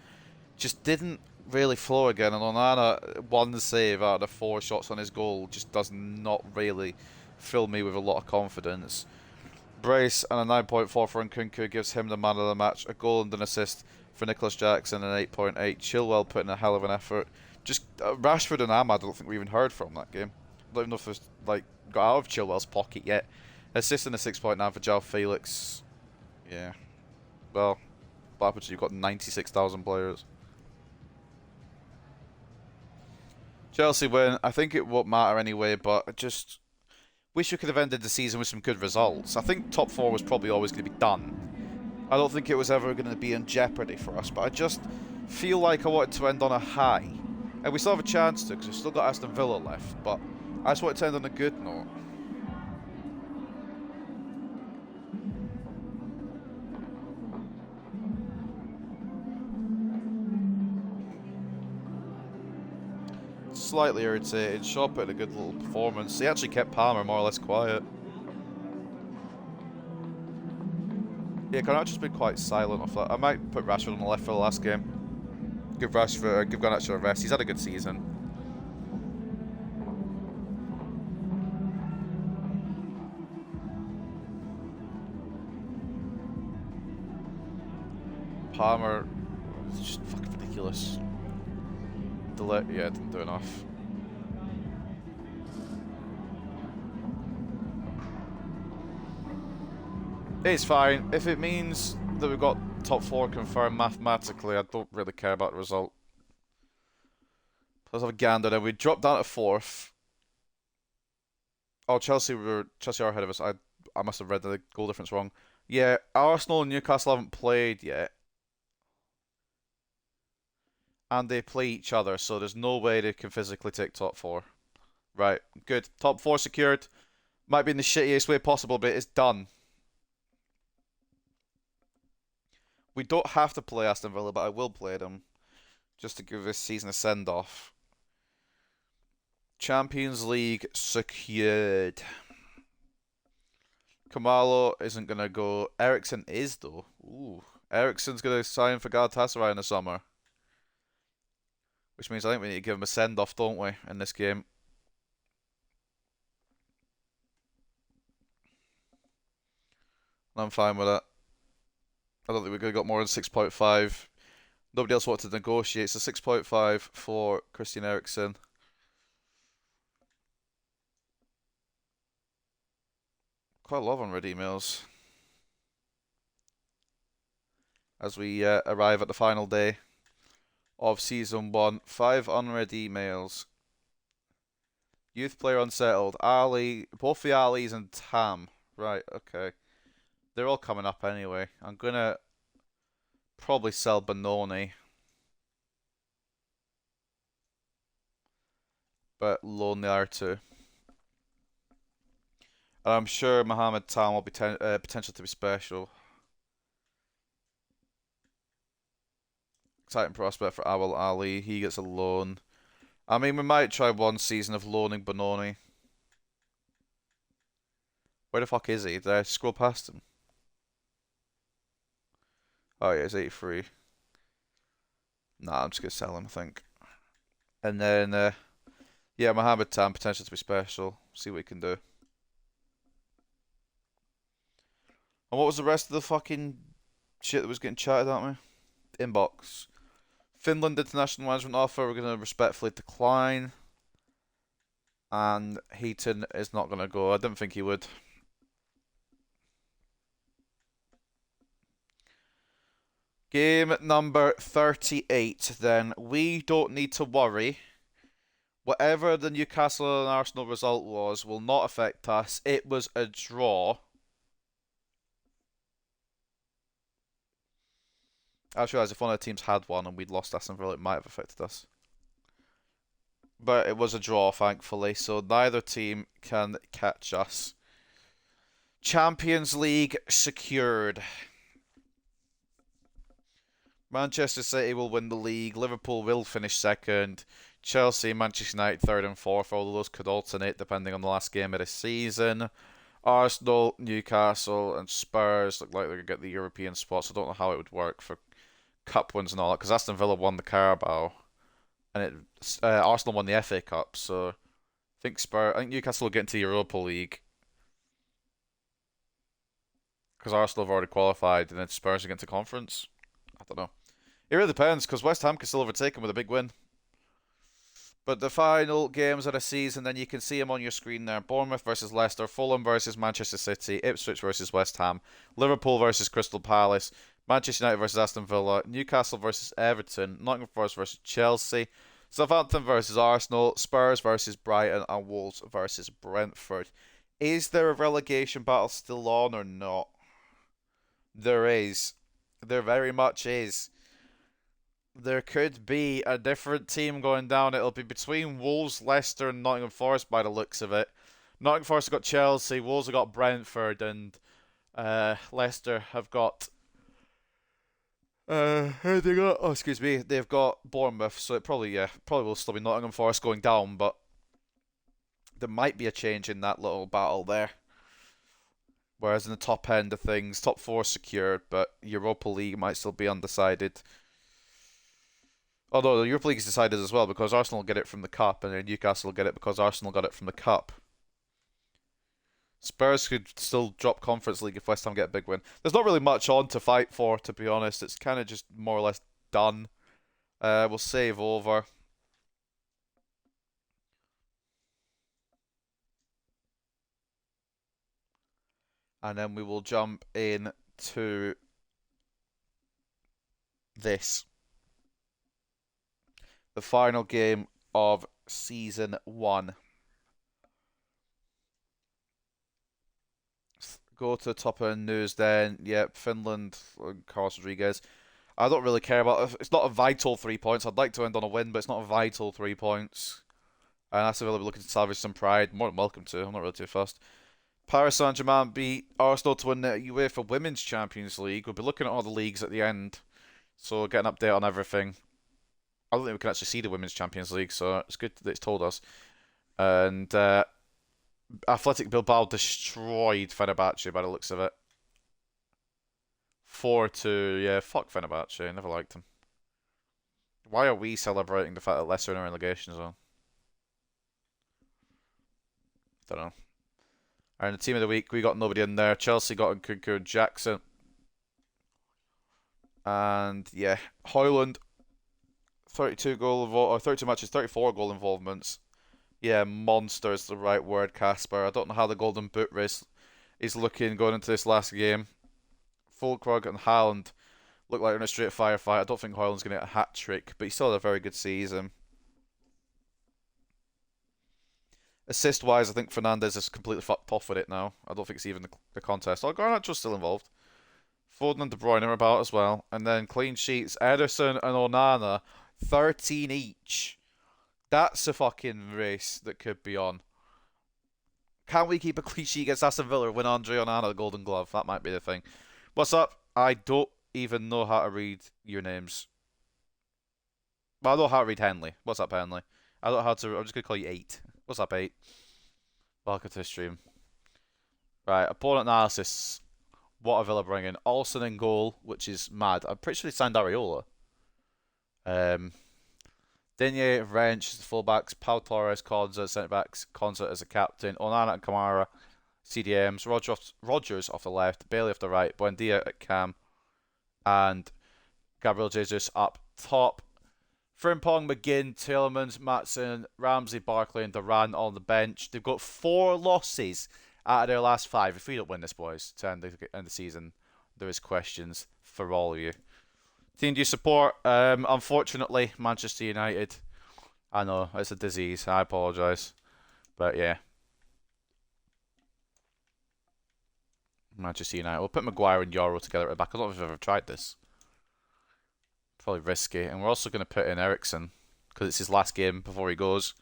Just didn't really flow again. And Onana, one save out of 4 shots on his goal just does not really fill me with a lot of confidence. Brace and a 9.4 for Nkunku gives him the man of the match. A goal and an assist for Nicholas Jackson, an 8.8. Chilwell putting a hell of an effort. Just Rashford and Ahmad, I don't think we even heard from that game. I don't even know if it's like got out of Chilwell's pocket yet. Assist and a 6.9 for João Felix. Yeah. Well, what happens when you've got 96,000 players? Chelsea win. I think it won't matter anyway, but I just wish we could have ended the season with some good results. I think top 4 was probably always going to be done. I don't think it was ever going to be in jeopardy for us, but I just feel like I wanted to end on a high. And we still have a chance to, because we've still got Aston Villa left, but I just want to end on a good note. Slightly irritated. Shaw put in a good little performance. He actually kept Palmer more or less quiet. Yeah, Garnacho's been quite silent off that. I might put Rashford on the left for the last game. Give Garnacho a rest. He's had a good season. Palmer, it's just fucking ridiculous. Yeah, didn't do enough. It's fine. If it means that we've got top 4 confirmed mathematically, I don't really care about the result. Let's have a gander then. We dropped down to 4th. Oh, Chelsea are ahead of us. I must have read the goal difference wrong. Yeah, Arsenal and Newcastle haven't played yet. And they play each other, so there's no way they can physically take top 4. Right, good. Top 4 secured. Might be in the shittiest way possible, but it's done. We don't have to play Aston Villa, but I will play them. Just to give this season a send-off. Champions League secured. Kamalo isn't going to go. Eriksen is, though. Ooh. Eriksen's going to sign for Galatasaray in the summer. Which means I think we need to give him a send-off, don't we, in this game? I'm fine with that. I don't think we could have got more than 6.5. Nobody else wanted to negotiate, so 6.5 for Christian Eriksen. Quite a lot of unread emails. As we arrive at the final day of Season 1. 5 unread emails. Youth player unsettled. Ali, both the Alis and Tam. Right, okay. They're all coming up anyway. I'm going to probably sell Benoni. But loan the other two. And I'm sure Mohamed Tam will be potential to be special. Exciting prospect for Awal Ali. He gets a loan. I mean, we might try one season of loaning Benoni. Where the fuck is he? Did I scroll past him? Oh yeah, he's 83. Nah, I'm just gonna sell him, I think. And then, yeah, Mohamed Tam, potential to be special. See what he can do. And what was the rest of the fucking shit that was getting chatted at me? Inbox. Finland international management offer, we're going to respectfully decline. And Heaton is not going to go. I didn't think he would. Game number 38 then. We don't need to worry. Whatever the Newcastle and Arsenal result was will not affect us. It was a draw. I just realised if one of the teams had one and we'd lost Aston Villa, it might have affected us. But it was a draw, thankfully, so neither team can catch us. Champions League secured. Manchester City will win the league. Liverpool will finish second. Chelsea, Manchester United third and fourth. All of those could alternate depending on the last game of the season. Arsenal, Newcastle, and Spurs look like they're going to get the European spots. I don't know how it would work for cup wins and all that, because Aston Villa won the Carabao, and Arsenal won the FA Cup. So I think Newcastle will get into the Europa League because Arsenal have already qualified, and then Spurs are getting to conference. I don't know. It really depends, because West Ham can still overtake them with a big win. But the final games of the season, then you can see them on your screen there. Bournemouth versus Leicester, Fulham versus Manchester City, Ipswich versus West Ham, Liverpool versus Crystal Palace, Manchester United versus Aston Villa, Newcastle versus Everton, Nottingham Forest versus Chelsea, Southampton versus Arsenal, Spurs versus Brighton, and Wolves versus Brentford. Is there a relegation battle still on or not? There is. There very much is. there could be a different team going down. It'll be between Wolves, Leicester, and Nottingham Forest by the looks of it. Nottingham Forest have got Chelsea, Wolves have got Brentford, and Leicester have got. Who they got? Oh, excuse me. They've got Bournemouth, so it probably will still be Nottingham Forest going down, but there might be a change in that little battle there. Whereas in the top end of things, top four secured, but Europa League might still be undecided. Although the Europa League is decided as well because Arsenal get it from the Cup, and then Newcastle will get it because Arsenal got it from the Cup. Spurs could still drop Conference League if West Ham get a big win. There's not really much on to fight for, to be honest. It's kind of just more or less done. We'll save over. And then we will jump in to this. The final game of Season 1. Go to the top of the news then. Yep, Finland, Carlos Rodriguez. I don't really care about it. It's not a vital 3 points. I'd like to end on a win, but it's not a vital 3 points. And that's available looking to salvage some pride. More than welcome to. I'm not really too fussed. Paris Saint-Germain beat Arsenal to win the UEFA Women's Champions League. We'll be looking at all the leagues at the end. So get an update on everything. I don't think we can actually see the Women's Champions League, so it's good that it's told us. And Athletic Bilbao destroyed Fenerbahce by the looks of it. 4-2. Yeah, fuck Fenerbahce. I never liked them. Why are we celebrating the fact that Leicester are in a relegation zone? Don't know. And the team of the week, we got nobody in there. Chelsea got Nkunku and Jackson. And yeah, Højlund, 32 matches, 34 goal involvements. Yeah, monster is the right word, Casper. I don't know how the Golden Boot race is looking going into this last game. Fulkrug and Haaland look like they're in a straight firefight. I don't think Højlund's going to get a hat trick, but he still had a very good season. Assist-wise, I think Fernandes is completely fucked off with it now. I don't think it's even the contest. Oh, Garnacho's still involved. Foden and De Bruyne are about as well. And then clean sheets, Ederson and Onana, 13 each. That's a fucking race that could be on. Can we keep a clean sheet against Aston Villa or win Andre Onana the Golden Glove? That might be the thing. What's up? I don't even know how to read your names. Well, I know how to read Henley. What's up, Henley? I don't know how to... I'm just going to call you 8. What's up, 8? Welcome to the stream. Right, opponent analysis. What are Villa bringing? Olsen in goal, which is mad. I'm pretty sure they signed Areola. Digne, Wrench as the fullbacks, Pau Torres, Konza as centre-backs, Konza as a captain, Onana and Kamara, CDMs, Rogers off the left, Bailey off the right, Buendia at cam, and Gabriel Jesus up top. Frimpong, McGinn, Tielemans, Matson, Ramsey, Barkley, and Duran on the bench. They've got 4 losses out of their last 5. If we don't win this, boys, to end the season, there is questions for all of you. Team do you support? Unfortunately, Manchester United. I know, it's a disease. I apologise. But yeah. Manchester United. We'll put Maguire and Euro together at the back. I don't know if I've ever tried this. Probably risky. And we're also going to put in Eriksen because it's his last game before he goes.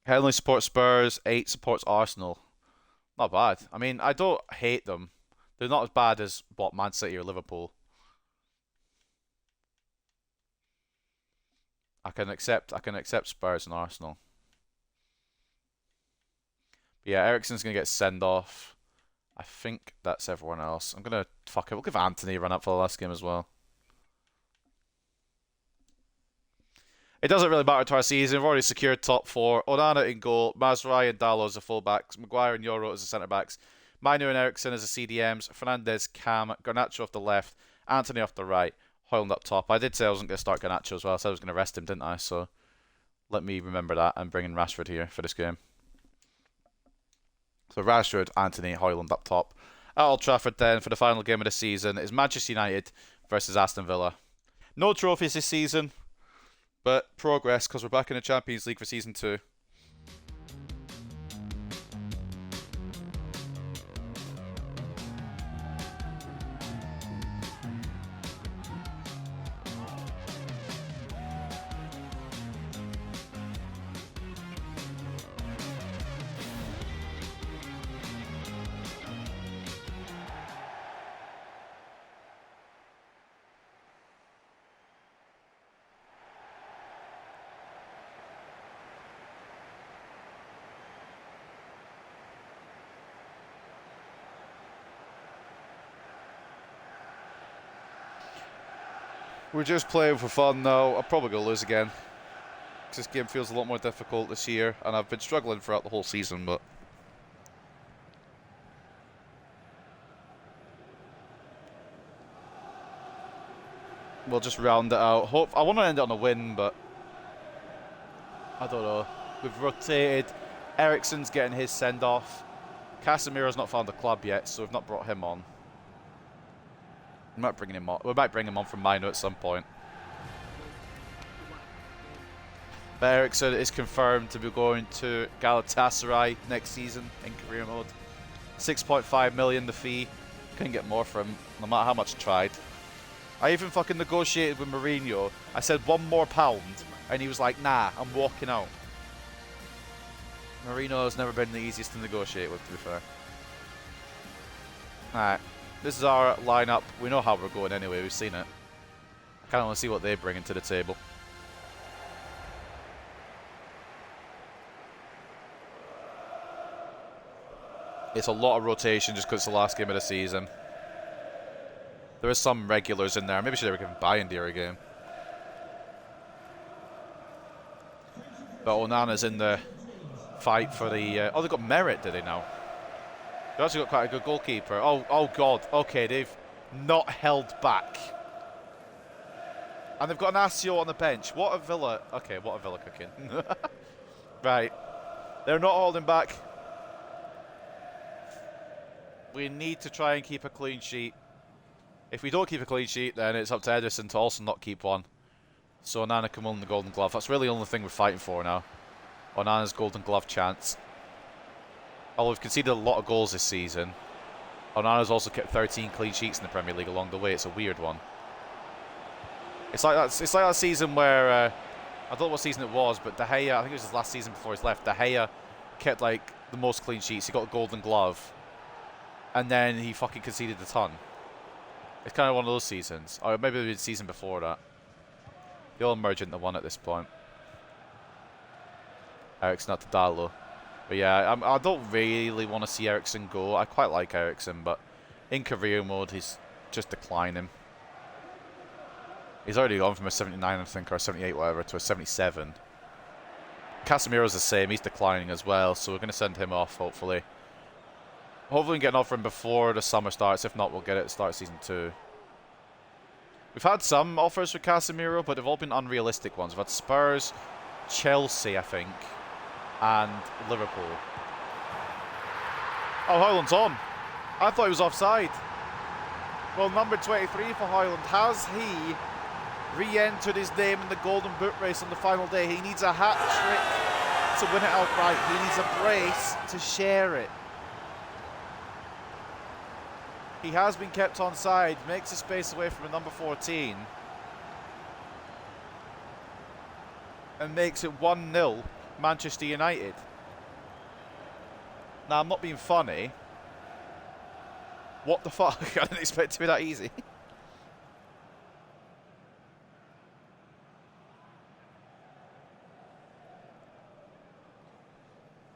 Henley supports Spurs. 8 supports Arsenal. Not bad. I mean, I don't hate them. They're not as bad as what Man City or Liverpool. I can accept Spurs and Arsenal. But yeah, Eriksen's gonna get send off. I think that's everyone else. I'm gonna fuck it. We'll give Anthony a run up for the last game as well. It doesn't really matter to our season. We've already secured top 4. Onana in goal, Mazraoui and Dalot as the fullbacks, Maguire and Euro as the centre backs. Manu and Eriksen as the CDMs, Fernandes, Cam, Garnacho off the left, Anthony off the right, Højlund up top. I did say I wasn't going to start Garnacho as well, so I was going to rest him, didn't I? So let me remember that and bring in Rashford here for this game. So Rashford, Anthony, Højlund up top. At Old Trafford then for the final game of the season is Manchester United versus Aston Villa. No trophies this season, but progress because we're back in the Champions League for Season 2. We're just playing for fun now. I'm probably going to lose again. Because this game feels a lot more difficult this year. And I've been struggling throughout the whole season, but... we'll just round it out. I want to end it on a win, but... I don't know. We've rotated. Eriksen's getting his send-off. Casemiro's not found the club yet, so we've not brought him on. We might bring him on. We might bring him on from Mino at some point. But Eriksen is confirmed to be going to Galatasaray next season in career mode. 6.5 million the fee. Couldn't get more for him, no matter how much I tried. I even fucking negotiated with Mourinho. I said £1 more, and he was like, nah, I'm walking out. Mourinho has never been the easiest to negotiate with, to be fair. Alright, this is our lineup. We know how we're going anyway, we've seen it. I kind of want to see what they bring into the table. It's a lot of rotation just because it's the last game of the season. There is some regulars in there. Maybe I should have given Bayindir a game. But Onana's in the fight for the... oh, they've got Merit, do they now? They've actually got quite a good goalkeeper. Oh God. Okay, they've not held back. And they've got an Asio on the bench. What a Villa... okay, what a Villa cooking. Right. They're not holding back. We need to try and keep a clean sheet. If we don't keep a clean sheet, then it's up to Ederson to also not keep one. So Onana can win the Golden Glove. That's really the only thing we're fighting for now. Onana's Golden Glove chance. Although we've conceded a lot of goals this season, Onana's also kept 13 clean sheets in the Premier League along the way. It's a weird one. It's like that season where I don't know what season it was, but De Gea, I think it was his last season before he's left. De Gea kept like the most clean sheets. He got a Golden Glove, and then he fucking conceded a ton. It's kind of one of those seasons, or maybe the season before that. They all merge into one at this point. Eriksen not to Dalo. But yeah, I don't really want to see Eriksen go. I quite like Eriksen, but in career mode, he's just declining. He's already gone from a 79, I think, or a 78, whatever, to a 77. Casemiro's the same. He's declining as well, so we're going to send him off, hopefully. Hopefully we can get an offer in before the summer starts. If not, we'll get it at the start of season 2. We've had some offers for Casemiro, but they've all been unrealistic ones. We've had Spurs, Chelsea, I think, and Liverpool. Oh, Højlund's on. I thought he was offside. Well, number 23 for Højlund. Has he re-entered his name in the Golden Boot race on the final day? He needs a hat-trick to win it outright. He needs a brace to share it. He has been kept onside, makes a space away from a number 14. And makes it 1-0 Manchester United. Now, I'm not being funny. What the fuck? I didn't expect it to be that easy.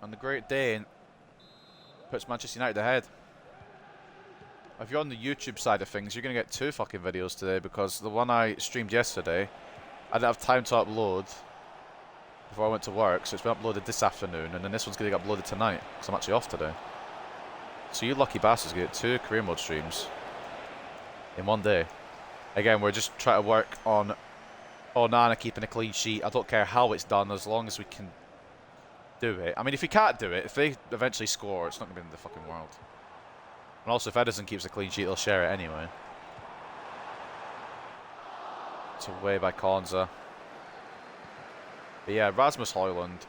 And the Great Dane puts Manchester United ahead. If you're on the YouTube side of things, you're going to get 2 fucking videos today, because the one I streamed yesterday, I didn't have time to upload before I went to work, so it's been uploaded this afternoon, and then this one's going to get uploaded tonight, because I'm actually off today. So you lucky bastards get 2 career mode streams in one day. Again, we're just trying to work on Onana keeping a clean sheet. I don't care how it's done, as long as we can do it. I mean, if we can't do it, if they eventually score, it's not going to be in the fucking world. And also, if Ederson keeps a clean sheet, they'll share it anyway. It's away by Konza. But yeah, Rasmus Højlund,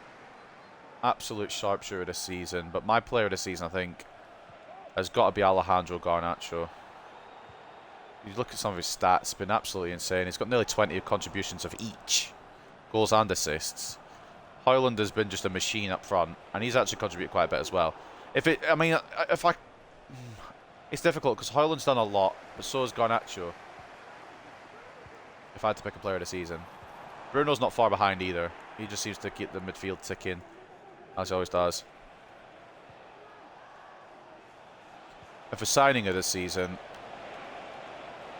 absolute sharpshooter this season. But my player this season, I think, has got to be Alejandro Garnacho. You look at some of his stats, it's been absolutely insane. He's got nearly 20 contributions of each, goals and assists. Højlund has been just a machine up front, and he's actually contributed quite a bit as well. It's difficult because Højlund's done a lot, but so has Garnacho. If I had to pick a player of the season. Bruno's not far behind either. He just seems to keep the midfield ticking, as he always does. And for signing of this season,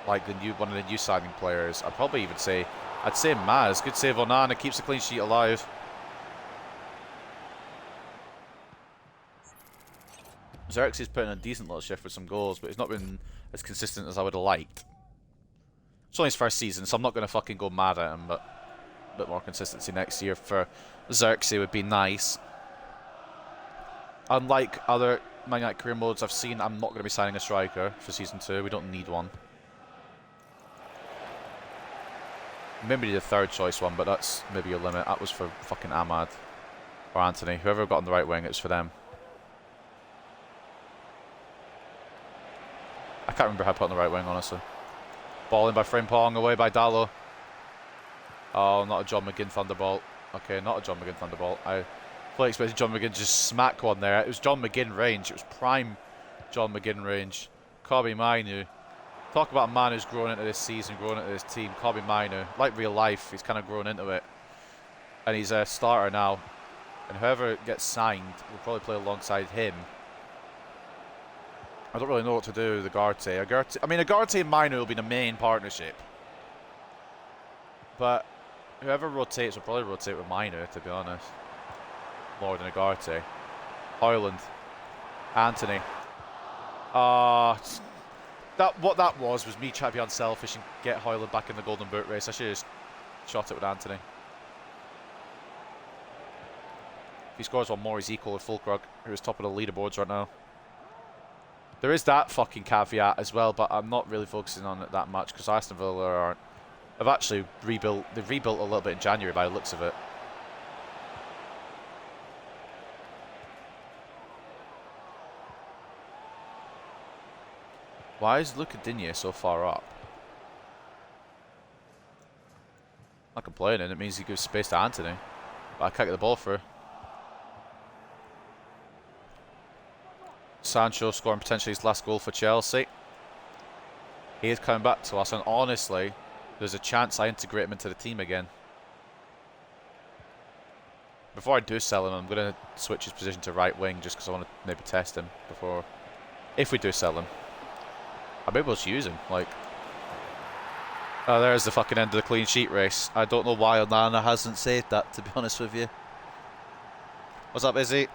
like one of the new signing players. I'd probably even say, I'd say Maz. Good save on Nana, keeps the clean sheet alive. Xerxes put in a decent little shift with some goals, but he's not been as consistent as I would have liked. It's only his first season, so I'm not going to fucking go mad at him, but a bit more consistency next year for Xerxes would be nice. Unlike other Man United career modes I've seen, I'm not going to be signing a striker for Season 2. We don't need one. Maybe the third choice one, but that's maybe your limit. That was for fucking Ahmad or Anthony. Whoever got on the right wing, it was for them. I can't remember how I put on the right wing, honestly. Ball in by Frimpong, away by Dallo. Oh, not a John McGinn Thunderbolt. Okay, not a John McGinn Thunderbolt. I fully expected John McGinn to just smack one there. It was John McGinn range. It was prime John McGinn range. Kobbie Mainoo. Talk about a man who's grown into this season, grown into this team. Kobbie Mainoo. Like real life, he's kind of grown into it. And he's a starter now. And whoever gets signed will probably play alongside him. I don't really know what to do with Agarte. I mean, Agarte and Mainoo will be the main partnership. But whoever rotates will probably rotate with Mainoo, to be honest. More than Agarte. Højlund. Anthony. What that was me trying to be unselfish and get Højlund back in the Golden Boot race. I should have just shot it with Anthony. If he scores one more, he's equal with Fulkrug, who is top of the leaderboards right now. There is that fucking caveat as well, but I'm not really focusing on it that much because Aston Villa aren't. They've actually rebuilt. They've rebuilt a little bit in January by the looks of it. Why is Luca Digne so far up? I'm not complaining. It means he gives space to Anthony, but I can't get the ball through. Sancho scoring potentially his last goal for Chelsea. He is coming back to us, and honestly, there's a chance I integrate him into the team again. Before I do sell him, I'm going to switch his position to right wing just because I want to maybe test him before. If we do sell him, I'm able to use him. Like, oh, there's the fucking end of the clean sheet race. I don't know why Onana hasn't saved that, to be honest with you. What's up, Izzy?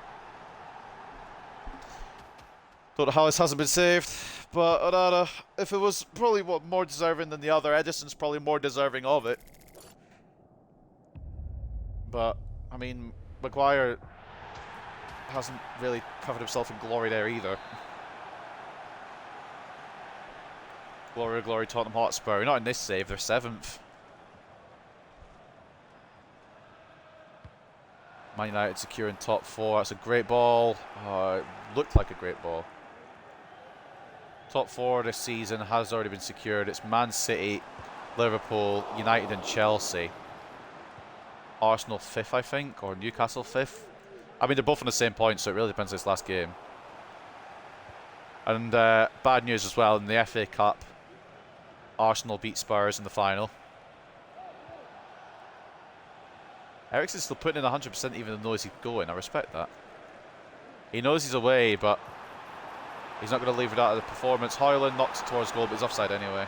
Don't know how this hasn't been saved, but Onana, if it was probably more deserving than the other, Edison's probably more deserving of it. But, I mean, Maguire hasn't really covered himself in glory there either. Glory, glory, Tottenham Hotspur. Not in this save, they're 7th. Man United securing top 4. That's a great ball. It looked like a great ball. Top 4 this season has already been secured. It's Man City, Liverpool, United and Chelsea. Arsenal 5th, I think, or Newcastle 5th. I mean, they're both on the same point, so it really depends on this last game. And bad news as well, in the FA Cup, Arsenal beat Spurs in the final. Eriksen's still putting in 100% even though he's going. I respect that. He knows he's away, but he's not going to leave it out of the performance. Højlund knocks it towards goal, but he's offside anyway.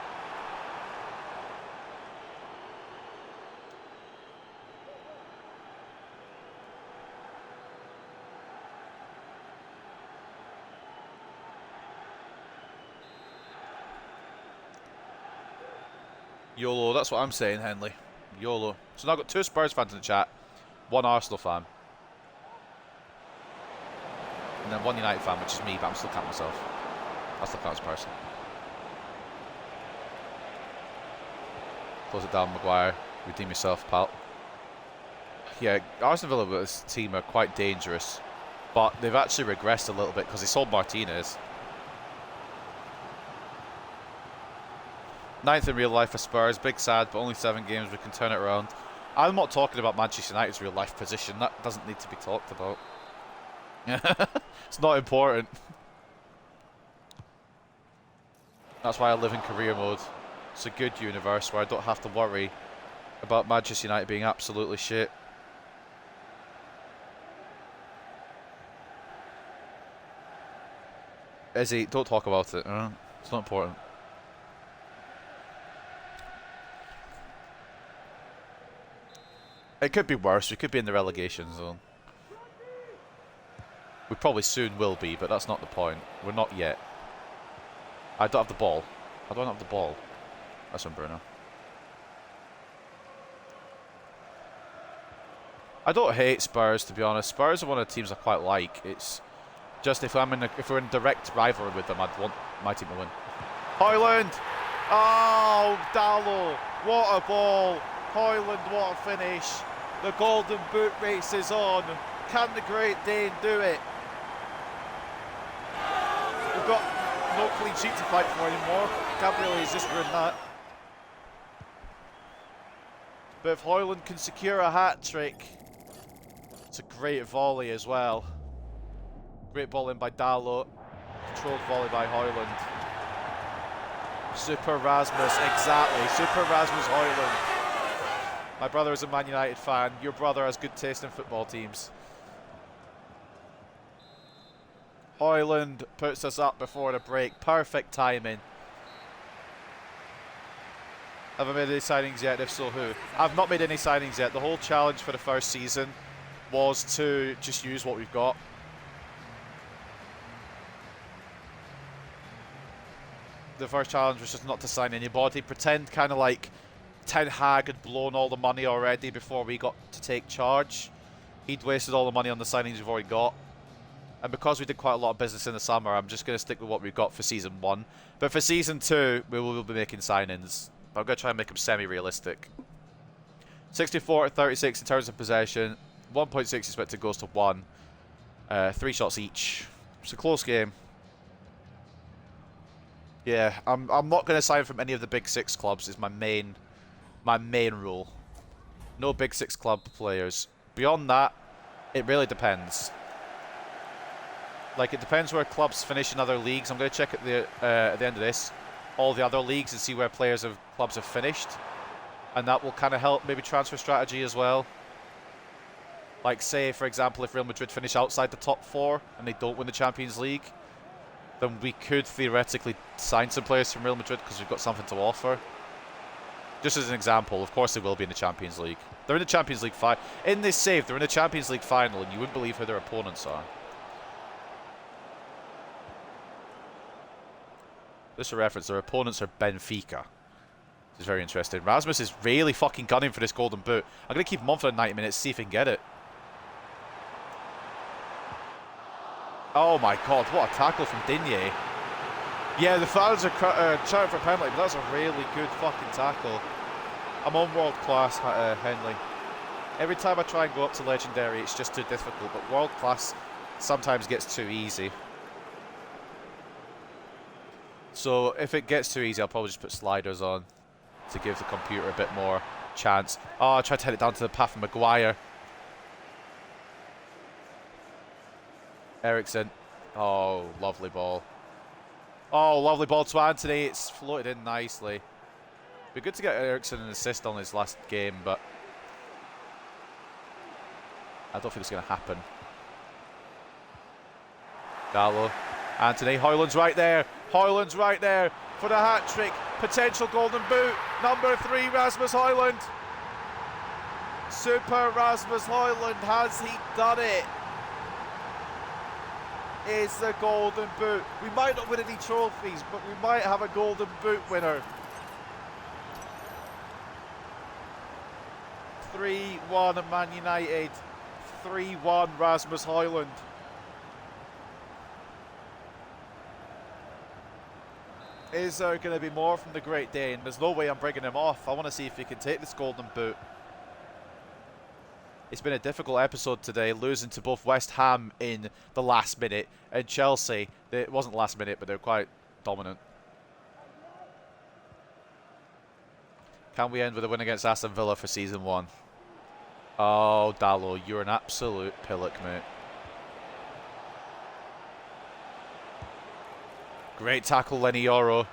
YOLO, that's what I'm saying, Henley. YOLO. So now I've got 2 Spurs fans in the chat, 1 Arsenal fan. And then 1 United fan, which is me, but I'm still counting myself. I still count as a person. Close it down, Maguire. Redeem yourself, pal. Yeah, Arsenal Villa with this team are quite dangerous, but they've actually regressed a little bit because they sold Martinez. 9th in real life for Spurs. Big sad, but only 7 games. We can turn it around. I'm not talking about Manchester United's real life position. That doesn't need to be talked about. It's not important. That's why I live in career mode. It's a good universe where I don't have to worry about Manchester United being absolutely shit. Izzy, don't talk about it. It's not important. It could be worse. We could be in the relegation zone. We probably soon will be, but that's not the point. We're not yet. I don't have the ball. I don't have the ball. That's on Bruno. I don't hate Spurs, to be honest. Spurs are one of the teams I quite like. It's just if we're in direct rivalry with them, I'd want my team to win. Højlund! Oh, Dalot! What a ball! Højlund, what a finish! The golden boot race is on. Can the Great Dane do it? We've got no clean sheet to fight for anymore. Gabriel has just ruined that. But if Højlund can secure a hat-trick, it's a great volley as well. Great ball in by Dalot. Controlled volley by Højlund. Super Rasmus, exactly. Super Rasmus Højlund. My brother is a Man United fan. Your brother has good taste in football teams. Højlund puts us up before the break. Perfect timing. Have I made any signings yet? If so, who? I've not made any signings yet. The whole challenge for the first season was to just use what we've got. The first challenge was just not to sign anybody. Pretend kind of like Ten Hag had blown all the money already before we got to take charge. He'd wasted all the money on the signings we've already got. And because we did quite a lot of business in the summer, I'm just going to stick with what we've got for Season 1. But for Season 2, we will be making signings. But I'm going to try and make them semi-realistic. 64-36 in terms of possession. 1.6 expected goals to 1. 3 shots each. It's a close game. Yeah, I'm not going to sign from any of the Big Six clubs. Is my main rule. No Big Six club players. Beyond that, it really depends. Like, it depends where clubs finish in other leagues. I'm going to check at the end of this all the other leagues and see where clubs have finished, and that will kind of help maybe transfer strategy as well. Like, say for example, if Real Madrid finish outside the top 4 and they don't win the Champions League, then we could theoretically sign some players from Real Madrid because we've got something to offer. Just as an example, of course they will be in the Champions League. They're in the Champions League in this save, they're in the Champions League final, and you wouldn't believe who their opponents are. Just a reference, their opponents are Benfica. This is very interesting. Rasmus is really fucking gunning for this golden boot. I'm going to keep him on for the 90 minutes, see if he can get it. Oh my god, what a tackle from Digne. Yeah, the fans are shouting for a penalty, but that's a really good fucking tackle. I'm on world class, Henley. Every time I try and go up to legendary, it's just too difficult, but world class sometimes gets too easy. So if it gets too easy, I'll probably just put sliders on to give the computer a bit more chance. Oh, I tried to head it down to the path of Maguire. Ericsson. Oh, lovely ball. Oh, lovely ball to Anthony. It's floated in nicely. Be good to get Ericsson an assist on his last game, but I don't think it's going to happen. Dalot. Anthony. Højlund's right there. Højlund's right there for the hat-trick. Potential golden boot. Number 3, Rasmus Højlund. Super Rasmus Højlund. Has he done it? Is the golden boot. We might not win any trophies, but we might have a golden boot winner. 3-1 Man United. 3-1 Rasmus Højlund. Is there going to be more from the Great Dane? There's no way I'm bringing him off. I want to see if he can take this golden boot. It's been a difficult episode today, losing to both West Ham in the last minute and Chelsea. It wasn't last minute, but they're quite dominant. Can we end with a win against Aston Villa for Season 1? Oh, Dalot, you're an absolute pillock, mate. Great tackle, Lenny Yoro.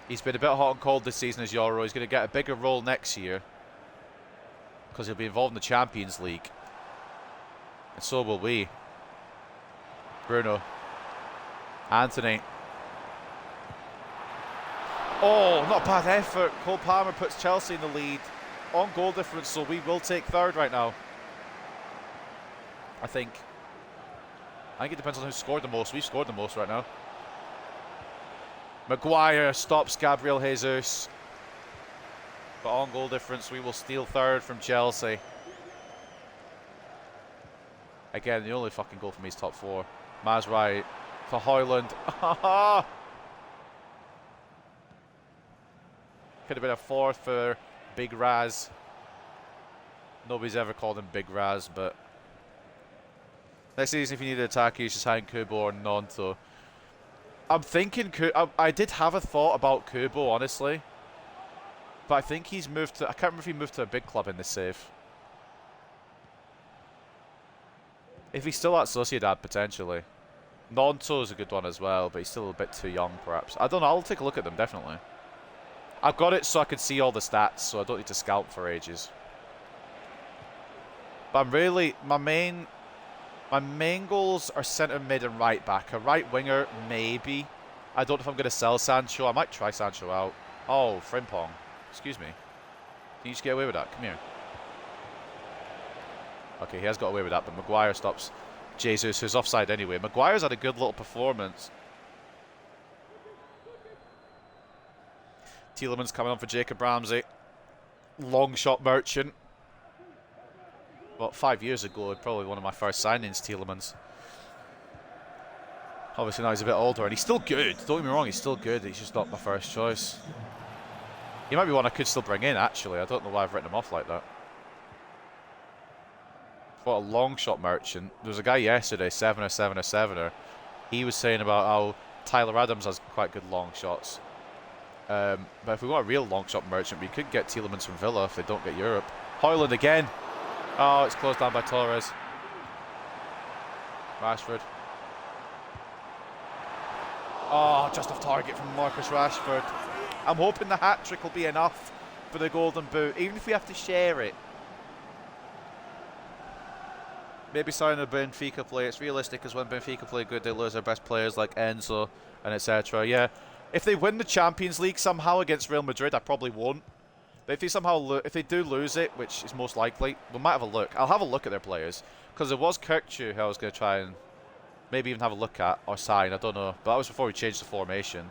He's been a bit hot and cold this season as Yoro. He's going to get a bigger role next year, because he'll be involved in the Champions League. And so will we. Bruno. Anthony. Oh, not bad effort. Cole Palmer puts Chelsea in the lead. on goal difference, so we will take third right now. I think it depends on who scored the most. We've scored the most right now. Maguire stops Gabriel Jesus. But on goal difference, we will steal third from Chelsea. Again, the only fucking goal for me is top four. Maz right for Højlund. Could have been a fourth for Big Raz. Nobody's ever called him Big Raz, but next season, if you need an attacker, you should sign Kubo or Nonto. I'm thinking I did have a thought about Kubo, honestly. But I think he's moved to... I can't remember if he moved to a big club in this save. If he's still at Sociedad, potentially. Nonto's a good one as well, but he's still a bit too young, perhaps. I don't know. I'll take a look at them, definitely. I've got it so I can see all the stats, so I don't need to scout for ages. But I'm really... My main goals are centre mid and right back. A right winger, maybe. I don't know if I'm going to sell Sancho. I might try Sancho out. Oh, Frimpong. Excuse me. Can you just get away with that? Come here. Okay, he has got away with that, but Maguire stops Jesus, who's offside anyway. Maguire's had a good little performance. Tielemans coming on for Jacob Ramsey. Long shot merchant. Well, 5 years ago, probably one of my first signings, Tielemans. Obviously now he's a bit older, and he's still good. Don't get me wrong, he's still good. He's just not my first choice. He might be one I could still bring in, actually. I don't know why I've written him off like that. What a long shot merchant. There was a guy yesterday, 7er. He was saying about how Tyler Adams has quite good long shots. But if we want a real long shot merchant, we could get Tielemans from Villa if they don't get Europe. Højlund again. Oh, it's closed down by Torres. Rashford. Oh, just off target from Marcus Rashford. I'm hoping the hat-trick will be enough for the Golden Boot, even if we have to share it. Maybe sign a Benfica player. It's realistic because when Benfica play good, they lose their best players like Enzo and etc. Yeah, if they win the Champions League somehow against Real Madrid, I probably won't. But if they do lose it, which is most likely, we might have a look. I'll have a look at their players because there was Kirkchu who I was going to try and maybe even have a look at or sign. I don't know, but that was before we changed the formation.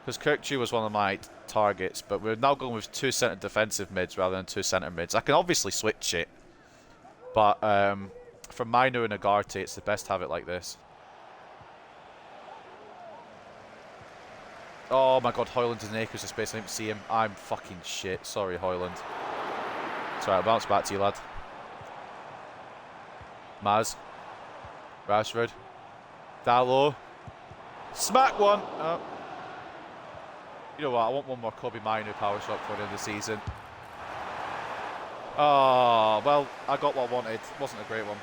Because Kirkchu was one of my targets, but we're now going with 2 centre defensive mids rather than 2 centre mids. I can obviously switch it, but for Mino and Agarte, it's the best to have it like this. Oh my god, Højlund is in acres of space. I didn't see him. I'm fucking shit. Sorry, Højlund. It's alright, I'll bounce back to you, lad. Maz. Rashford. Dalot. Smack one. Oh. You know what? I want one more Kobe Mino power shot for the end of the season. Oh, well, I got what I wanted. Wasn't a great one.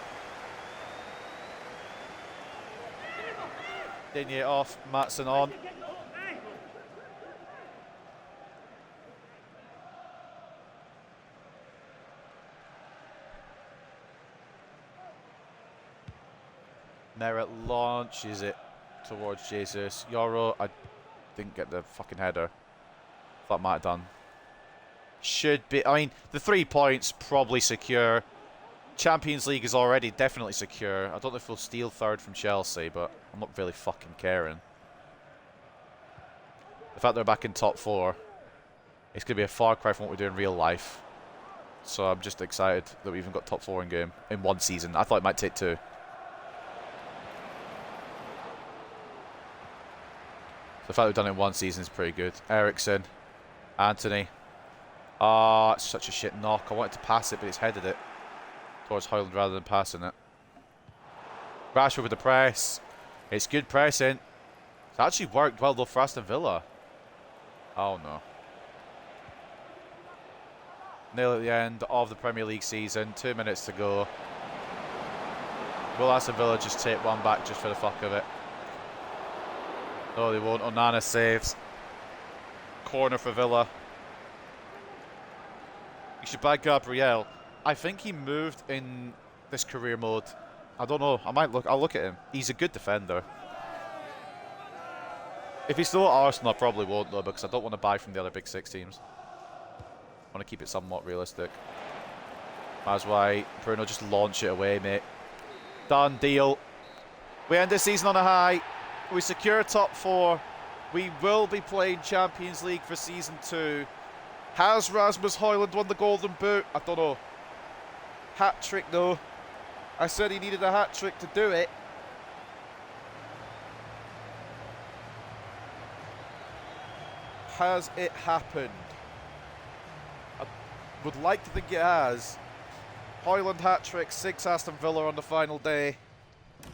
Digne off. Maatsen on. Merritt launches it towards Jesus. Yoro, I didn't get the fucking header. That might have done. Should be. I mean, the 3 points probably secure. Champions League is already definitely secure. I don't know if we'll steal third from Chelsea, but I'm not really fucking caring. The fact they're back in top 4, it's going to be a far cry from what we do in real life. So I'm just excited that we even got top 4 in game in one season. I thought it might take 2. The fact we've done it in one season is pretty good. Ericsson. Anthony. Ah, it's such a shit knock. I wanted to pass it, but he's headed it towards Højlund rather than passing it. Rashford with the press. It's good pressing. It's actually worked well though for Aston Villa. Oh no. Nil at the end of the Premier League season. 2 minutes to go. Will Aston Villa just take one back just for the fuck of it? No, they won't. Onana saves. Corner for Villa. You should buy Gabriel. I think he moved in this career mode. I don't know. I'll look at him. He's a good defender. If he's still at Arsenal, I probably won't though, because I don't want to buy from the other big 6 teams. Want to keep it somewhat realistic. That's why Bruno just launch it away, mate. Done deal. We end the season on a high. We secure top 4. We will be playing Champions League for season 2. Has Rasmus Højlund won the Golden Boot? I don't know. Hat trick though. I said he needed a hat trick to do it. Has it happened? I would like to think it has. Højlund hat trick, 6 Aston Villa on the final day. I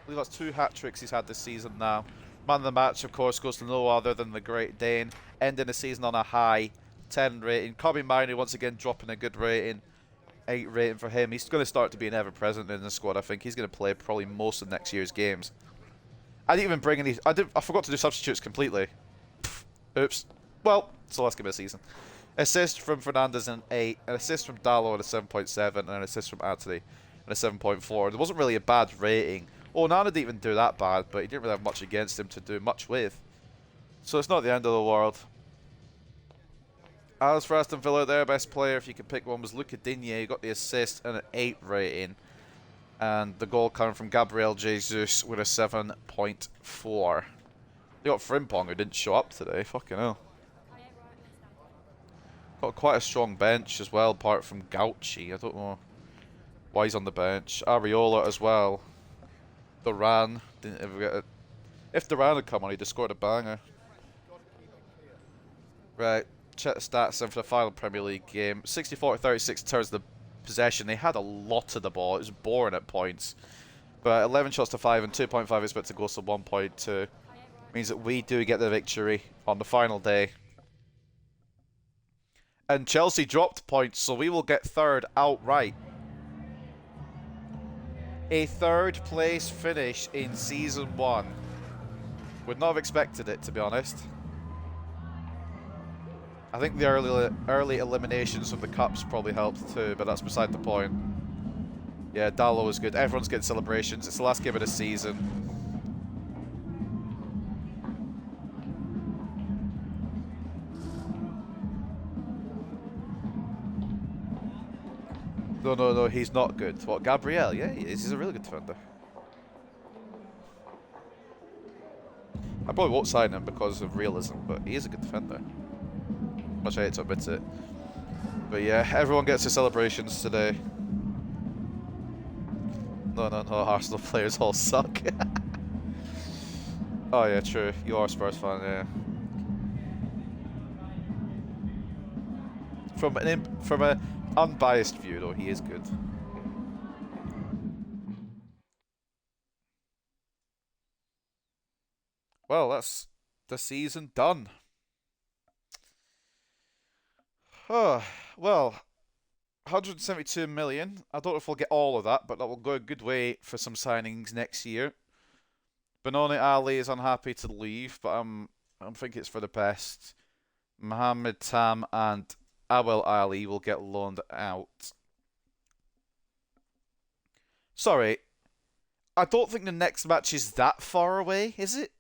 believe that's 2 hat tricks he's had this season now. Man of the match, of course, goes to no other than the Great Dane, ending the season on a high 10 rating. Kobbie Mainoo once again dropping a good rating, 8 rating for him. He's going to start to be an ever-present in the squad. I think he's going to play probably most of next year's games. I didn't even bring any. I forgot to do substitutes completely. Oops. Well, so let's give it a season. Assist from Fernandes an 8, an assist from Dalot at a 7.7, and an assist from Anthony at a 7.4. There wasn't really a bad rating. Oh, Nana didn't even do that bad, but he didn't really have much against him to do much with. So it's not the end of the world. As for Aston Villa, their best player, if you could pick one, was Luca Digne. He got the assist and an 8 rating. And the goal coming from Gabriel Jesus with a 7.4. They got Frimpong, who didn't show up today. Fucking hell. Got quite a strong bench as well, apart from Gauchi. I don't know why he's on the bench. Areola as well. Duran didn't ever get it. If Duran had come on, he'd have scored a banger. Right, check the stats then for the final Premier League game. 64-36 in terms of the possession. They had a lot of the ball. It was boring at points. But 11 shots to 5 and 2.5 expected goals to 1.2. Means that we do get the victory on the final day. And Chelsea dropped points, so we will get 3rd outright. A 3rd place finish in Season 1. Would not have expected it, to be honest. I think the early eliminations from the Cups probably helped too, but that's beside the point. Yeah, Dalot was good. Everyone's getting celebrations. It's the last game of the season. No, he's not good. What, Gabriel? Yeah, he is. He's a really good defender. I probably won't sign him because of realism, but he is a good defender. Much I hate to admit it. But yeah, everyone gets their celebrations today. No, Arsenal players all suck. Oh yeah, true. You are a Spurs fan, yeah. From an unbiased view, though, he is good. Well, that's the season done. Oh, well, 172 million. I don't know if we'll get all of that, but that will go a good way for some signings next year. Benoni Ali is unhappy to leave, but I think it's for the best. Mohamed Tam and Awel Ali will get loaned out. Sorry, I don't think the next match is that far away, is it?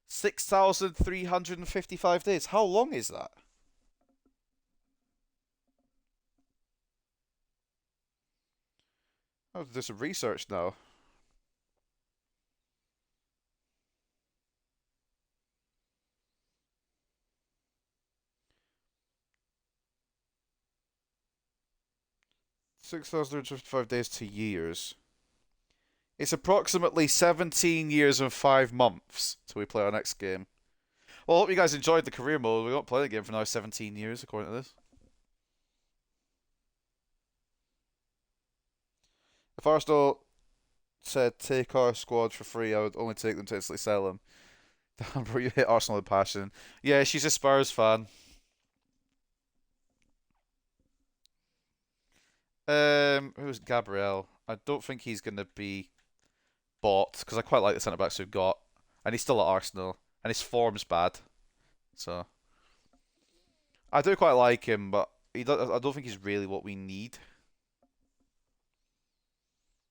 6,355 days. How long is that? I have to do some research now. $6,355 days to years. It's approximately 17 years and 5 months till we play our next game. Well, I hope you guys enjoyed the career mode. We won't play the game for now 17 years, according to this. If Arsenal said take our squad for free, I would only take them to instantly sell them. Damn, bro, you hit Arsenal with passion. Yeah, she's a Spurs fan. Who's Gabriel? I don't think he's going to be bought because I quite like the centre backs we've got, and he's still at Arsenal, and his form's bad. So I do quite like him, but I don't think he's really what we need.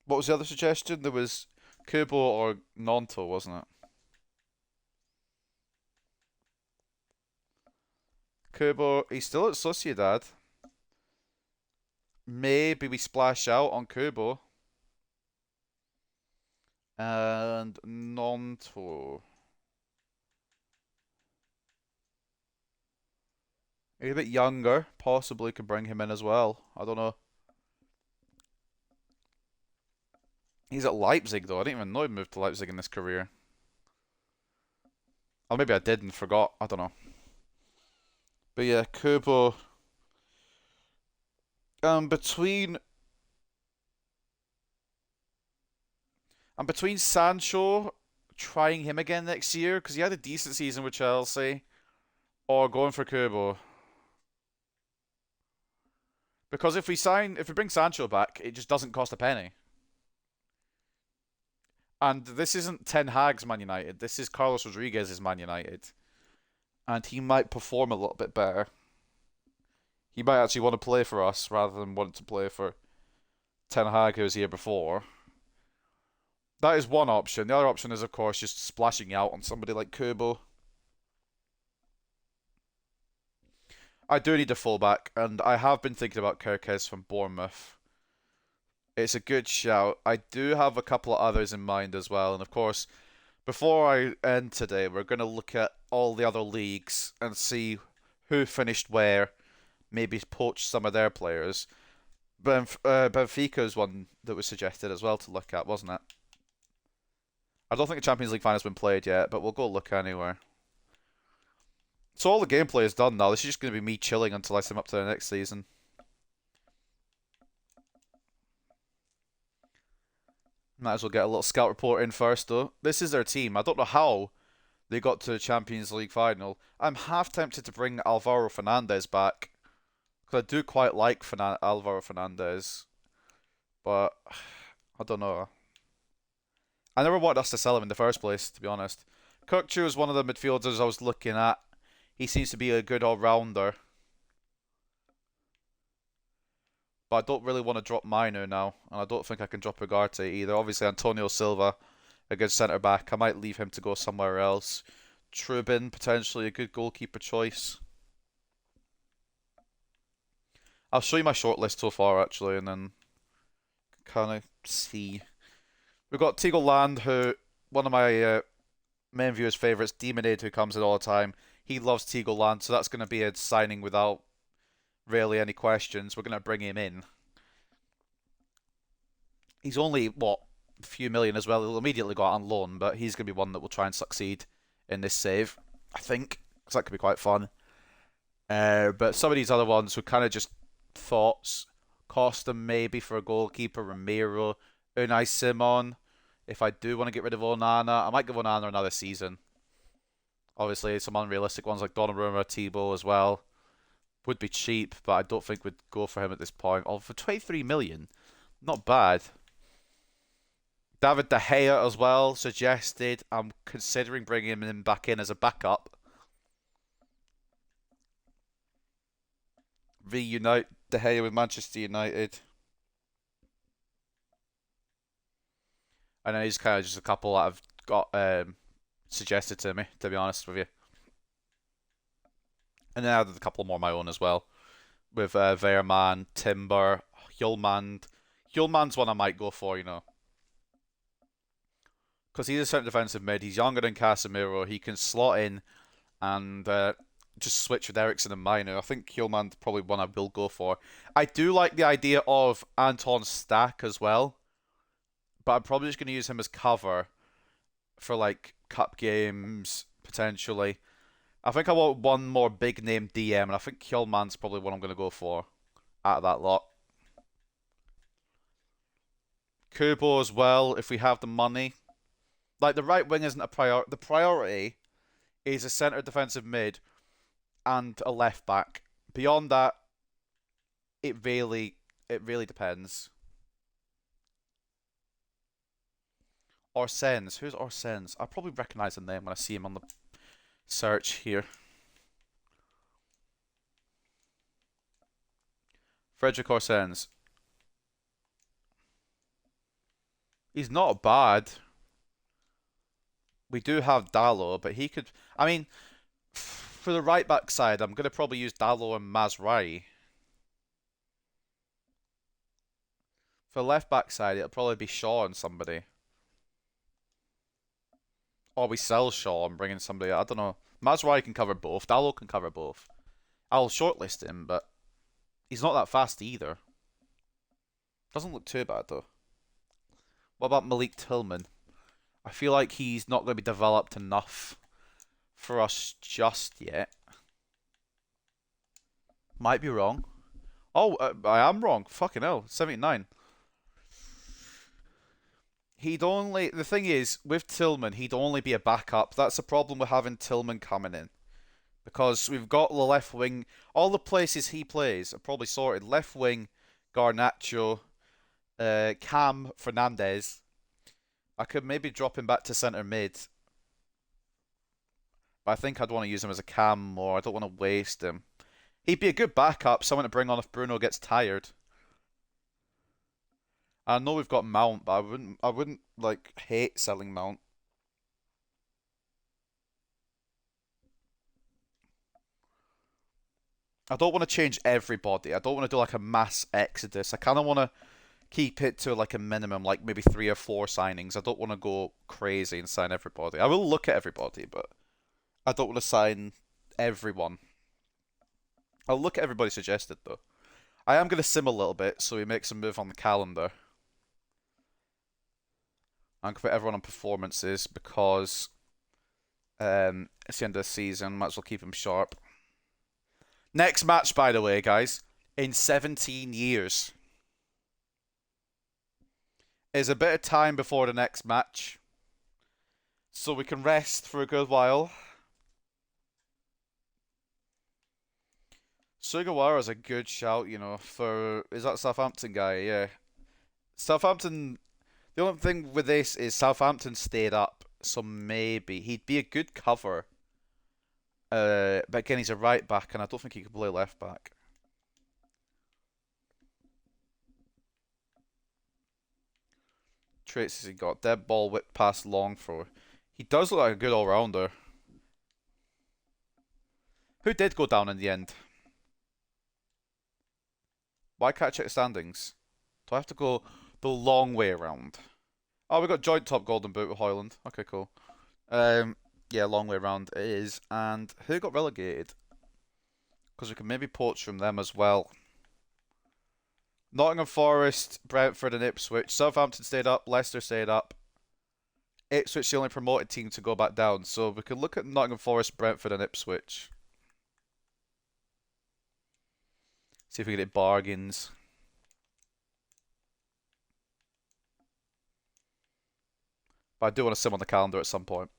What was the other suggestion? There was Kubo or Nonto, wasn't it? Kubo, he's still at Sociedad. Maybe we splash out on Kubo. And Nonto. He's a bit younger. Possibly could bring him in as well. I don't know. He's at Leipzig though. I didn't even know he moved to Leipzig in his career. Or maybe I did and forgot. I don't know. But yeah, Kubo. Between Sancho trying him again next year because he had a decent season with Chelsea, or going for Kubo. Because if we bring Sancho back, it just doesn't cost a penny. And this isn't Ten Hag's Man United. This is Carlos Rodriguez's Man United. And he might perform a little bit better. He might actually want to play for us rather than want to play for Ten Hag, who was here before. That is one option. The other option is, of course, just splashing out on somebody like Kubo. I do need a fullback, and I have been thinking about Kirkes from Bournemouth. It's a good shout. I do have a couple of others in mind as well, and of course, before I end today, we're going to look at all the other leagues and see who finished where, maybe poach some of their players. Benfica's one that was suggested as well to look at, wasn't it? I don't think the Champions League final's been played yet, but we'll go look anyway. So all the gameplay is done now. This is just going to be me chilling until I sim up to the next season. Might as well get a little scout report in first, though. This is their team. I don't know how they got to the Champions League final. I'm half tempted to bring Alvaro Fernandez back, because I do quite like Alvaro Fernandez. But I don't know. I never wanted us to sell him in the first place, to be honest. Kirkchu is one of the midfielders I was looking at. He seems to be a good all-rounder. But I don't really want to drop Mino now. And I don't think I can drop Ugarte either. Obviously, Antonio Silva, a good centre-back. I might leave him to go somewhere else. Trubin, potentially a good goalkeeper choice. I'll show you my shortlist so far, actually, and then kind of see. We've got Tigo Land, who, one of my main viewers' favourites, Demonade, who comes in all the time. He loves Tigo Land, so that's going to be a signing without really any questions. We're going to bring him in. He's only, what, a few million as well. He'll immediately go out on loan, but he's going to be one that will try and succeed in this save, I think, because that could be quite fun. But some of these other ones were kind of just thoughts. Costa maybe for a goalkeeper, Ramiro, Unai Simon. If I do want to get rid of Onana, I might give Onana another season. Obviously, some unrealistic ones like Donnarumma, Thibaut as well. Would be cheap, but I don't think we'd go for him at this point. Oh, for 23 million, not bad. David De Gea as well, suggested. I'm considering bringing him back in as a backup. Reunite De Gea with Manchester United. And then he's kind of just a couple that I've got suggested to me, to be honest with you. And then I added a couple more of my own as well. With Veerman, Timber, Hjulmand. Hjulmand's one I might go for, you know. Because he's a centre defensive mid. He's younger than Casemiro. He can slot in and just switch with Eriksen and Mino. I think Hjulmand's probably one I will go for. I do like the idea of Anton Stack as well. But I'm probably just going to use him as cover for like cup games, potentially. I think I want one more big name DM, and I think Hjulmand's probably what I'm going to go for out of that lot. Kubo as well, if we have the money. Like, the right wing isn't a priority. The priority is a centre defensive mid and a left back. Beyond that, it really depends. Orsens. Who's Orsens? I probably recognise the name when I see him on the search here. Frederick Orsens. He's not bad. We do have Dallo, but he could... I mean, for the right back side, I'm going to probably use Dallo and Mazraoui. For the left back side, it'll probably be Shaw and somebody. Or we sell Shaw and bring in somebody. I don't know. Mazraoui can cover both. Dallo can cover both. I'll shortlist him, but he's not that fast either. Doesn't look too bad though. What about Malik Tillman? I feel like he's not going to be developed enough for us just yet. Might be wrong. Oh, I am wrong. Fucking hell. 79. The thing is, with Tillman, he'd only be a backup. That's the problem with having Tillman coming in. Because we've got the left wing, all the places he plays are probably sorted. Left wing, Garnacho, Cam, Fernandez. I could maybe drop him back to centre mid. But I think I'd want to use him as a Cam more. I don't want to waste him. He'd be a good backup, someone to bring on if Bruno gets tired. I know we've got Mount, but I wouldn't like hate selling Mount. I don't want to change everybody. I don't want to do like a mass exodus. I kind of want to keep it to like a minimum, like maybe 3 or 4 signings. I don't want to go crazy and sign everybody. I will look at everybody, but I don't want to sign everyone. I'll look at everybody suggested though. I am going to sim a little bit, so we make some move on the calendar. I'm going to put everyone on performances because it's the end of the season. Might as well keep them sharp. Next match, by the way, guys, in 17 years. Is a bit of time before the next match. So we can rest for a good while. Sugawara's a good shout, you know, for... Is that Southampton guy? Yeah. Southampton... The only thing with this is Southampton stayed up, so maybe he'd be a good cover. But again, he's a right back, and I don't think he can play left back. Traits has he got? Dead ball, whip pass, long throw. He does look like a good all-rounder. Who did go down in the end? Why can't I check the standings? Do I have to go the long way around? Oh, we got joint top golden boot with Hoyland. Okay, cool. Yeah, long way around it is. And who got relegated? Because we can maybe poach from them as well. Nottingham Forest, Brentford and Ipswich. Southampton stayed up, Leicester stayed up. Ipswich the only promoted team to go back down. So we can look at Nottingham Forest, Brentford and Ipswich. See if we can get bargains. But I do want to sim on the calendar at some point.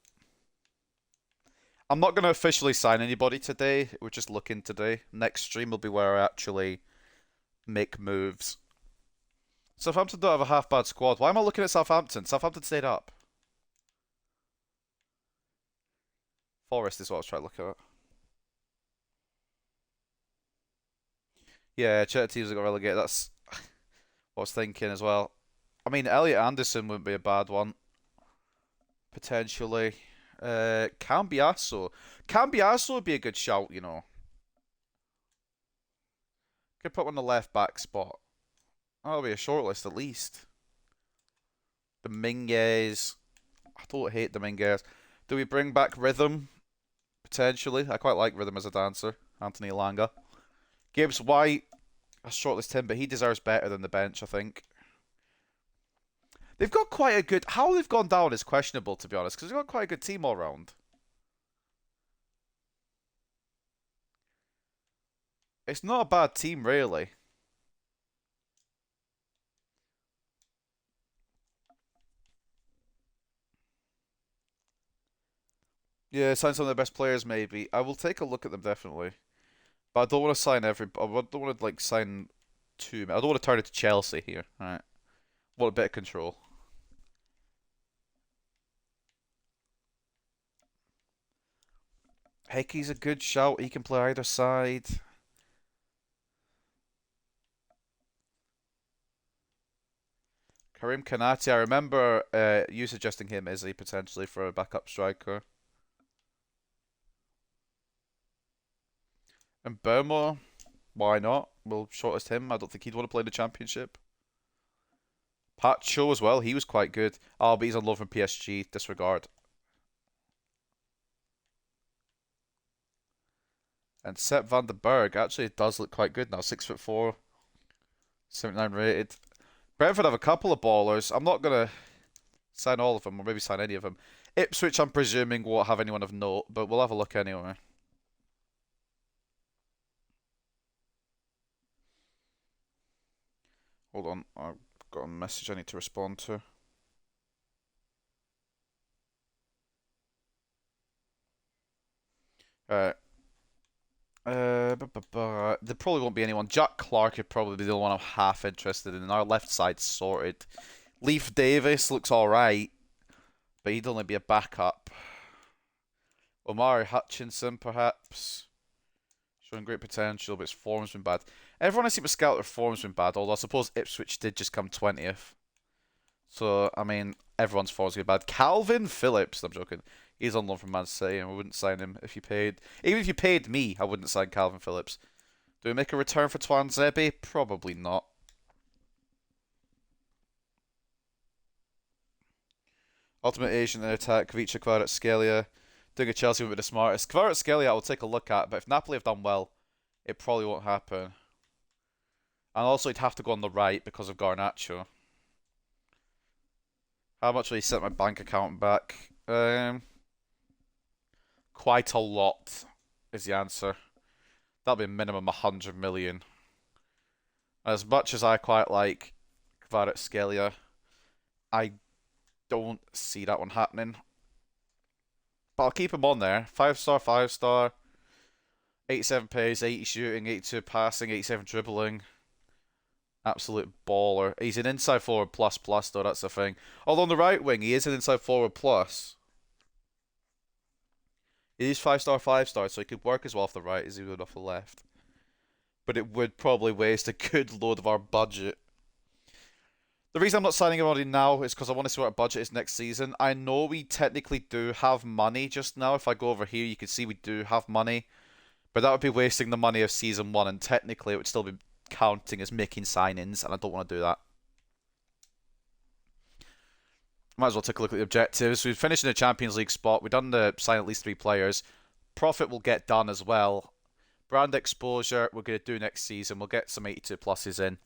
I'm not going to officially sign anybody today. We're just looking today. Next stream will be where I actually make moves. Southampton don't have a half bad squad. Why am I looking at Southampton? Southampton stayed up. Forest is what I was trying to look at. Yeah, check teams that got relegated. That's what I was thinking as well. I mean, Elliot Anderson wouldn't be a bad one. Potentially. Cambiasso. Cambiasso would be a good shout, you know. Could put one on the left back spot. That'll be a shortlist at least. Dominguez. I don't hate Dominguez. Do we bring back Rhythm? Potentially. I quite like Rhythm as a dancer. Anthony Elanga. Gibbs White. I shortlist him, but he deserves better than the bench, I think. They've got quite a good... How they've gone down is questionable, to be honest, because they've got quite a good team all round. It's not a bad team, really. Yeah, sign some of the best players, maybe. I will take a look at them, definitely. But I don't want to sign every... I don't want to, like, sign too... I don't want to turn it to Chelsea here. Alright. Want a bit of control. Hickey's a good shout. He can play either side. Karim Kanati. I remember you suggesting him, Izzy, potentially for a backup striker. And Burma, why not? We'll shortlist him. I don't think he'd want to play in the championship. Pat Cho as well. He was quite good. Oh, but he's on loan from PSG. Disregard. And Sepp van den Berg actually does look quite good now. 6'4", 79 rated. Brentford have a couple of ballers. I'm not gonna sign all of them, or maybe sign any of them. Ipswich, I'm presuming, won't have anyone of note, but we'll have a look anyway. Hold on, I've got a message I need to respond to. Alright. There probably won't be anyone. Jack Clark would probably be the one I'm half interested in. Our left side sorted. Leif Davis looks alright, but he'd only be a backup. Omari Hutchinson, perhaps. Showing great potential, but his form's been bad. Everyone I seem to scout their form's been bad, although I suppose Ipswich did just come 20th. So, I mean, everyone's form's been bad. Calvin Phillips, I'm joking. He's on loan from Man City, and we wouldn't sign him if you paid. Even if you paid me, I wouldn't sign Calvin Phillips. Do we make a return for Twan Zebe? Probably not. Ultimate Asian in attack, Kvaratskhelia, Kvaratskhelia. Doing a Chelsea would be the smartest. Kvaratskhelia I'll take a look at, but if Napoli have done well, it probably won't happen. And also he'd have to go on the right because of Garnacho. How much will he set my bank account back? Quite a lot is the answer. That'll be a minimum 100 million. As much as I quite like Kvaratskhelia, I don't see that one happening. But I'll keep him on there. 5-star, 5-star. 87 pace, 80 shooting, 82 passing, 87 dribbling. Absolute baller. He's an inside forward plus plus though, that's the thing. Although on the right wing, he is an inside forward plus. He is 5-star, 5-star, so he could work as well off the right as he would off the left. But it would probably waste a good load of our budget. The reason I'm not signing him on now is because I want to see what our budget is next season. I know we technically do have money just now. If I go over here, you can see we do have money. But that would be wasting the money of Season 1, and technically it would still be counting as making signings, and I don't want to do that. Might as well take a look at the objectives. We've finished in the Champions League spot. We've done the sign at least 3 players. Profit will get done as well. Brand exposure, we're going to do next season. We'll get some 82 pluses in.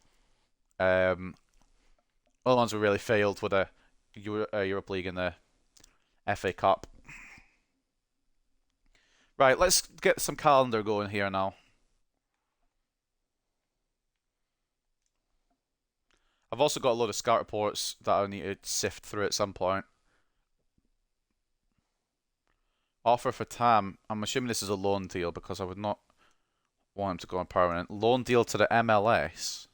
All the ones we really failed were the Europa League and the FA Cup. Right, let's get some calendar going here now. I've also got a load of scout reports that I need to sift through at some point. Offer for Tam. I'm assuming this is a loan deal because I would not want him to go on permanent. Loan deal to the MLS.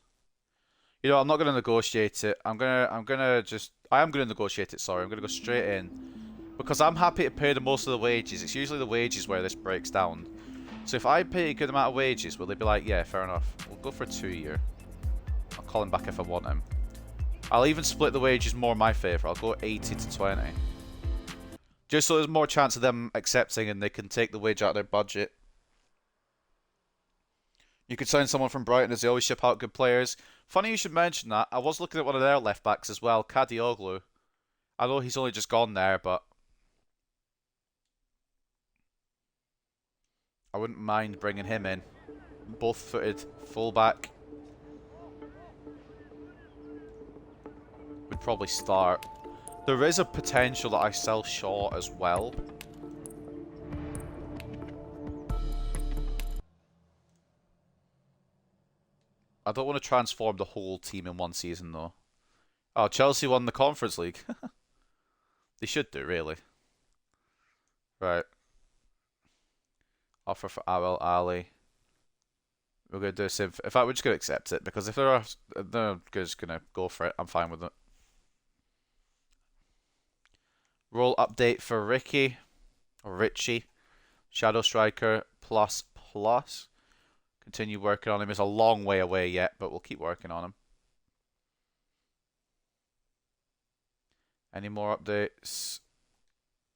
You know, I'm not going to negotiate it. I am going to negotiate it, sorry. I'm going to go straight in. Because I'm happy to pay the most of the wages. It's usually the wages where this breaks down. So if I pay a good amount of wages, will they be like, yeah, fair enough. We'll go for a 2-year. I'll call him back if I want him. I'll even split the wages more in my favour. I'll go 80 to 20. Just so there's more chance of them accepting and they can take the wage out of their budget. You could sign someone from Brighton as they always ship out good players. Funny you should mention that. I was looking at one of their left backs as well, Kadioglu. I know he's only just gone there, but I wouldn't mind bringing him in. Both-footed fullback. Would probably start. There is a potential that I sell Shaw as well. I don't want to transform the whole team in one season, though. Oh, Chelsea won the Conference League. They should do, really. Right. Offer for Awel Ali. We're going to do the same. In fact, we're just going to accept it, because if they're just going to go for it, I'm fine with it. Role update for Ricky. Or Richie. Shadow Striker plus plus. Continue working on him. It's a long way away yet, but we'll keep working on him. Any more updates?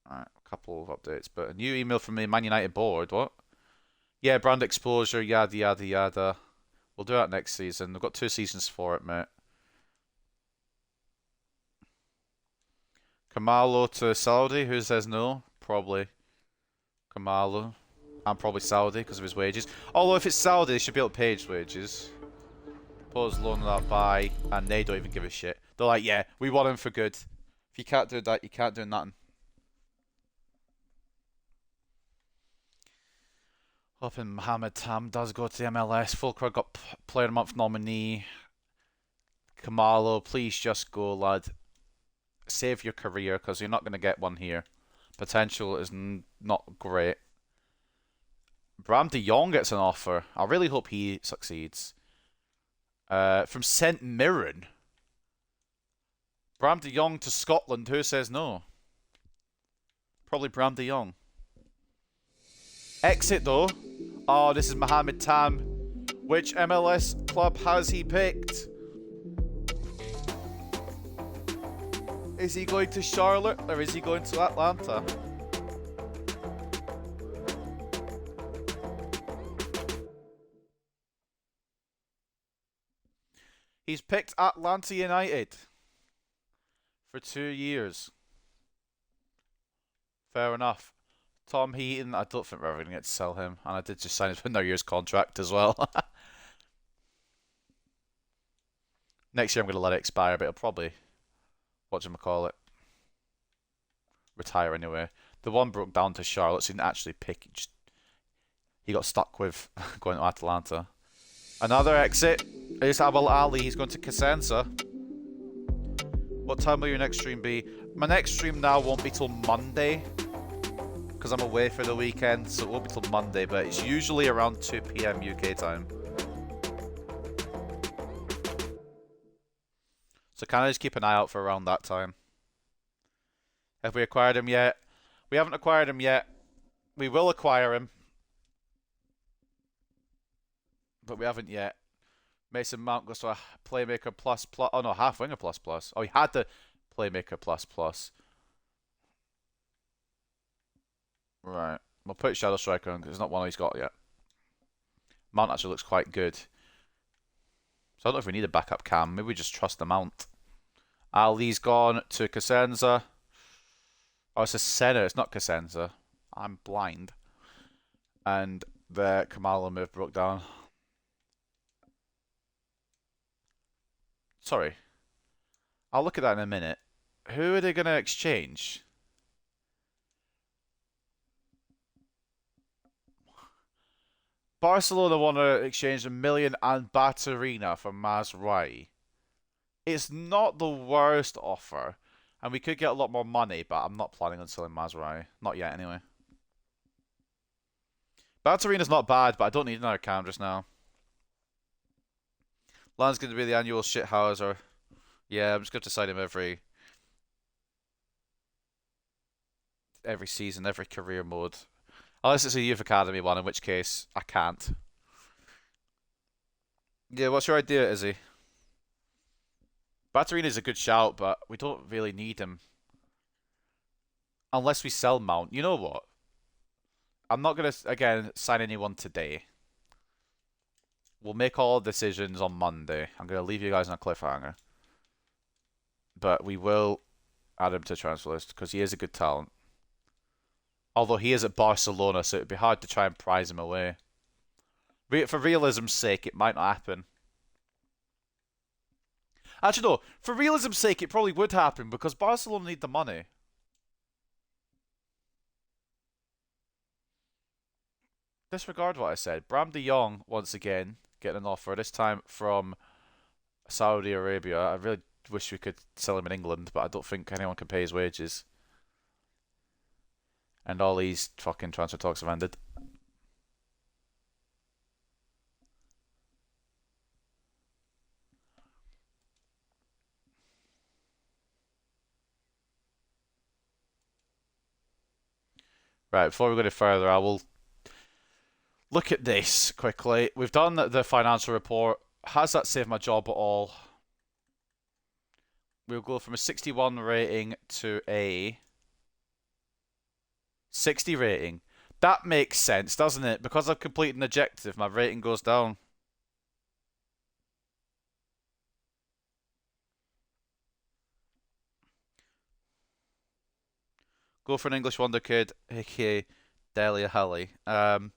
Alright, a couple of updates, but a new email from me, Man United board. What? Yeah, brand exposure, yada yada yada. We'll do that next season. We've got 2 seasons for it, mate. Kamalo to Saudi. Who says no? Probably Kamalo. And probably Saudi because of his wages. Although if it's Saudi, they should be able to pay his wages. Suppose loan that by, and they don't even give a shit. They're like, yeah, we want him for good. If you can't do that, you can't do nothing. Hoping Mohamed Tam does go to the MLS. Fulcrum got Player of the Month nominee. Kamalo, please just go, lad. Save your career because you're not going to get one here. Potential is not great. Bram de Jong gets an offer. I really hope he succeeds. From St Mirren. Bram de Jong to Scotland. Who says no? Probably Bram de Jong. Exit though. Oh, this is Mohamed Tam. Which MLS club has he picked? Is he going to Charlotte or is he going to Atlanta? He's picked Atlanta United for 2 years. Fair enough. Tom Heaton, I don't think we're ever going to get to sell him. And I did just sign his for another year's contract as well. Next year I'm going to let it expire, but it'll probably, whatchamacallit, retire anyway. The one broke down to Charlotte, so he didn't actually pick. He got stuck with going to Atlanta. Another exit is Abel Ali. He's going to Cosenza. What time will your next stream be? My next stream now won't be till Monday because I'm away for the weekend, so it won't be till Monday, but it's usually around 2 PM UK time. So kind of just keep an eye out for around that time. Have we acquired him yet? We haven't acquired him yet. We will acquire him, but we haven't yet. Mason Mount goes to a Playmaker plus plus. Oh no, half winger plus plus. Oh, he had the Playmaker plus plus. Right. We'll put Shadow Striker on because it's not one he's got yet. Mount actually looks quite good. So I don't know if we need a backup cam. Maybe we just trust the Mount. Ali's gone to Cosenza. Oh, it's a Senna. It's not Cosenza. I'm blind. And the Kamala move broke down. Sorry. I'll look at that in a minute. Who are they going to exchange? Barcelona want to exchange 1 million and Batarina for Mazraoui. It's not the worst offer, and we could get a lot more money, but I'm not planning on selling Mazraoui. Not yet, anyway. Batarina's not bad, but I don't need another cam just now. Land's going to be the annual shithouser. Yeah, I'm just going to sign him every season, every career mode. Unless it's a youth academy one, in which case I can't. Yeah, what's your idea, Izzy? Batarina's a good shout, but we don't really need him. Unless we sell Mount. You know what? I'm not going to, again, sign anyone today. We'll make all decisions on Monday. I'm going to leave you guys on a cliffhanger. But we will add him to the transfer list because he is a good talent. Although he is at Barcelona, so it would be hard to try and prize him away. For realism's sake, it might not happen. Actually, no. For realism's sake, it probably would happen because Barcelona need the money. Disregard what I said. Bram de Jong, once again, getting an offer. This time from Saudi Arabia. I really wish we could sell him in England, but I don't think anyone can pay his wages. And all these fucking transfer talks have ended. Right, before we go any further, I will look at this quickly. We've done the financial report. Has that saved my job at all? We'll go from a 61 rating to a 60 rating. That makes sense, doesn't it? Because I've completed an objective, my rating goes down. Go for an English Wonder Kid, aka Delia Halley. Hmm.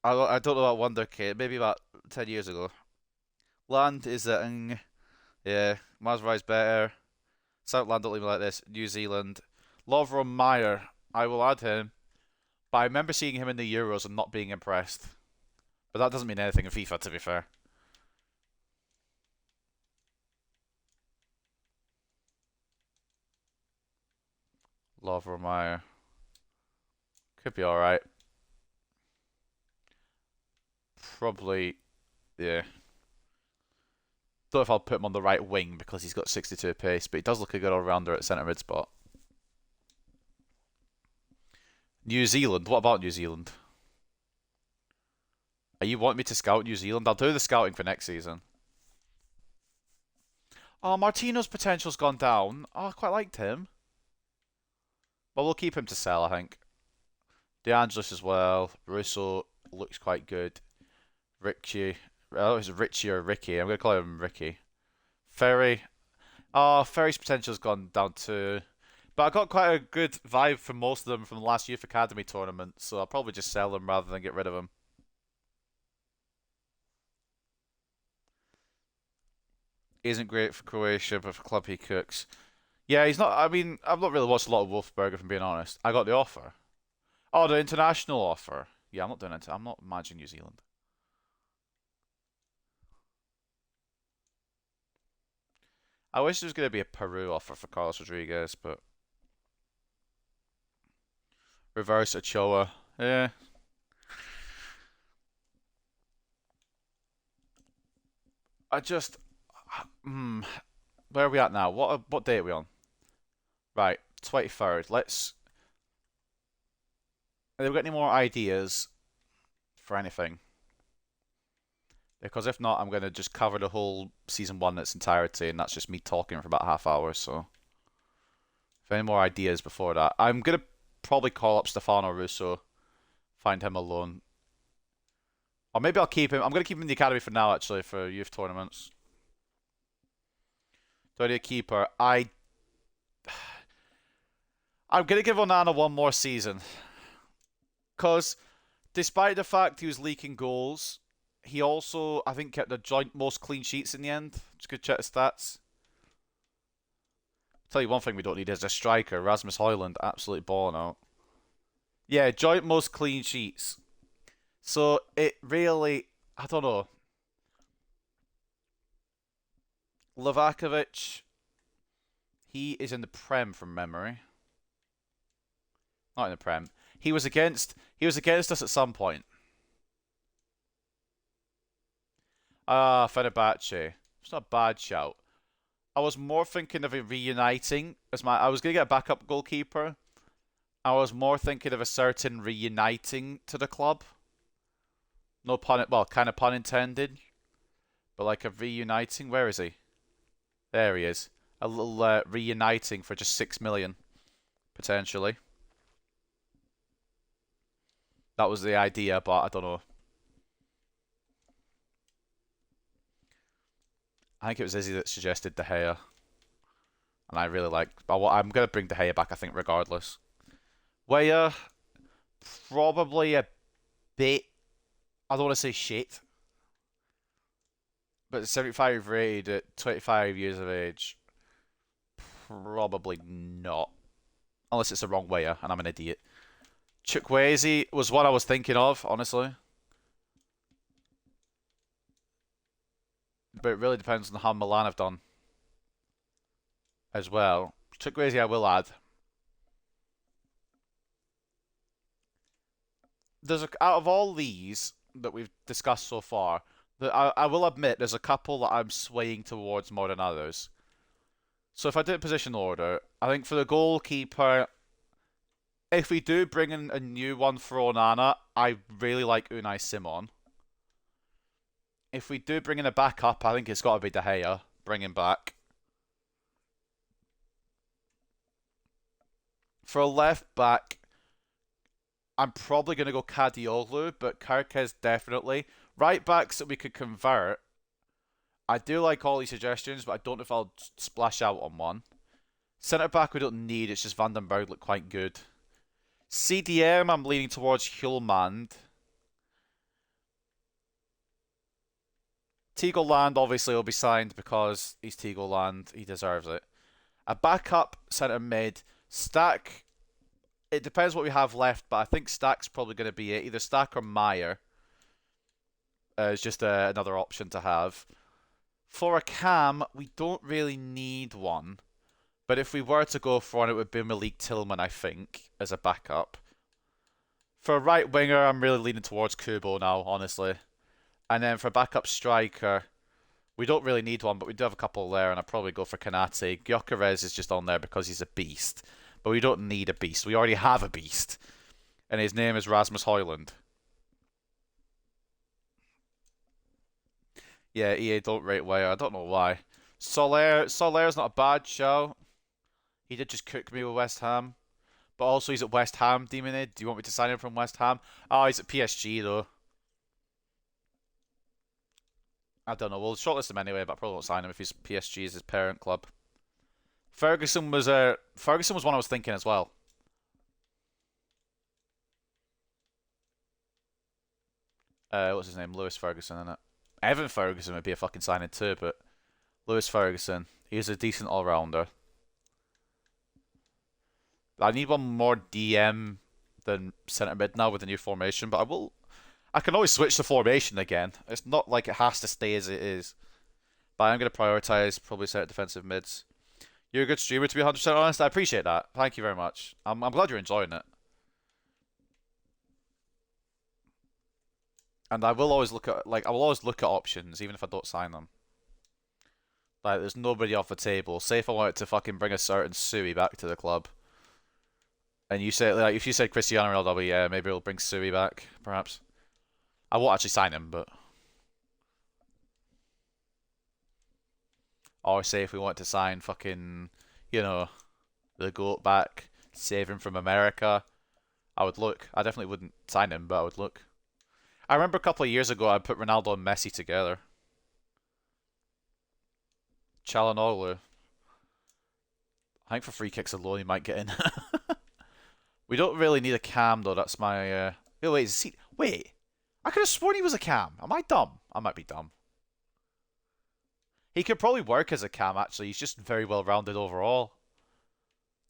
I don't know about Wonder Kid. Maybe about 10 years ago. Land is a yeah. Masvai's better. Southland don't leave me like this. New Zealand. Lovro Meyer. I will add him. But I remember seeing him in the Euros and not being impressed. But that doesn't mean anything in FIFA, to be fair. Lovro Meyer. Could be alright. Probably, yeah. Don't know if I'll put him on the right wing because he's got 62 pace, but he does look a good all-rounder at centre mid spot. New Zealand. What about New Zealand? Are you wanting me to scout New Zealand? I'll do the scouting for next season. Oh, Martino's potential's gone down. Oh, I quite liked him. Well, we'll keep him to sell, I think. De Angelis as well. Russo looks quite good. Richie. Oh, is it Richie or Ricky? I'm going to call him Ricky. Ferry. Oh, Ferry's potential's gone down too. But I got quite a good vibe from most of them from the last Youth Academy tournament, so I'll probably just sell them rather than get rid of them. Isn't great for Croatia, but for club he cooks. Yeah, he's not. I mean, I've not really watched a lot of Wolfsburg, if I'm being honest. I got the offer. Oh, the international offer. Yeah, I'm not doing it. I'm not managing New Zealand. I wish there was going to be a Peru offer for Carlos Rodriguez, but reverse Ochoa. Yeah. I just. Where are we at now? What day are we on? Right, 23rd. Let's. Have we got any more ideas for anything? Because if not, I'm going to just cover the whole season one in its entirety, and that's just me talking for about half hour. So, if any more ideas before that, I'm going to probably call up Stefano Russo, find him alone. Or maybe I'll keep him. I'm going to keep him in the academy for now, actually, for youth tournaments. Do I need a keeper? I'm going to give Onana one more season. Because despite the fact he was leaking goals, he also, I think, kept the joint most clean sheets in the end. Just go check the stats. I'll tell you one thing we don't need is a striker. Rasmus Højlund, absolutely balling out. Yeah, joint most clean sheets. So it really, I don't know. Livakovic, he is in the Prem from memory. Not in the Prem. He was against us at some point. Fenerbahce. It's not a bad shout. I was more thinking of it reuniting as I was gonna get a backup goalkeeper. I was more thinking of a certain reuniting to the club. No pun, well, kind of pun intended, but like a reuniting. Where is he? There he is. A little reuniting for just 6 million, potentially. That was the idea, but I don't know. I think it was Izzy that suggested De Gea, and I really like. I'm gonna bring De Gea back, I think, regardless. Weah, probably a bit. I don't want to say shit, but 75 rated at 25 years of age, probably not. Unless it's the wrong Weah, and I'm an idiot. Chukwueze was what I was thinking of, honestly. But it really depends on how Milan have done as well. Chukwueze I will add. Out of all these that we've discussed so far, I will admit there's a couple that I'm swaying towards more than others. So if I do it position order, I think for the goalkeeper, if we do bring in a new one for Onana, I really like Unai Simon. If we do bring in a backup, I think it's got to be De Gea. Bring him back. For a left back, I'm probably going to go Kadioglu, but Kirkes definitely. Right backs that we could convert. I do like all these suggestions, but I don't know if I'll splash out on one. Centre back we don't need, it's just Vandenberg look quite good. CDM I'm leaning towards Hulmand. Teagleland obviously will be signed because he's Teagleland, he deserves it. A backup centre mid. Stack, it depends what we have left, but I think Stack's probably going to be it. Either Stack or Meyer is just another option to have. For a cam, we don't really need one. But if we were to go for one, it would be Malik Tillman, I think, as a backup. For a right winger, I'm really leaning towards Kubo now, honestly. And then for a backup striker, we don't really need one, but we do have a couple there, and I'd probably go for Kanate. Gyökeres is just on there because he's a beast. But we don't need a beast. We already have a beast. And his name is Rasmus Højlund. Yeah, EA don't rate Weyer. I don't know why. Soler's not a bad show. He did just cook me with West Ham. But also he's at West Ham, Demonid. Do you want me to sign him from West Ham? Oh, he's at PSG though. I don't know. We'll shortlist him anyway, but I probably won't sign him if PSG is his parent club. Ferguson was one I was thinking as well. What's his name? Lewis Ferguson, isn't it? Evan Ferguson would be a fucking signing too, but Lewis Ferguson, he's a decent all-rounder. I need one more DM than centre mid now with the new formation, but I can always switch the formation again. It's not like it has to stay as it is. But I'm going to prioritise probably centre defensive mids. You're a good streamer, to be 100% honest. I appreciate that. Thank you very much. I'm glad you're enjoying it. And I will always look at I will always look at options, even if I don't sign them. Like, there's nobody off the table. Say if I wanted to fucking bring a certain Sui back to the club. And you say, like, if you said Cristiano Ronaldo, yeah, maybe we'll bring Sui back, perhaps. I won't actually sign him, but. Or say if we wanted to sign fucking, you know, the GOAT back, save him from America, I would look. I definitely wouldn't sign him, but I would look. I remember a couple of years ago I put Ronaldo and Messi together. Çalhanoğlu. I think for free kicks alone he might get in. We don't really need a cam though. That's my. Oh wait, wait. I could have sworn he was a cam. Am I dumb? I might be dumb. He could probably work as a cam actually. He's just very well rounded overall.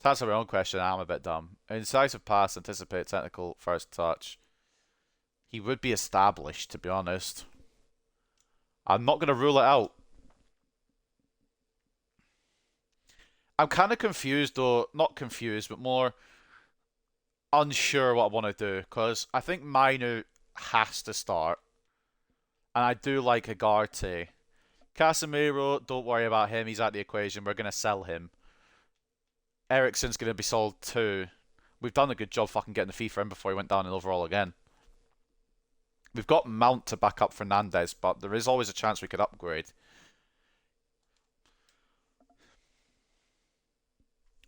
To answer my own question, I'm a bit dumb. Incisive pass, anticipate, technical, first touch. He would be established, to be honest. I'm not going to rule it out. I'm kind of confused though. Not confused, but more unsure what I want to do. Because I think Mainu has to start. And I do like Agarte. Casemiro, don't worry about him. He's out of the equation. We're going to sell him. Eriksen's going to be sold too. We've done a good job fucking getting the fee for him before he went down in overall again. We've got Mount to back up Fernandes, but there is always a chance we could upgrade.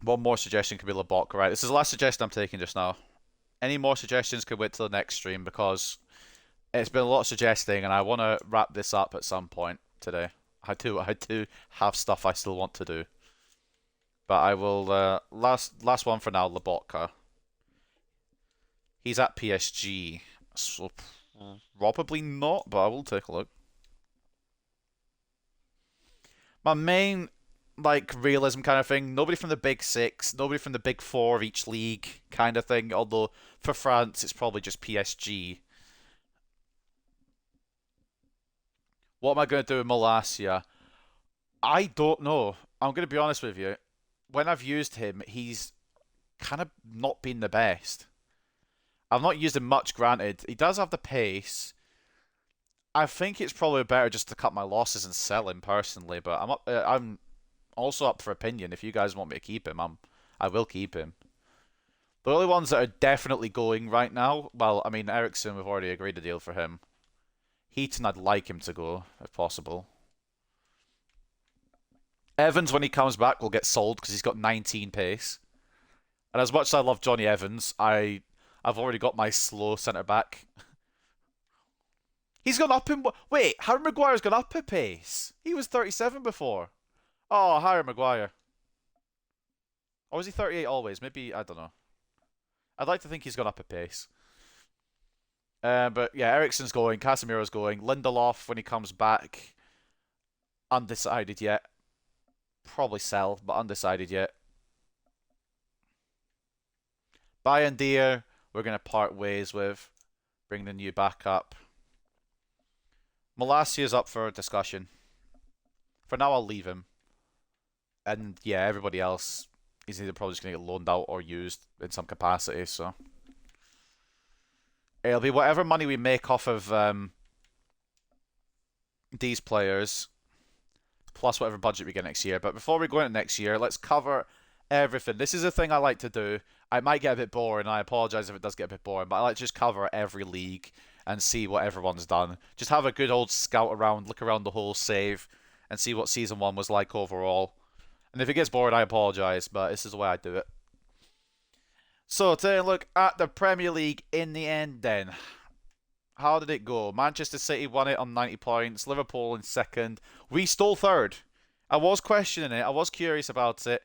One more suggestion could be Lobotka, right? This is the last suggestion I'm taking just now. Any more suggestions could wait till the next stream because it's been a lot of suggesting and I want to wrap this up at some point today. I do have stuff I still want to do. But I will, last one for now, Lobotka. He's at PSG, so probably not, but I will take a look. My main, like, realism kind of thing, nobody from the big six, nobody from the big four of each league kind of thing, although for France it's probably just PSG. What am I going to do with Malacia? I don't know. I'm going to be honest with you. When I've used him, he's kind of not been the best. I've not used him much, granted. He does have the pace. I think it's probably better just to cut my losses and sell him personally, but I'm also up for opinion. If you guys want me to keep him, I will keep him. The only ones that are definitely going right now, well, I mean, Eriksen, we've already agreed a deal for him. Heaton, I'd like him to go, if possible. Evans, when he comes back, will get sold because he's got 19 pace. And as much as I love Johnny Evans, I I've already got my slow centre back. He's gone up in... Wait, Harry Maguire's gone up a pace. He was 37 before. Oh, Harry Maguire. Or was he 38 always? Maybe, I don't know. I'd like to think he's gone up a pace. But yeah, Eriksen's going, Casemiro's going, Lindelof when he comes back, undecided yet. Probably sell, but undecided yet. Bayendier, we're going to part ways with. Bring the new back up. Malasia's up for discussion. For now, I'll leave him. And yeah, everybody else is either probably just going to get loaned out or used in some capacity, so... It'll be whatever money we make off of these players, plus whatever budget we get next year. But before we go into next year, let's cover everything. This is a thing I like to do. I might get a bit boring. I apologise if it does get a bit boring, but I like to just cover every league and see what everyone's done. Just have a good old scout around, look around the whole save, and see what Season 1 was like overall. And if it gets boring, I apologise, but this is the way I do it. So, taking a look at the Premier League in the end then. How did it go? Manchester City won it on 90 points. Liverpool in second. We stole third. I was questioning it. I was curious about it.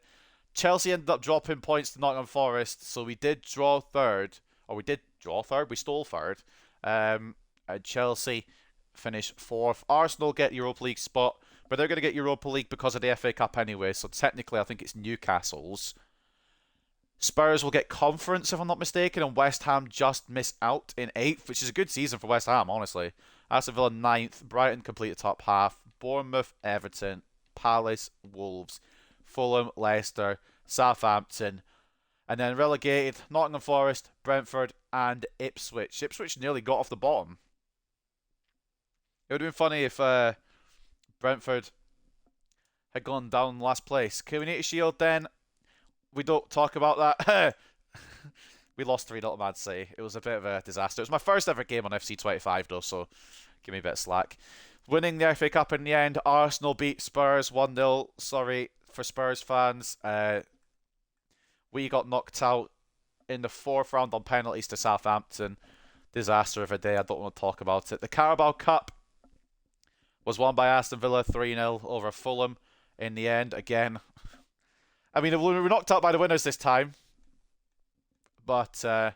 Chelsea ended up dropping points to Nottingham Forest, so we did draw third. Or we did draw third. We stole third. Chelsea finished fourth. Arsenal get Europa League spot, but they're going to get Europa League because of the FA Cup anyway, so technically I think it's Newcastle's. Spurs will get conference, if I'm not mistaken, and West Ham just miss out in 8th, which is a good season for West Ham, honestly. Aston Villa 9th, Brighton complete the top half, Bournemouth, Everton, Palace, Wolves, Fulham, Leicester, Southampton, and then relegated Nottingham Forest, Brentford, and Ipswich. Ipswich nearly got off the bottom. It would have been funny if Brentford had gone down last place. Community Shield then. We don't talk about that. We lost 3-0 to Man City. It was a bit of a disaster. It was my first ever game on FC25 though, so give me a bit of slack. Winning the FA Cup in the end, Arsenal beat Spurs 1-0. Sorry for Spurs fans. We got knocked out in the 4th round on penalties to Southampton. Disaster of a day. I don't want to talk about it. The Carabao Cup was won by Aston Villa 3-0 over Fulham in the end. Again, I mean, we were knocked out by the winners this time. But, oh,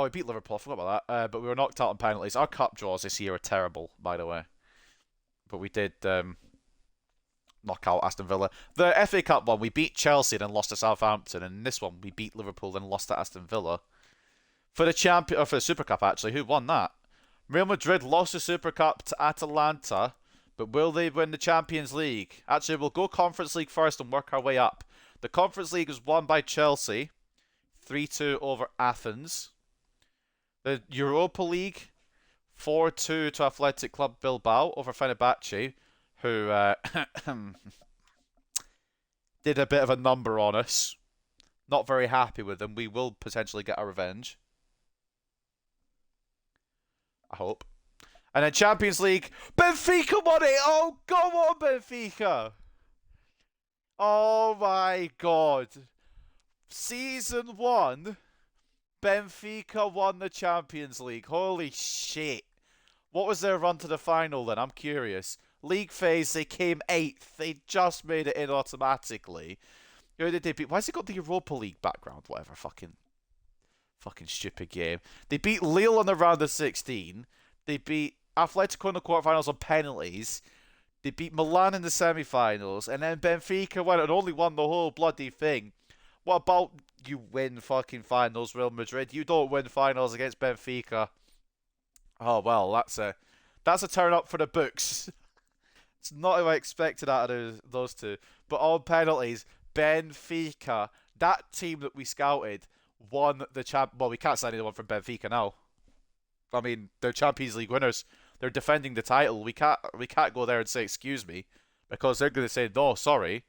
we beat Liverpool. I forgot about that. But we were knocked out on penalties. Our cup draws this year are terrible, by the way. But we did knock out Aston Villa. The FA Cup one, we beat Chelsea and then lost to Southampton. And in this one, we beat Liverpool and lost to Aston Villa. For the for the Super Cup, actually, who won that? Real Madrid lost the Super Cup to Atalanta. But will they win the Champions League? Actually, we'll go Conference League first and work our way up. The Conference League was won by Chelsea. 3-2 over Athens. The Europa League, 4-2 to Athletic Club Bilbao over Fenerbahce, who did a bit of a number on us. Not very happy with them. We will potentially get our revenge. I hope. And then Champions League, Benfica won it! Oh, go on, Benfica! Oh my god. Season 1, Benfica won the Champions League. Holy shit. What was their run to the final then? I'm curious. League phase, they came 8th. They just made it in automatically. Who did they beat? Why has it got the Europa League background? Whatever, fucking stupid game. They beat Lille in the round of 16. They beat Atletico in the quarterfinals on penalties. They beat Milan in the semi-finals. And then Benfica went and only won the whole bloody thing. What about you win fucking finals, Real Madrid? You don't win finals against Benfica. Oh, well, that's a turn up for the books. It's not what I expected out of those two. But on penalties, Benfica, that team that we scouted, won the champ. Well, we can't sign anyone from Benfica now. I mean, they're Champions League winners. They're defending the title. We can't go there and say excuse me, because they're going to say no, sorry.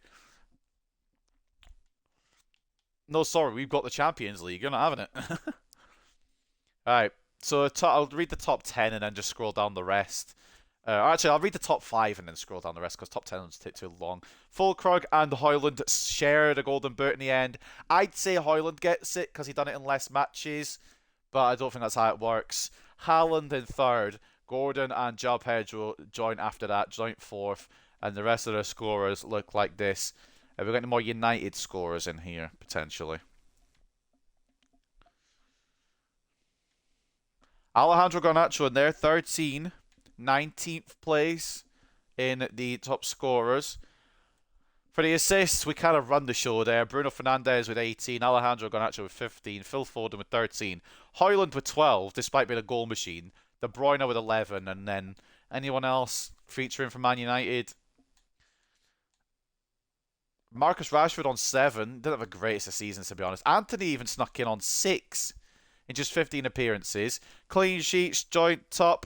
No, sorry, we've got the Champions League. You're not having it. Alright, so I'll read the top 10 and then just scroll down the rest. Actually, I'll read the top 5 and then scroll down the rest because top 10 will take too long. Fulkrug and Hoyland shared a golden boot in the end. I'd say Hoyland gets it because he done it in less matches, but I don't think that's how it works. Haaland in third. Gordon and João Pedro joint after that, joint fourth. And the rest of the scorers look like this. We've got any more United scorers in here, potentially. Alejandro Garnacho in there, 13. 19th place in the top scorers. For the assists, we kind of run the show there. Bruno Fernandes with 18, Alejandro Garnacho with 15, Phil Foden with 13, Højlund with 12, despite being a goal machine, De Bruyne with 11, and then anyone else featuring for Man United? Marcus Rashford on 7, didn't have a greatest of seasons to be honest. Anthony even snuck in on 6 in just 15 appearances. Clean sheets, joint top.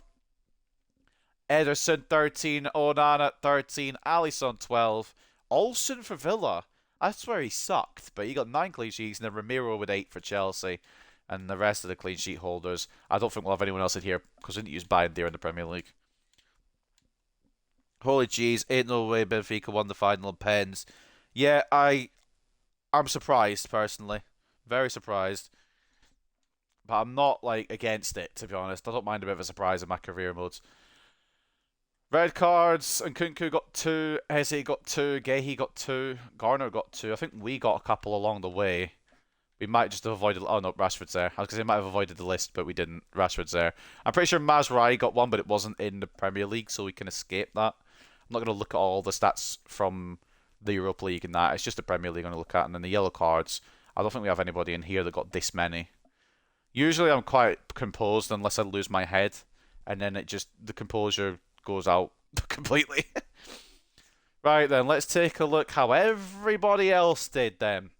Ederson 13, Onana 13, Alisson 12, Olsen for Villa. That's where he sucked, but he got 9 clean sheets, and then Ramiro with 8 for Chelsea, and the rest of the clean sheet holders. I don't think we'll have anyone else in here because we didn't use Bayern in the Premier League. Holy jeez, ain't no way Benfica won the final in pens. Yeah, I'm surprised personally, very surprised. But I'm not like against it, to be honest. I don't mind a bit of a surprise in my career modes. Red cards, and Nkunku got 2, Eze got 2, Gehi got 2, Garner got 2. I think we got a couple along the way. We might just have avoided... Oh no, Rashford's there. I was going to say we might have avoided the list, but we didn't. Rashford's there. I'm pretty sure Mazraoui got 1, but it wasn't in the Premier League, so we can escape that. I'm not going to look at all the stats from the Europa League and that. It's just the Premier League I'm going to look at. And then the yellow cards. I don't think we have anybody in here that got this many. Usually I'm quite composed unless I lose my head. And then it just... The composure goes out completely. Right then, let's take a look how everybody else did then.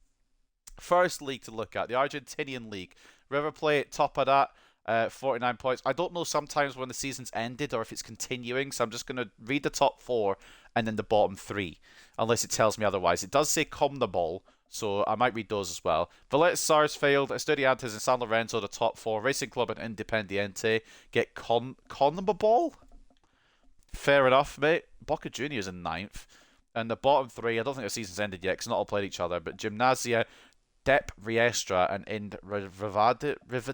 First league to look at, the Argentinian league. River Plate, top of that, 49 points. I don't know sometimes when the season's ended or if it's continuing, so I'm just going to read the top 4 and then the bottom 3, unless it tells me otherwise. It does say CONMEBOL, so I might read those as well. Villette Sarsfield, Estudiantes and San Lorenzo, the top 4. Racing Club and Independiente get CONMEBOL? Fair enough, mate. Boca Juniors in 9th. And the bottom 3, I don't think the season's ended yet because not all played each other, but Gimnasia, Dep Riestra, and Ind Rivadavia.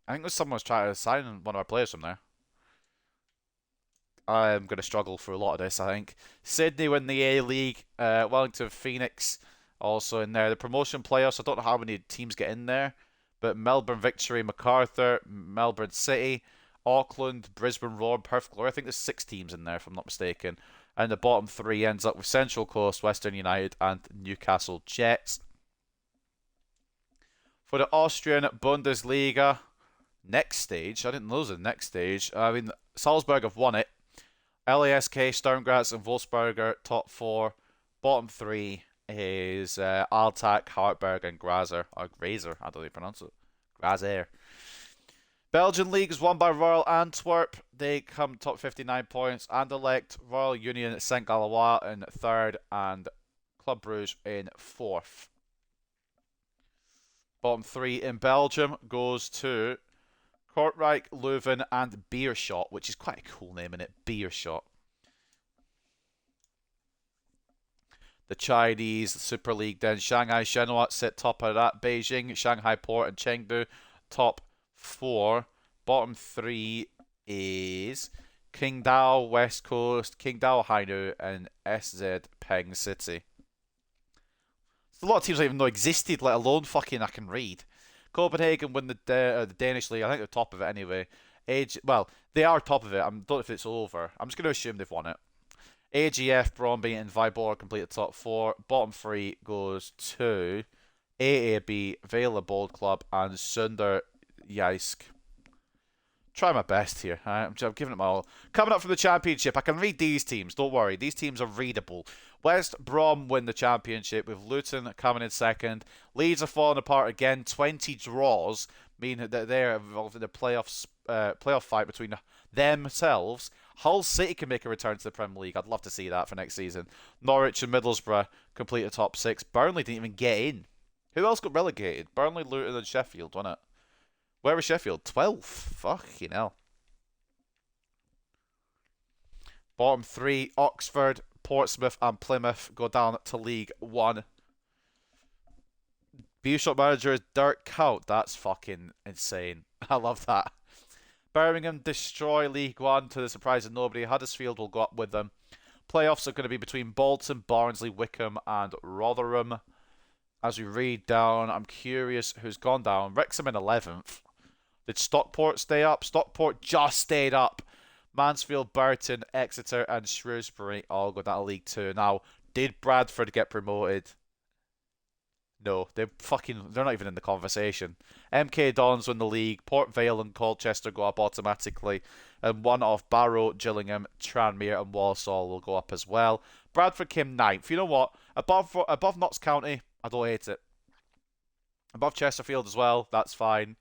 I think there's someone was trying to sign one of our players from there. I'm going to struggle through a lot of this, I think. Sydney win the A-League. Wellington Phoenix also in there. The promotion playoffs, I don't know how many teams get in there, but Melbourne Victory, MacArthur, Melbourne City, Auckland, Brisbane Roar, Perth Glory. I think there's 6 teams in there, if I'm not mistaken. And the bottom 3 ends up with Central Coast, Western United, and Newcastle Jets. For the Austrian Bundesliga, next stage. I didn't know the next stage. I mean, Salzburg have won it. LASK, Sturm Graz, and Wolfsberger, top 4. Bottom 3 is Altac, Hartberg, and Grazer. Or Grazer, I don't even pronounce it. Grazer. Belgian League is won by Royal Antwerp. They come top 59 points. Anderlecht, Royal Union, St. Galois in 3rd, and Club Brugge in 4th. Bottom 3 in Belgium goes to Kortrijk, Leuven, and Beerschot, which is quite a cool name, isn't it? Beerschot. The Chinese Super League then. Shanghai Shenhua sit top of that. Beijing, Shanghai Port, and Chengdu top 4. Bottom 3 is Qingdao West Coast, Qingdao Hainu, and SZ Peng City. There's a lot of teams I didn't even know existed, let alone fucking I can read. Copenhagen win the Danish League. I think they're top of it anyway. Well, they are top of it. I don't know if it's over. I'm just going to assume they've won it. AGF, Brøndby, and Viborg complete the top 4. Bottom 3 goes to AAB, Vela Bold Club, and Sunder Jysk. Try my best here. I'm giving it my all. Coming up from the Championship, I can read these teams. Don't worry. These teams are readable. West Brom win the Championship with Luton coming in 2nd. Leeds are falling apart again. 20 draws mean that they're involved in the playoff fight between themselves. Hull City can make a return to the Premier League. I'd love to see that for next season. Norwich and Middlesbrough complete the top 6. Burnley didn't even get in. Who else got relegated? Burnley, Luton, and Sheffield, wasn't it? Where was Sheffield? 12th. Fucking hell. Bottom three, Oxford, Portsmouth and Plymouth go down to League One. Bishop manager is Dirk Kuyt. That's fucking insane. I love that. Birmingham destroy League One to the surprise of nobody. Huddersfield will go up with them. Playoffs are going to be between Bolton, Barnsley, Wickham and Rotherham. As we read down, I'm curious who's gone down. Wrexham in 11th. Did Stockport stay up? Stockport just stayed up. Mansfield, Burton, Exeter and Shrewsbury all go down to League Two. Now, did Bradford get promoted? No, they're not even in the conversation. MK Dons win the league. Port Vale and Colchester go up automatically. And one of Barrow, Gillingham, Tranmere and Walsall will go up as well. Bradford came 9th. You know what? Above Notts County, I don't hate it. Above Chesterfield as well, that's fine.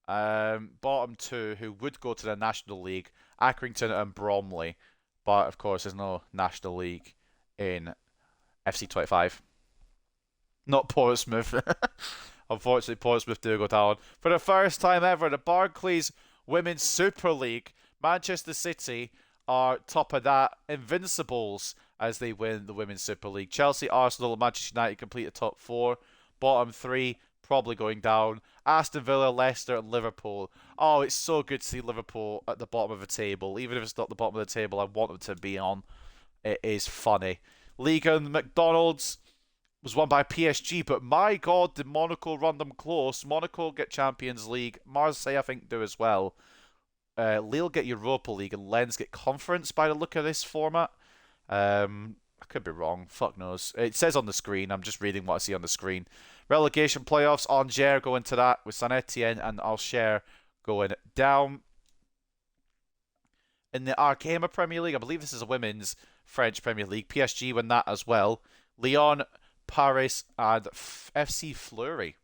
Bottom two, who would go to the National League, Accrington and Bromley. But, of course, there's no National League in FC25. Not Portsmouth. Unfortunately, Portsmouth do go down. For the first time ever, the Barclays Women's Super League, Manchester City are top of that. Invincibles as they win the Women's Super League. Chelsea, Arsenal and Manchester United complete the top four. Bottom three, probably going down. Aston Villa, Leicester and Liverpool. Oh, it's so good to see Liverpool at the bottom of the table. Even if it's not the bottom of the table I want them to be on. It is funny. Liga and McDonald's was won by PSG, but my God, did Monaco run them close. Monaco get Champions League. Marseille, I think, do as well. Lille get Europa League, and Lens get Conference by the look of this format. I could be wrong. Fuck knows. It says on the screen. I'm just reading what I see on the screen. Relegation playoffs. Angers go into that with Saint Etienne and Auxerre going down. In the Arkema Premier League, I believe this is a women's French Premier League. PSG win that as well. Lyon, Paris and FC Fleury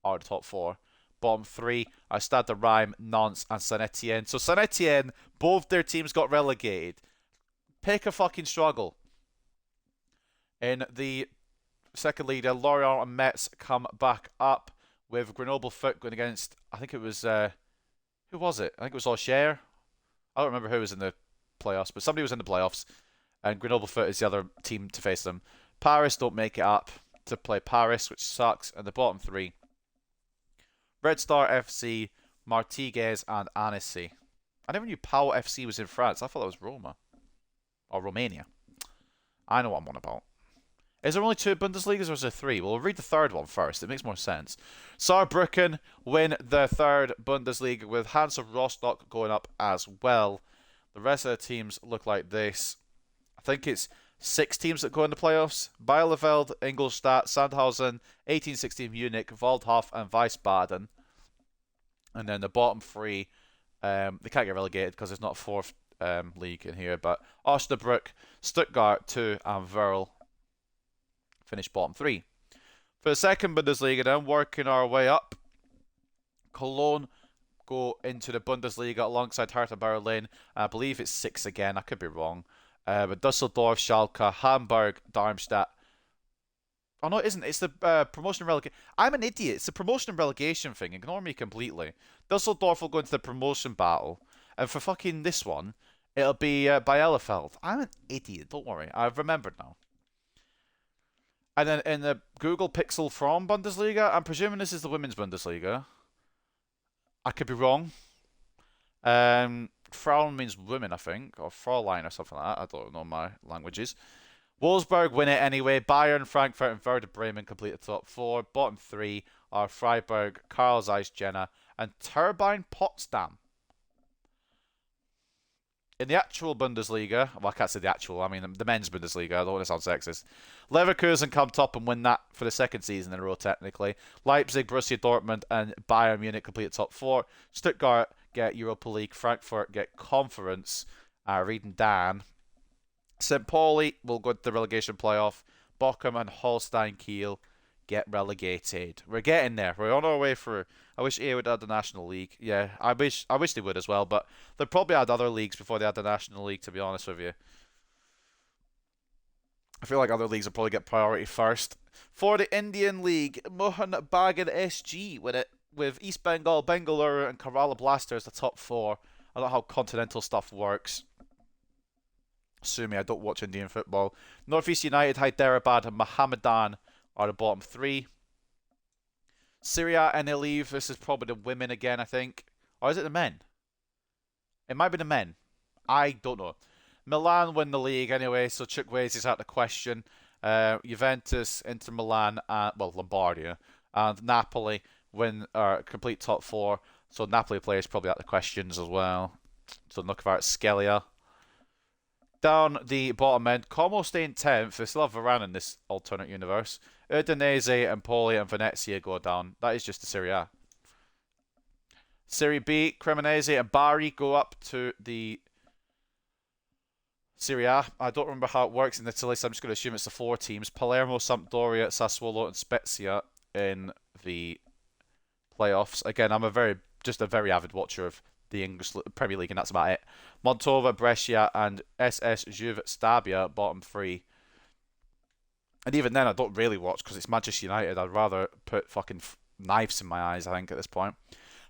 are the top four. Bottom three are Stade de Reims, Nantes and Saint Etienne. So Saint Etienne, both their teams got relegated. Pick a fucking struggle. In the second league, Lorient and Metz come back up with Grenoble Foot going against, I think it was, who was it? I think it was Auxerre. I don't remember who was in the playoffs, but somebody was in the playoffs. And Grenoble Foot is the other team to face them. Paris don't make it up to play Paris, which sucks. And the bottom three, Red Star FC, Martigues and Annecy. I never knew Pau FC was in France. I thought that was Roma. Or Romania. I know what I'm on about. Is there only 2 Bundesligas or is there 3? Well, we'll read the third one first. It makes more sense. Saarbrücken win the third Bundesliga with Hansa Rostock going up as well. The rest of the teams look like this. I think it's 6 teams that go in the playoffs. Bielefeld, Ingolstadt, Sandhausen, 1816 Munich, Waldhof and Wiesbaden. And then the bottom 3, they can't get relegated because there's not a 4th league in here. But Osnabrück, Stuttgart 2 and Werl finish bottom 3. For the second Bundesliga then, working our way up. Cologne go into the Bundesliga alongside Hertha Berlin. I believe it's 6 again. I could be wrong. But Dusseldorf, Schalke, Hamburg, Darmstadt. Oh no, it isn't. It's the promotion and relegation. I'm an idiot. It's the promotion and relegation thing. Ignore me completely. Dusseldorf will go into the promotion battle. And for fucking this one, it'll be Bielefeld. I'm an idiot. Don't worry. I've remembered now. And then in the Google Pixel from Bundesliga, I'm presuming this is the Women's Bundesliga. I could be wrong. Frauen means women, I think, or Fraulein or something like that. I don't know my languages. Wolfsburg win it anyway. Bayern, Frankfurt, and Werder Bremen complete the top 4. Bottom 3 are Freiburg, Karl Zeiss Jena, and Turbine Potsdam. In the actual Bundesliga, well, I can't say the actual, I mean the men's Bundesliga, I don't want to sound sexist. Leverkusen come top and win that for the second season in a row, technically. Leipzig, Borussia Dortmund, and Bayern Munich complete the top 4. Stuttgart get Europa League, Frankfurt get Conference, reading Dan. St. Pauli will go to the relegation playoff. Bochum and Holstein Kiel get relegated. We're getting there. We're on our way through. I wish EA would add the National League. Yeah, I wish they would as well, but they'd probably add other leagues before they add the National League, to be honest with you. I feel like other leagues will probably get priority first. For the Indian League, Mohan Bagan SG with it, with East Bengal, Bengaluru, and Kerala Blasters the top 4. I don't know how continental stuff works. Sue me, I don't watch Indian football. Northeast United, Hyderabad, and Mohammedan are the bottom three. Syria and Eleve, this is probably the women again, I think. Or is it the men? It might be the men. I don't know. Milan win the league anyway, so Chukwueze is out the question. Juventus, Inter Milan, well, Lombardia, and Napoli win complete top four. So Napoli players probably out the questions as well. So Skelia. Down the bottom end, Como stay in 10th. They still have Varane in this alternate universe. Udinese, Empoli, and Venezia go down. That is just the Serie A. Serie B, Cremonese and Bari go up to the Serie A. I don't remember how it works in Italy, so I'm just going to assume it's the four teams. Palermo, Sampdoria, Sassuolo, and Spezia in the playoffs. Again, I'm just a very avid watcher of the English Premier League, and that's about it. Montova, Brescia, and SS Juve Stabia, bottom three. And even then, I don't really watch because it's Manchester United. I'd rather put fucking knives in my eyes, I think, at this point.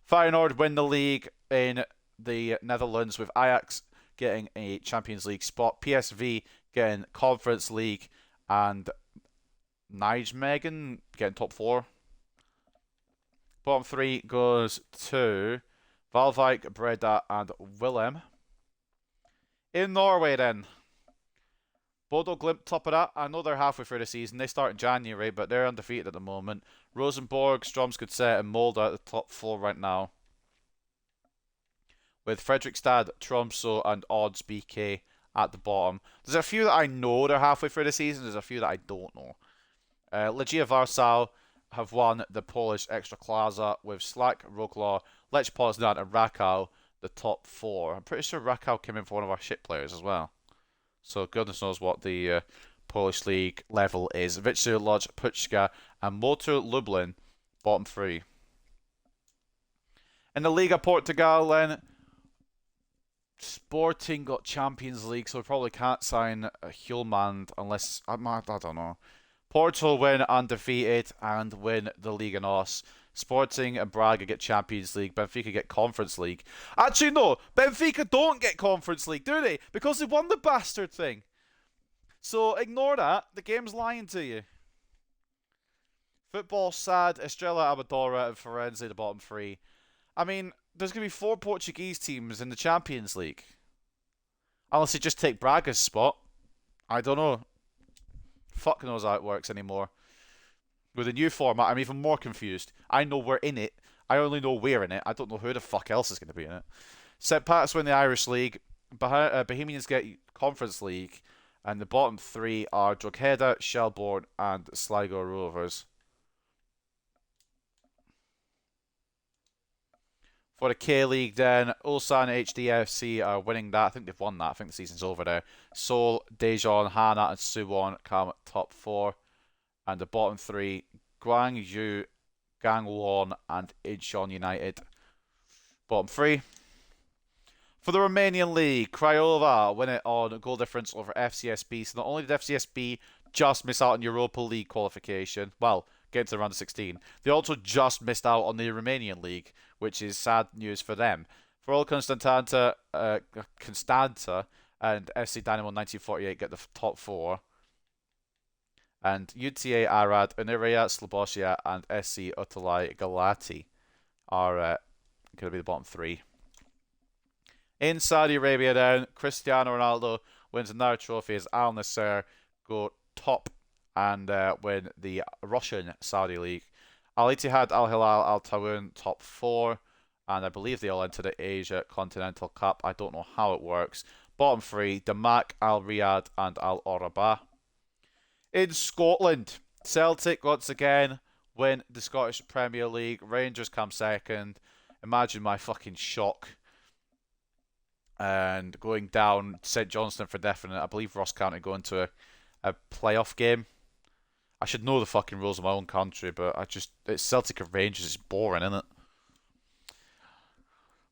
Feyenoord win the league in the Netherlands with Ajax getting a Champions League spot. PSV getting Conference League, and Nijmegen getting top four. Bottom three goes to Valvik, Breda, and Willem. In Norway, then. Bodo Glimt top of that. I know they're halfway through the season. They start in January, but they're undefeated at the moment. Rosenborg, Strømsgodset, and Molde at the top four right now. With Fredrikstad, Tromsø, and Odds BK at the bottom. There's a few that I know they're halfway through the season. There's a few that I don't know. Legia Warsaw have won the Polish Ekstraklasa with Slak, Wrocław, Lech Poznan, and Rakow the top four. I'm pretty sure Rakow came in for one of our shit players as well. So goodness knows what the Polish league level is. Wisła Łódź, Puchka, and Motor Lublin, bottom three. In the Liga Portugal, then, Sporting got Champions League, so we probably can't sign a Hjulmand unless, I don't know. Porto win undefeated and win the Liga NOS. Sporting and Braga get Champions League. Benfica get Conference League. Actually, no. Benfica don't get Conference League, do they? Because they won the bastard thing. So ignore that. The game's lying to you. Football sad. Estrela, Amadora, and Firenze, the bottom three. I mean, there's going to be 4 Portuguese teams in the Champions League. Unless they just take Braga's spot. I don't know. Fuck knows how it works anymore. With the new format, I'm even more confused. I know we're in it. I only know we're in it. I don't know who the fuck else is going to be in it. St. Pat's win the Irish League. Bohemians get Conference League. And the bottom three are Drogheda, Shelbourne, and Sligo Rovers. For the K-League then, Ulsan HDFC are winning that. I think they've won that. I think the season's over there. Seoul, Daejeon, Hana, and Suwon come top four. And the bottom three, Gwangju, Gangwon, and Incheon United. Bottom three. For the Romanian League, Craiova win it on goal difference over FCSB. So not only did FCSB just miss out on Europa League qualification, well, get to the round of 16, they also just missed out on the Romanian League, which is sad news for them. For all Constanta and FC Dynamo 1948 get the top four. And UTA Arad, Unirea, Sloboscia, and SC Otalai Galati are going to be the bottom three. In Saudi Arabia then, Cristiano Ronaldo wins another trophy as Al Nassr go top and win the Russian Saudi League. Al Ittihad, Al Hilal, Al Tawun top four, and I believe they all enter the Asia Continental Cup. I don't know how it works. Bottom three, Damac, Al Riyadh, and Al Oraba. In Scotland, Celtic once again win the Scottish Premier League. Rangers come second. Imagine my fucking shock. And going down, St Johnstone for definite. I believe Ross County going to a playoff game. I should know the fucking rules of my own country, but it's Celtic and Rangers. It's boring, isn't it?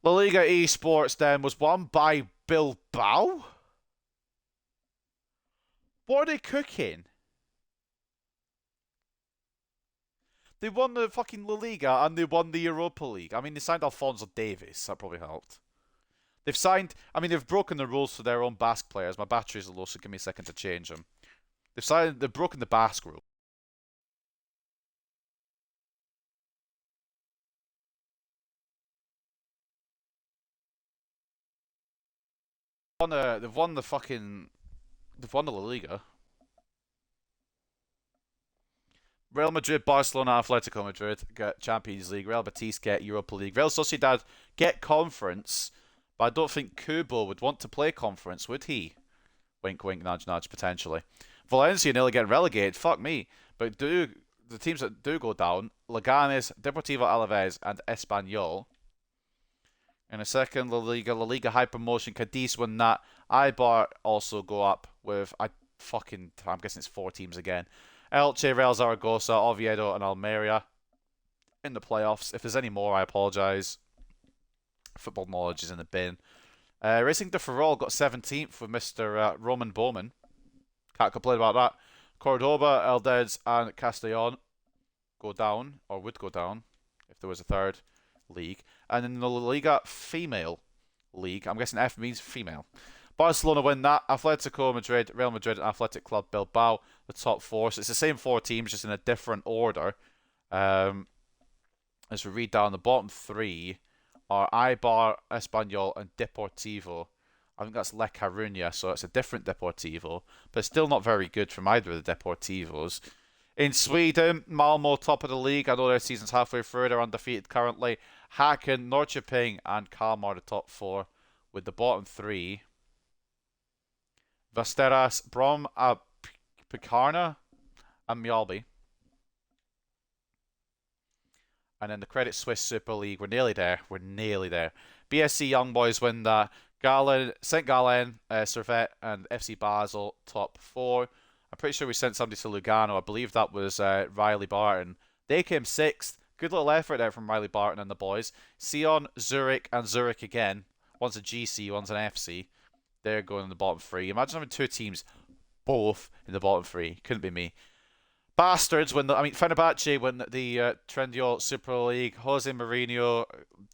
La Liga Esports then was won by Bilbao. What are they cooking? They won the fucking La Liga and they won the Europa League. I mean, they signed Alphonso Davies. That probably helped. They've signed. I mean, they've broken the rules for their own Basque players. My battery's low, so give me a second to change them. They've signed. They've broken the Basque rule. They've won the fucking. They've won the La Liga. Real Madrid, Barcelona, Atletico Madrid get Champions League. Real Betis get Europa League. Real Sociedad get Conference, but I don't think Kubo would want to play Conference, would he? Wink, wink, nudge, nudge, potentially. Valencia nearly getting relegated. Fuck me. But the teams that do go down, Leganes, Deportivo Alaves, and Espanyol. In a second, La Liga high promotion. Cadiz win that. Eibar also go up with I'm guessing it's 4 teams again. Elche, Real Zaragoza, Oviedo, and Almeria in the playoffs. If there's any more, I apologise. Football knowledge is in the bin. Racing de Ferrol got 17th with Mr. Roman Bowman. Can't complain about that. Cordoba, Eldez, and Castellon go down, or would go down, if there was a third league. And in the La Liga female league, I'm guessing F means female. Barcelona win that. Atletico Madrid, Real Madrid, and Athletic Club Bilbao, the top 4. So it's the same 4 teams, just in a different order. As we read down, the bottom 3 are Eibar, Espanyol, and Deportivo. I think that's Le Coruña, so it's a different Deportivo, but still not very good from either of the Deportivos. In Sweden, Malmo top of the league. I know their season's halfway through. They're undefeated currently. Häcken, Norrköping, and Kalmar the top 4, with the bottom 3. Västerås, Brom, Pikarna, and Mjölby. And then the Credit Suisse Super League. We're nearly there. We're nearly there. BSC Young Boys win that. St. Gallen, Servette, and FC Basel top 4. I'm pretty sure we sent somebody to Lugano. I believe that was Riley Barton. They came 6th. Good little effort there from Riley Barton and the boys. Sion, Zurich, and Zurich again. One's a GC, one's an FC. They're going in the bottom 3. Imagine having 2 teams both in the bottom 3. Couldn't be me. Bastards win Fenerbahce win the Trendyol Super League. Jose Mourinho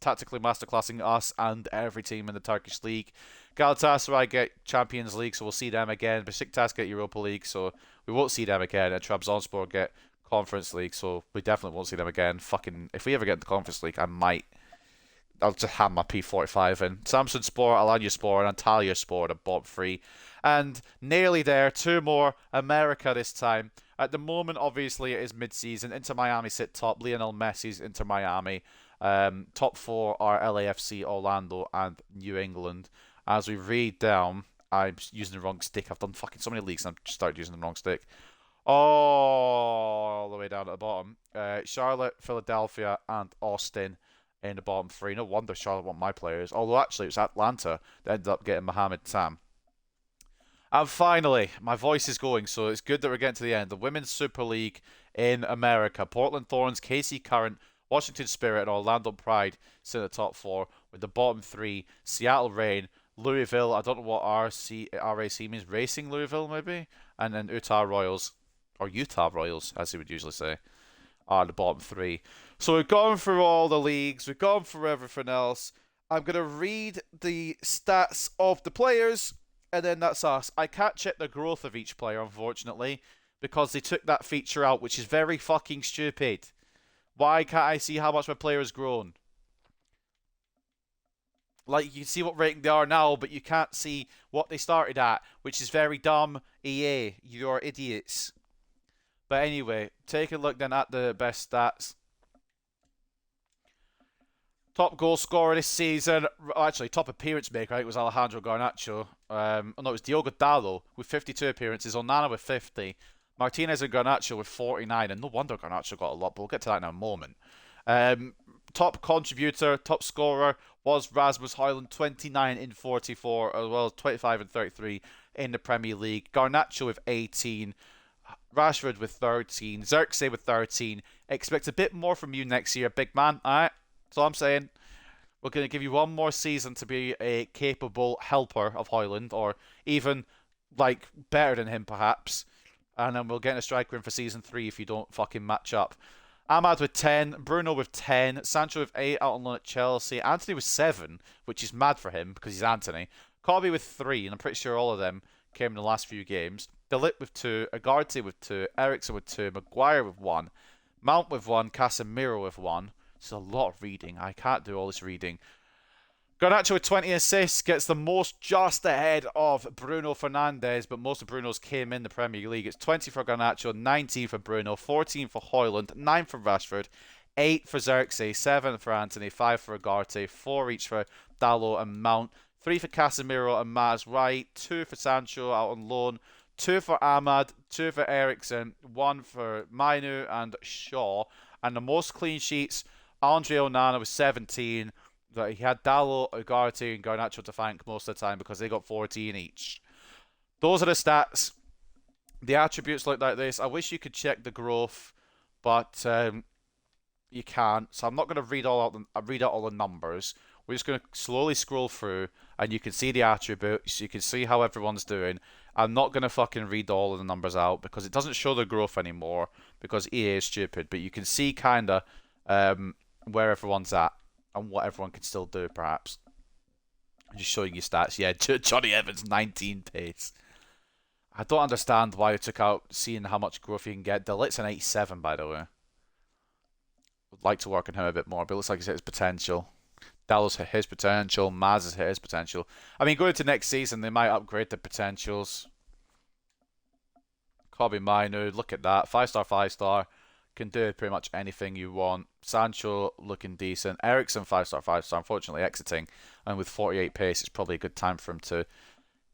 tactically masterclassing us and every team in the Turkish league. Galatasaray get Champions League, so we'll see them again. Besiktas get Europa League, so we won't see them again. And Trabzonspor get Conference League, so we definitely won't see them again. Fucking, if we ever get into Conference League, I'll just hand my P45 in. Samsun Sport, Alanyaspor, and Antalyaspor are bottom 3. And nearly there, 2 more. America this time. At the moment, obviously, it is mid-season. Inter Miami sit top. Lionel Messi's Inter Miami. Top 4 are LAFC, Orlando, and New England. As we read down, I'm using the wrong stick. I've done fucking so many leagues and I've started using the wrong stick. All the way down at the bottom. Charlotte, Philadelphia, and Austin in the bottom 3. No wonder Charlotte want my players. Although, actually, it was Atlanta that ended up getting Mohamed Sam. And finally, my voice is going, so it's good that we're getting to the end. The Women's Super League in America. Portland Thorns, KC Current, Washington Spirit, and Orlando Pride sit in the top 4. With the bottom 3, Seattle Reign, Louisville, I don't know what RAC means, Racing Louisville maybe? And then Utah Royals, or Utah Royals, as they would usually say, are the bottom 3. So we've gone through all the leagues, we've gone through everything else. I'm going to read the stats of the players, and then that's us. I can't check the growth of each player, unfortunately, because they took that feature out, which is very fucking stupid. Why can't I see how much my player has grown? Like, you can see what rating they are now, but you can't see what they started at, which is very dumb. EA, you're idiots. But anyway, take a look then at the best stats. Top goal scorer this season, actually top appearance maker, I think it was Alejandro Garnacho. No, it was Diogo Dallo with 52 appearances, Onana with 50, Martinez and Garnacho with 49, and no wonder Garnacho got a lot, but we'll get to that in a moment. Top contributor, top scorer was Rasmus Højlund, 29 in 44, as well as 25 and 33 in the Premier League. Garnacho with 18, Rashford with 13, Xerxes with 13. Expect a bit more from you next year, big man, alright? That's all I'm saying. We're going to give you one more season to be a capable helper of Højlund, or even, like, better than him, perhaps. And then we'll get a striker in for season 3 if you don't fucking match up. Ahmad with 10, Bruno with 10, Sancho with 8 out on loan at Chelsea, Anthony with 7, which is mad for him because he's Anthony, Kobe with 3, and I'm pretty sure all of them came in the last few games, De Ligt with 2, Agarte with 2, Eriksen with 2, Maguire with 1, Mount with 1, Casemiro with 1. It's a lot of reading. I can't do all this reading. Garnacho with 20 assists gets the most, just ahead of Bruno Fernandes, but most of Bruno's came in the Premier League. It's 20 for Garnacho, 19 for Bruno, 14 for Højlund, 9 for Rashford, 8 for Xerxes, 7 for Anthony, 5 for Agarte, 4 each for Dalot and Mount, 3 for Casemiro and Matt's right, 2 for Sancho out on loan, 2 for Ahmad, 2 for Eriksen, 1 for Mainu and Shaw, and the most clean sheets, Andre Onana with 17. That he had Dalot, Ugarte, and Garnacho to thank most of the time because they got 14 each. Those are the stats. The attributes look like this. I wish you could check the growth, but you can't. So I'm not going to read out all the numbers. We're just going to slowly scroll through, and you can see the attributes. You can see how everyone's doing. I'm not going to fucking read all of the numbers out because it doesn't show the growth anymore because EA is stupid. But you can see kind of where everyone's at. And what everyone can still do, perhaps. I'm just showing you stats. Yeah, Johnny Evans, 19 pace. I don't understand why you took out seeing how much growth you can get. De Ligt's an 87, by the way. Would like to work on him a bit more, but it looks like he's hit his potential. Dalot's hit his potential. Maz has hit his potential. I mean, going into next season, they might upgrade the potentials. Kobe Mainu, look at that. 5-star, 5-star. Can do pretty much anything you want. Sancho looking decent. Eriksen 5-star, 5-star. Unfortunately exiting, and with 48 pace, it's probably a good time for him to.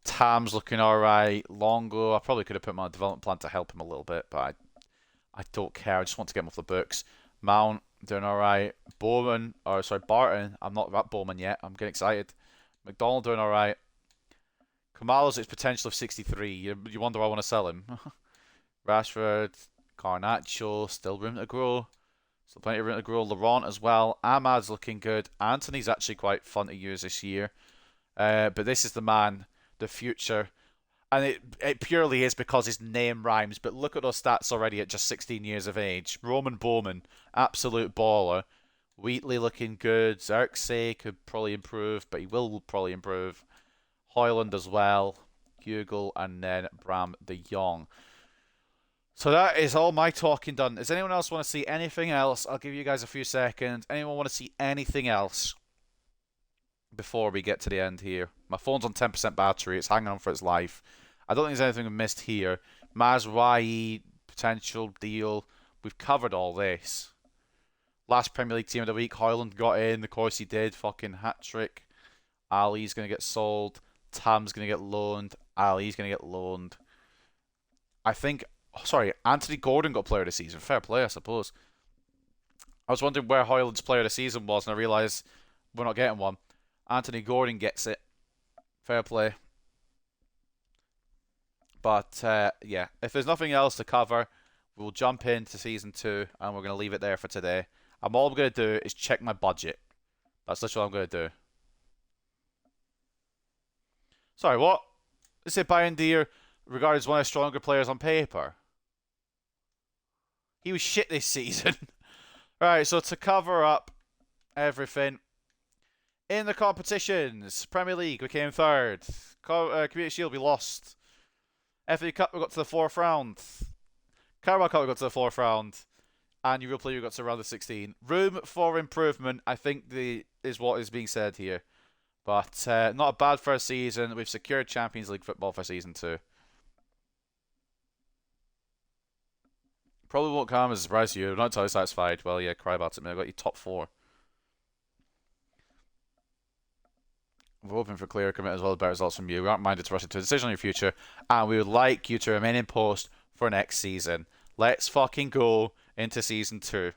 Tam's looking alright. Longo, I probably could have put him on a development plan to help him a little bit, but I don't care. I just want to get him off the books. Mount doing alright. Barton. I'm not at Bowman yet. I'm getting excited. McDonald doing alright. Kamalo's its potential of 63. You wonder why I want to sell him. Rashford. Garnacho, still room to grow. Still plenty of room to grow. Laurent as well. Ahmad's looking good. Anthony's actually quite fun to use this year. But this is the man, the future. And it purely is because his name rhymes. But look at those stats already at just 16 years of age. Roman Bowman, absolute baller. Wheatley looking good. Xerxes could probably improve, but he will probably improve. Højlund as well. Hugel, and then Bram de Jong. So that is all my talking done. Does anyone else want to see anything else? I'll give you guys a few seconds. Anyone want to see anything else before we get to the end here? My phone's on 10% battery. It's hanging on for its life. I don't think there's anything we missed here. Mazraoui, potential deal. We've covered all this. Last Premier League team of the week. Højlund got in. Of course he did. Fucking hat-trick. Ali's going to get sold. Tam's going to get loaned. Ali's going to get loaned. I think... Sorry, Anthony Gordon got player of the season. Fair play, I suppose. I was wondering where Højlund's player of the season was, and I realised we're not getting one. Anthony Gordon gets it. Fair play. But, yeah, if there's nothing else to cover, we'll jump into Season 2, and we're going to leave it there for today. And all I'm going to do is check my budget. That's literally what I'm going to do. Sorry, what? They say Bayern regarded as one of the stronger players on paper. He was shit this season. Right, so to cover up everything. In the competitions, Premier League, we came third. Community Shield, we lost. FA Cup, we got to the 4th round. Carabao Cup, we got to the 4th round. And Europa League, we got to round of 16. Room for improvement, I think, is what is being said here. But not a bad first season. We've secured Champions League football for Season 2. Probably won't come as a surprise to you. I'm not totally satisfied. Well, yeah, cry about it, man. I got you top 4. We're hoping for clear commit as well as better results from you. We aren't minded to rush into a decision on your future. And we would like you to remain in post for next season. Let's fucking go into Season 2.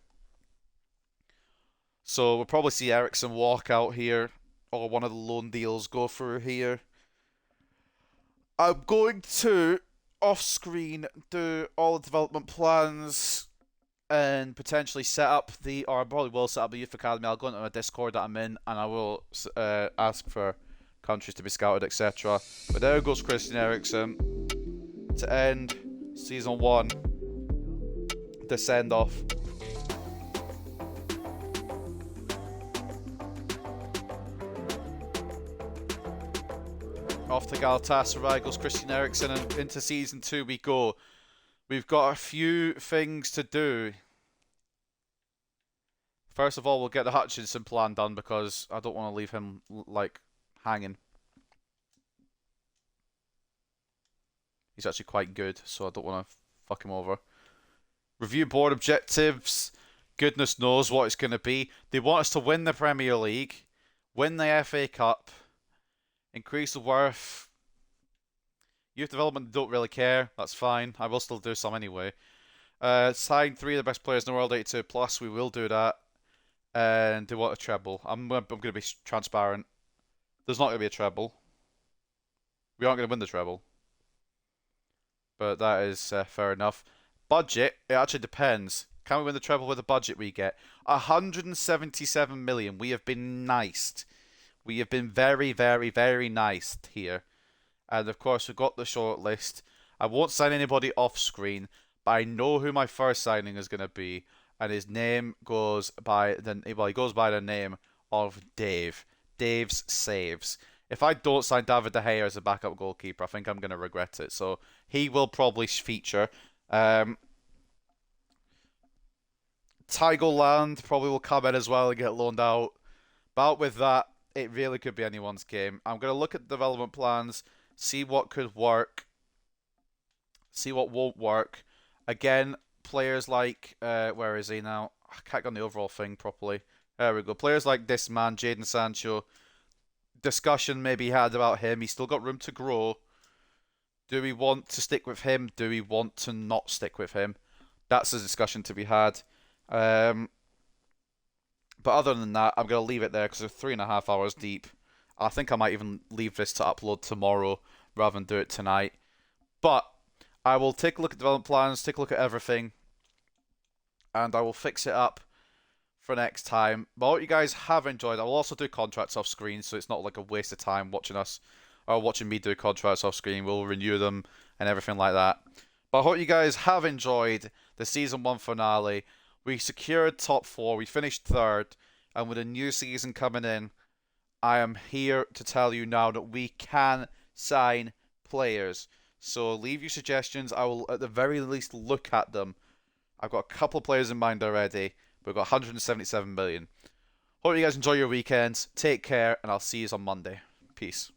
So we'll probably see Eriksen walk out here. Or one of the loan deals go through here. I'm going to... off-screen do all the development plans and potentially set up or I probably will set up a youth academy. I'll go into a Discord that I'm in and I will ask for countries to be scouted, etc. But there goes Christian Eriksen to end Season 1. The send-off. Off to Galatasaray goes Christian Eriksen, and into Season 2 we go. We've got a few things to do. First of all, we'll get the Hutchinson plan done because I don't want to leave him, like, hanging. He's actually quite good, so I don't want to fuck him over. Review board objectives. Goodness knows what it's going to be. They want us to win the Premier League, win the FA Cup, increase the worth. Youth development don't really care. That's fine. I will still do some anyway. Sign 3 of the best players in the world, 82 plus. We will do that. And they want a treble. I'm going to be transparent. There's not going to be a treble. We aren't going to win the treble. But that is fair enough. Budget, it actually depends. Can we win the treble with the budget we get? 177 million. We have been nice. We have been very, very, very nice here. And of course, we've got the short list. I won't sign anybody off screen, but I know who my first signing is going to be. And his name goes by the name of Dave. Dave's Saves. If I don't sign David De Gea as a backup goalkeeper, I think I'm going to regret it. So he will probably feature. Tigoland probably will come in as well and get loaned out. But with that, it really could be anyone's game. I'm going to look at development plans, see what could work, see what won't work. Again, players like, where is he now? I can't get on the overall thing properly. There we go. Players like this man, Jadon Sancho. Discussion maybe had about him. He's still got room to grow. Do we want to stick with him? Do we want to not stick with him? That's a discussion to be had. But other than that, I'm going to leave it there because we're 3.5 hours deep. I think I might even leave this to upload tomorrow rather than do it tonight. But I will take a look at development plans, take a look at everything, and I will fix it up for next time. But I hope you guys have enjoyed. I will also do contracts off screen, so it's not like a waste of time watching us or watching me do contracts off screen. We'll renew them and everything like that. But I hope you guys have enjoyed the Season 1 finale. We secured top 4. We finished 3rd. And with a new season coming in, I am here to tell you now that we can sign players. So leave your suggestions. I will at the very least look at them. I've got a couple of players in mind already. We've got 177 million. Hope you guys enjoy your weekends. Take care, and I'll see you on Monday. Peace.